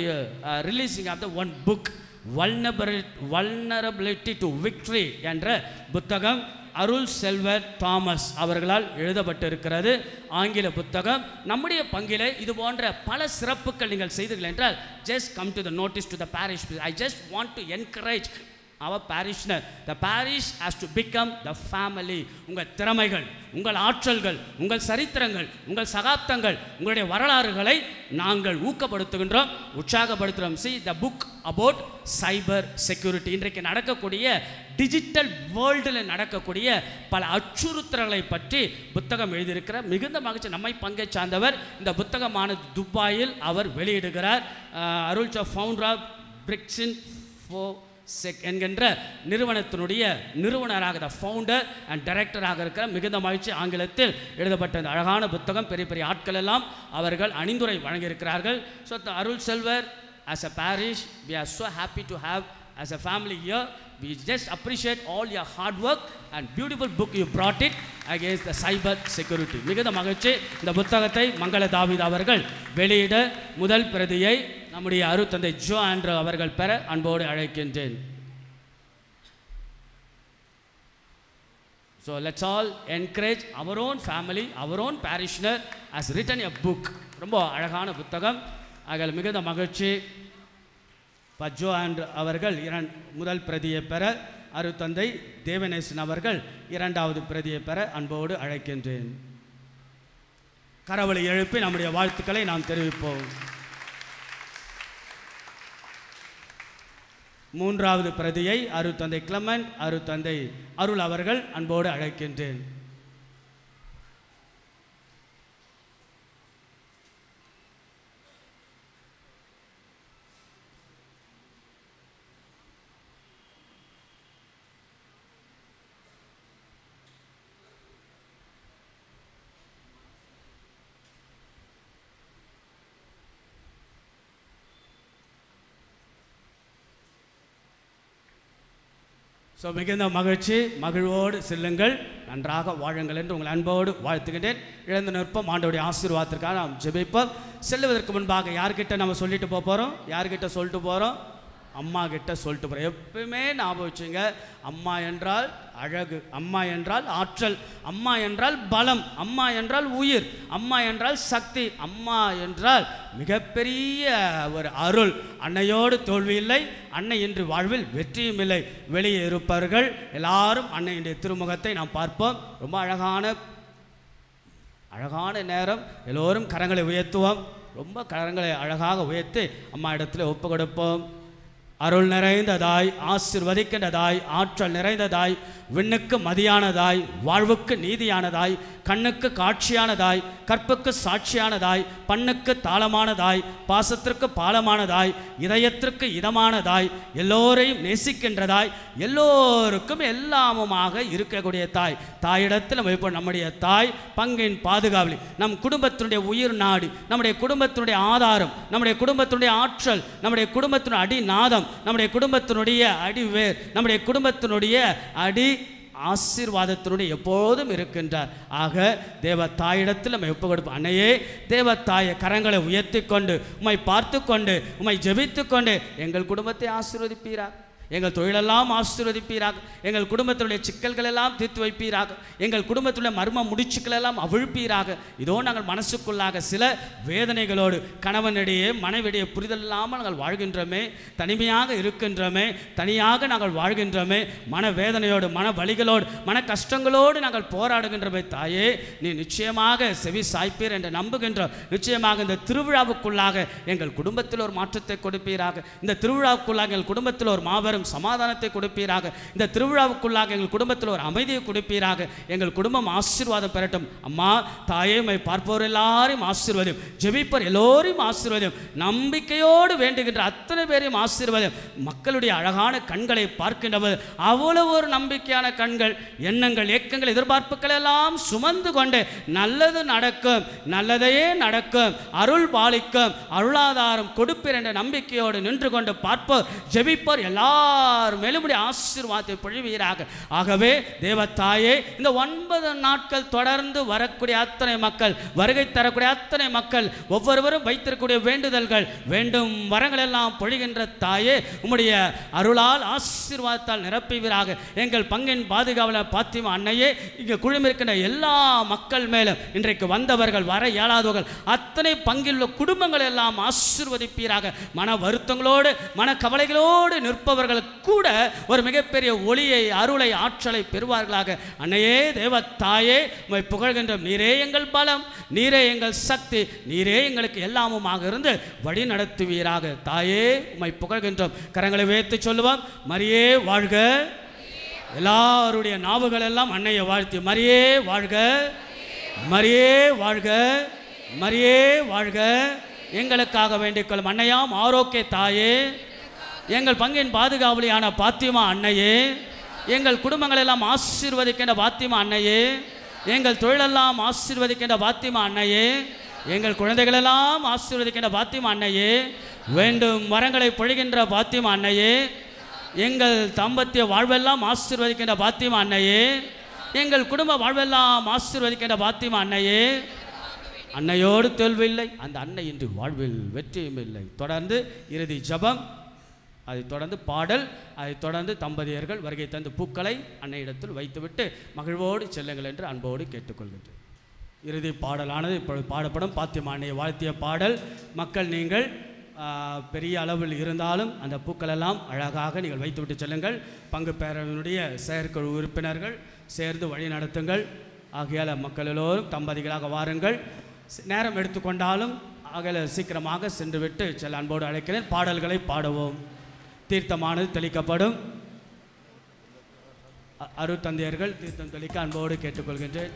releasing of the one book, Vulnerability to Victory என்ற புத்தகம் அருள் செல்வர் தாமஸ் அவர்களால் எழுதப்பட்டிருக்கிறது. ஆங்கில புத்தகம். நம்முடைய பங்கிலே இது போன்ற பல சிறப்புகள் நீங்கள் செய்தீர்கள் என்றால் just come to the notice to the parish. I just want to encourage our parishioner. The parish has to become the family. உங்கள் திறமைகள், உங்கள் ஆற்றல்கள், உங்கள் சரித்திரங்கள், உங்கள் சகாப்தங்கள், உங்களுடைய வரலாறுகளை நாங்கள் ஊக்கப்படுத்துகின்றோம், உற்சாகப்படுத்துகிறோம். See the book about cyber security. இன்றைக்கு நடக்கக்கூடிய டிஜிட்டல் வேர்ல்டில் நடக்கக்கூடிய பல அச்சுறுத்தல்களை பற்றி புத்தகம் எழுதியிருக்கிறார். மிகுந்த மகிழ்ச்சி. நம்மை பங்கை சார்ந்தவர். இந்த புத்தகமானது துபாயில் அவர் வெளியிடுகிறார். அருள் ஃபவுண்டர் ஆஃப் பிரிக்ஸின் என்கின்ற நிறுவனத்தினுடைய நிறுவனராக ஃபவுண்டர் அண்ட் டைரக்டராக இருக்கிற மிகுந்த மகிழ்ச்சி. ஆங்கிலத்தில் எழுதப்பட்ட இந்த அழகான புத்தகம் பெரிய பெரிய ஆட்கள் எல்லாம் அவர்கள் அணிந்துரை வழங்கியிருக்கிறார்கள். ஸோ அருள் செல்வர் as a parish we are so happy to have as a family here. We just appreciate all your hard work and beautiful book you brought it against the cyber security. மிகுந்த மகிழ்ச்சி. இந்த புத்தகத்தை மங்கள தாவீது அவர்கள் வெளியிட முதல் பிரதியை நம்முடைய அருட்தந்தை ஜோ ஆண்ட்ரூ அவர்கள் பெற அன்போடு அழைக்கின்றேன். So let's all encourage our own family, our own parishioner has written a book. ரொம்ப அழகான புத்தகம். ஆக மிகுந்த மகிழ்ச்சி. ஜோ ஆண்ட்ரூ அவர்கள் முதல் பிரதியை பெற, அருட்தந்தை தேவநேசன் அவர்கள் 2வது பிரதியை பெற அன்போடு அழைக்கின்றேன். கரவொலி எழுப்பி நம்முடைய வாழ்த்துக்களை நாம் தெரிவிப்போம். 3வது பிரதியை அருட்தந்தை கிளமெண்ட், அருட்தந்தை அருள் அவர்கள் அன்போடு அழைக்கின்றேன். ஸோ மிகுந்த மகிழ்ச்சி. மகிழ்வோடு செல்லுங்கள், நன்றாக வாழுங்கள் என்று உங்கள் அன்போடு வாழ்த்துக்கிட்டேன். இழந்து நிற்போம். ஆண்டவருடைய ஆசீர்வாதத்திற்காக நாம் ஜெபிப்போம். செல்லுவதற்கு முன்பாக யார்கிட்ட நம்ம சொல்லிட்டு போகிறோம்? யார்கிட்ட சொல்லிட்டு போகிறோம்? அம்மா கிட்ட சொல்லிட்டு போகிறோம். எப்பவுமே ஞாபகம் வச்சுங்க, அம்மா என்றால் அழகு, அம்மா என்றால் ஆற்றல், அம்மா என்றால் பலம், அம்மா என்றால் உயிர், அம்மா என்றால் சக்தி, அம்மா என்றால் மிகப்பெரிய ஒரு அருள். அன்னையோடு தோல்வி இல்லை, அன்னை இன்று வாழ்வில் வெற்றியும் இல்லை. வெளியே இருப்பவர்கள் எல்லாரும் அன்னையுடைய திருமுகத்தை நாம் பார்ப்போம். ரொம்ப அழகான நேரம். எல்லோரும் கரங்களை உயர்த்துவோம். ரொம்ப கரங்களை அழகாக உயர்த்தி அம்மா இடத்துல ஒப்பு கொடுப்போம். அருள் நிறைந்ததாய், ஆசீர்வதிக்கின்றதாய், ஆற்றல் நிறைந்ததாய், விண்ணுக்கு மதியானதாய், வாழ்வுக்கு நீதியானதாய், கண்ணுக்கு காட்சியானதாய், கற்புக்கு சாட்சியானதாய், பண்ணுக்கு தாளமானதாய், பாசத்திற்கு பாலமானதாய், இதயத்திற்கு இதமானதாய், எல்லோரையும் நேசிக்கின்றதாய், எல்லோருக்கும் எல்லாமுமாக இருக்கக்கூடிய தாய். தாயிடத்தில் நம்ம இப்போ நம்முடைய தாய் பங்கின் பாதுகாவலி, நம் குடும்பத்தினுடைய உயிர் நாடி, நம்முடைய குடும்பத்தினுடைய ஆதாரம், நம்முடைய குடும்பத்தினுடைய ஆற்றல், நம்முடைய குடும்பத்தினுடைய அடிநாதம், நம்முடைய குடும்பத்தினுடைய அடிவேர், நம்முடைய குடும்பத்தினுடைய அடி ஆசீர்வாதத்தினுடைய எப்போதும் இருக்கின்றார். ஆக தேவ தாயிடத்தில் நம்ம ஒப்பு கொடுப்போம். அன்னையே தேவ தாயை கரங்களை உயர்த்தி கொண்டு உம்மை பார்த்து கொண்டு உம்மை ஜெபித்து கொண்டு எங்கள் குடும்பத்தை ஆசீர்வதிப்பீராக, எங்கள் தொழிலெல்லாம் ஆசீர்வதிப்பீராக, எங்கள் குடும்பத்தினுடைய சிக்கல்கள் எல்லாம் தீர்த்து வைப்பீராக, எங்கள் குடும்பத்தினுடைய மர்ம முடிச்சுக்கள் எல்லாம் அவிழ்ப்பீராக. இதோ நாங்கள் மனசுக்குள்ளாக சில வேதனைகளோடு கணவனிடையே மனைவிடையே புரிதல் இல்லாமல் நாங்கள் வாழ்கின்றோமே, தனிமையாக இருக்கின்றோமே, தனியாக நாங்கள் வாழ்கின்றோமே, மன வேதனையோடு மன வலிகளோடு மன கஷ்டங்களோடு நாங்கள் போராடுகின்றோமே. தாயே நீ நிச்சயமாக செவி சாய்ப்பீர் என்று நம்புகின்றோம். நிச்சயமாக இந்த திருவிழாவுக்குள்ளாக எங்கள் குடும்பத்தில் ஒரு மாற்றத்தை கொடுப்பீராக, இந்த திருவிழாவுக்குள்ளாக எங்கள் குடும்பத்தில் ஒரு மாபெரும் சமாதானத்தை கொடுப்பீராக, இந்த திருவிழாவுக்குள்ளாக எங்கள் குடும்பத்தில் ஒரு அமைதியை கொடுப்பீராக, எங்கள் குடும்பம் ஆசீர்வாதம் பெறட்டும். அம்மா தாயே உம்மை பார்ப்போர் எல்லாரையும் ஆசீர்வதியும், ஜெபிப்போர் எல்லோரையும் ஆசீர்வதியும், நம்பிக்கையோடு வேண்டுகின்ற அத்தனை பேரையும் ஆசீர்வதியும். மக்களுடைய அழகான கண்களை பார்க்கின்றபோது அவ்வளவு ஒரு நம்பிக்கையான கண்கள், எண்ணங்கள், ஏக்கங்கள், எதிர்பார்ப்புகள் எல்லாம் சுமந்து கொண்டு நல்லது நடக்கும், நல்லதையே நடக்கும், அருள் பாலிக்கும், அருளாதாரம் கொடுப்பீர் என்ற நம்பிக்கையோடு நின்று கொண்டு பார்ப்போர் ஜெபிப்போர் எல்லாரும் மேலும் ஆசீர்வாதத்தை பொழிவீராக. ஆகவே தேவத்தாயே இந்த 9 நாட்கள் தொடர்ந்து வரக்கூடிய அத்தனை மக்கள், வருகை தரக்கூடிய அத்தனை மக்கள், ஒவ்வொருவரும் வைத்திருக்கக்கூடிய வேண்டுதல்கள், வேண்டும் வரங்கள் எல்லாம் பொழிகின்ற தாயே உம்முடைய அருளால் ஆசீர்வாதத்தால் நிரப்புவீராக. எங்கள் பங்கின் பாதுகாவலர் பாத்திமா அன்னையே இங்கே குழுமிருக்கின்ற எல்லா மக்கள் மேலும் இன்றைக்கு வந்தவர்கள் வர இயலாதவர்கள் அத்தனை பங்கில் உள்ள குடும்பங்கள் எல்லாம் ஆசீர்வதிப்பீராக. மன வருத்தங்களோடு மன கவலைகளோடு நிற்பவர்கள் கூட ஒரு மிகப்பெரிய ஒளியை, அருளை, ஆற்றலை பெறுவார்களாக. அன்னையே தேவத்தாயே உம்மை புகழ்கின்றோம். நீரே எங்கள் பலம், நீரே எங்கள் சக்தி, நீரே எங்களுக்கு எல்லாமுமாக இருந்து வழி நடத்துவீராக. தாயே உம்மை புகழ்கின்றோம். கரங்களை உயர்த்தி சொல்லுவோம், மரியே வாழ்க. எல்லாருடைய நாவுகள் எல்லாம் அன்னையை வாழ்த்தி மரியே வாழ்க, மரியே வாழ்க, மரியே வாழ்க. எங்களுக்காக வேண்டிக் கொள்ளும் அன்னையாம் ஆரோக்கிய தாயே, எங்கள் பங்கின் பாதுகாவலியான பாத்திமா அன்னையே, எங்கள் குடும்பங்கள் எல்லாம் ஆசீர்வதிக்கின்ற பாத்திமா அன்னையே, எங்கள் தொழிலெல்லாம் ஆசீர்வதிக்கின்ற பாத்திமா அன்னையே, எங்கள் குழந்தைகளெல்லாம் ஆசீர்வதிக்கின்ற பாத்திமா அன்னையே, வேண்டும் வரங்களை பொழிகின்ற பாத்திமா அன்னையே, எங்கள் தாம்பத்திய வாழ்வெல்லாம் ஆசீர்வதிக்கின்ற பாத்திமா அன்னையே, எங்கள் குடும்ப வாழ்வெல்லாம் ஆசீர்வதிக்கின்ற பாத்திமா அன்னையே. அன்னையோடு தோல்வியில்லை, அந்த அன்னை இன்று வாழ்வில் வெற்றியும் இல்லை. தொடர்ந்து இறுதி ஜபம், அதைத் தொடர்ந்து பாடல், அதைத் தொடர்ந்து தம்பதியர்கள் வருகை தந்து பூக்களை அன்னையிடத்தில் வைத்துவிட்டு மகிழ்வோடு செல்லுங்கள் என்று அன்போடு கேட்டுக்கொள்கின்றேன். இறுதி பாடலானது இப்பொழுது பாடப்படும். பாத்திமா அன்னையை வாழ்த்திய பாடல். மக்கள் நீங்கள் பெரிய அளவில் இருந்தாலும் அந்த பூக்களெல்லாம் அழகாக நீங்கள் வைத்துவிட்டு செல்லுங்கள். பங்கு பேரவையினுடைய செயற்குழு உறுப்பினர்கள் சேர்ந்து வழி நடத்துங்கள். ஆகையால் மக்கள் எல்லோரும் தம்பதிகளாக வாருங்கள். நேரம் எடுத்துக்கொண்டாலும் ஆகையால் சீக்கிரமாக சென்றுவிட்டு செல்ல அன்போடு அழைக்கிறேன். பாடல்களை பாடுவோம். தீர்த்தமானது தெளிக்கப்படும். அருட்தந்தையர்கள் தீர்த்தம் தெளிக்க அன்போடு கேட்டுக்கொள்கின்றேன்.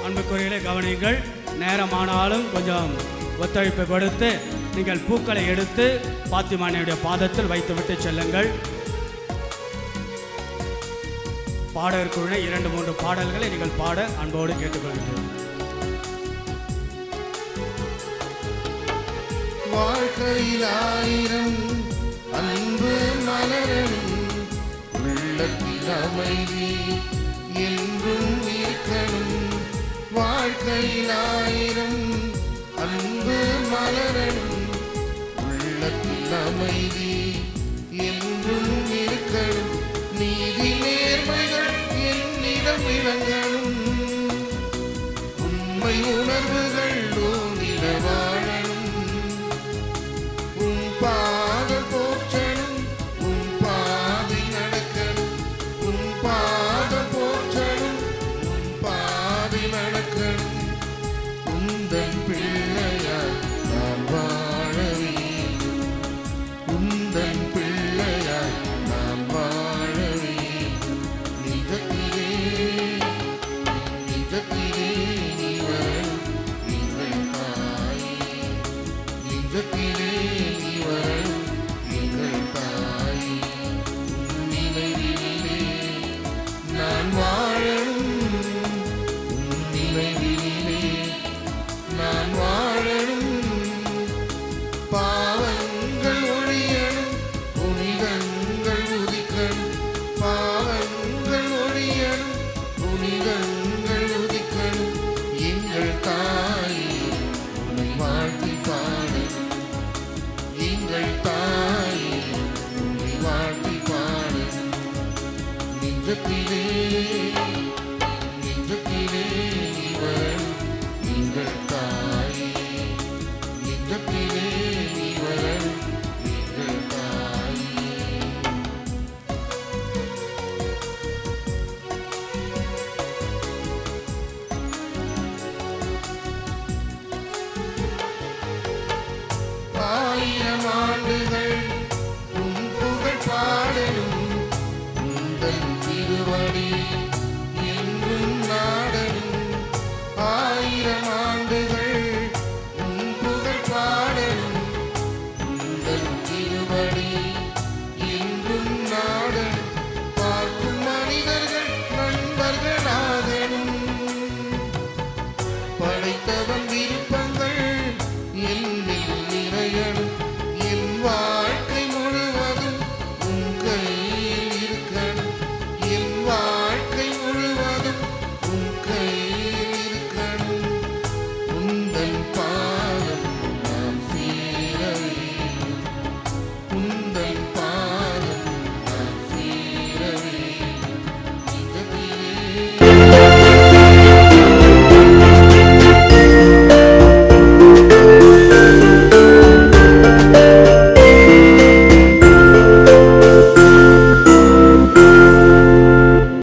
அன்புக்குரியவர்களே கவனியுங்கள். நேரமானாலும் கொஞ்சம் ஒத்துழைப்பு கொடுத்து நீங்கள் பூக்களை எடுத்து பாத்திமானியுடைய பாதத்தில் வைத்துவிட்டு செல்லுங்கள். பாடற்குழுவை 2-3 பாடல்களை நீங்கள் பாட அன்போடு கேட்டுக்கொள்கிறேன். வாழ்க்கையில் ஆயிரம் அன்பு மலரணும், உள்ளத்தில் அமைதி என்றும் இருக்கணும். வாழ்க்கையில் ஆயிரம் அமைதி என்றும் இருக்கணும். நீதி நேர்மைகள் என்னிடம் விளங்கணும். உண்மை உணர்வுகள் ஓங்கிட வாழணும். உன் பாதம் போற்றணும். உன் பாதை நடக்கணும். உன் பாதம் போற்றணும். உன் பாதை நடக்கணும். உந்தன் பிள்ளை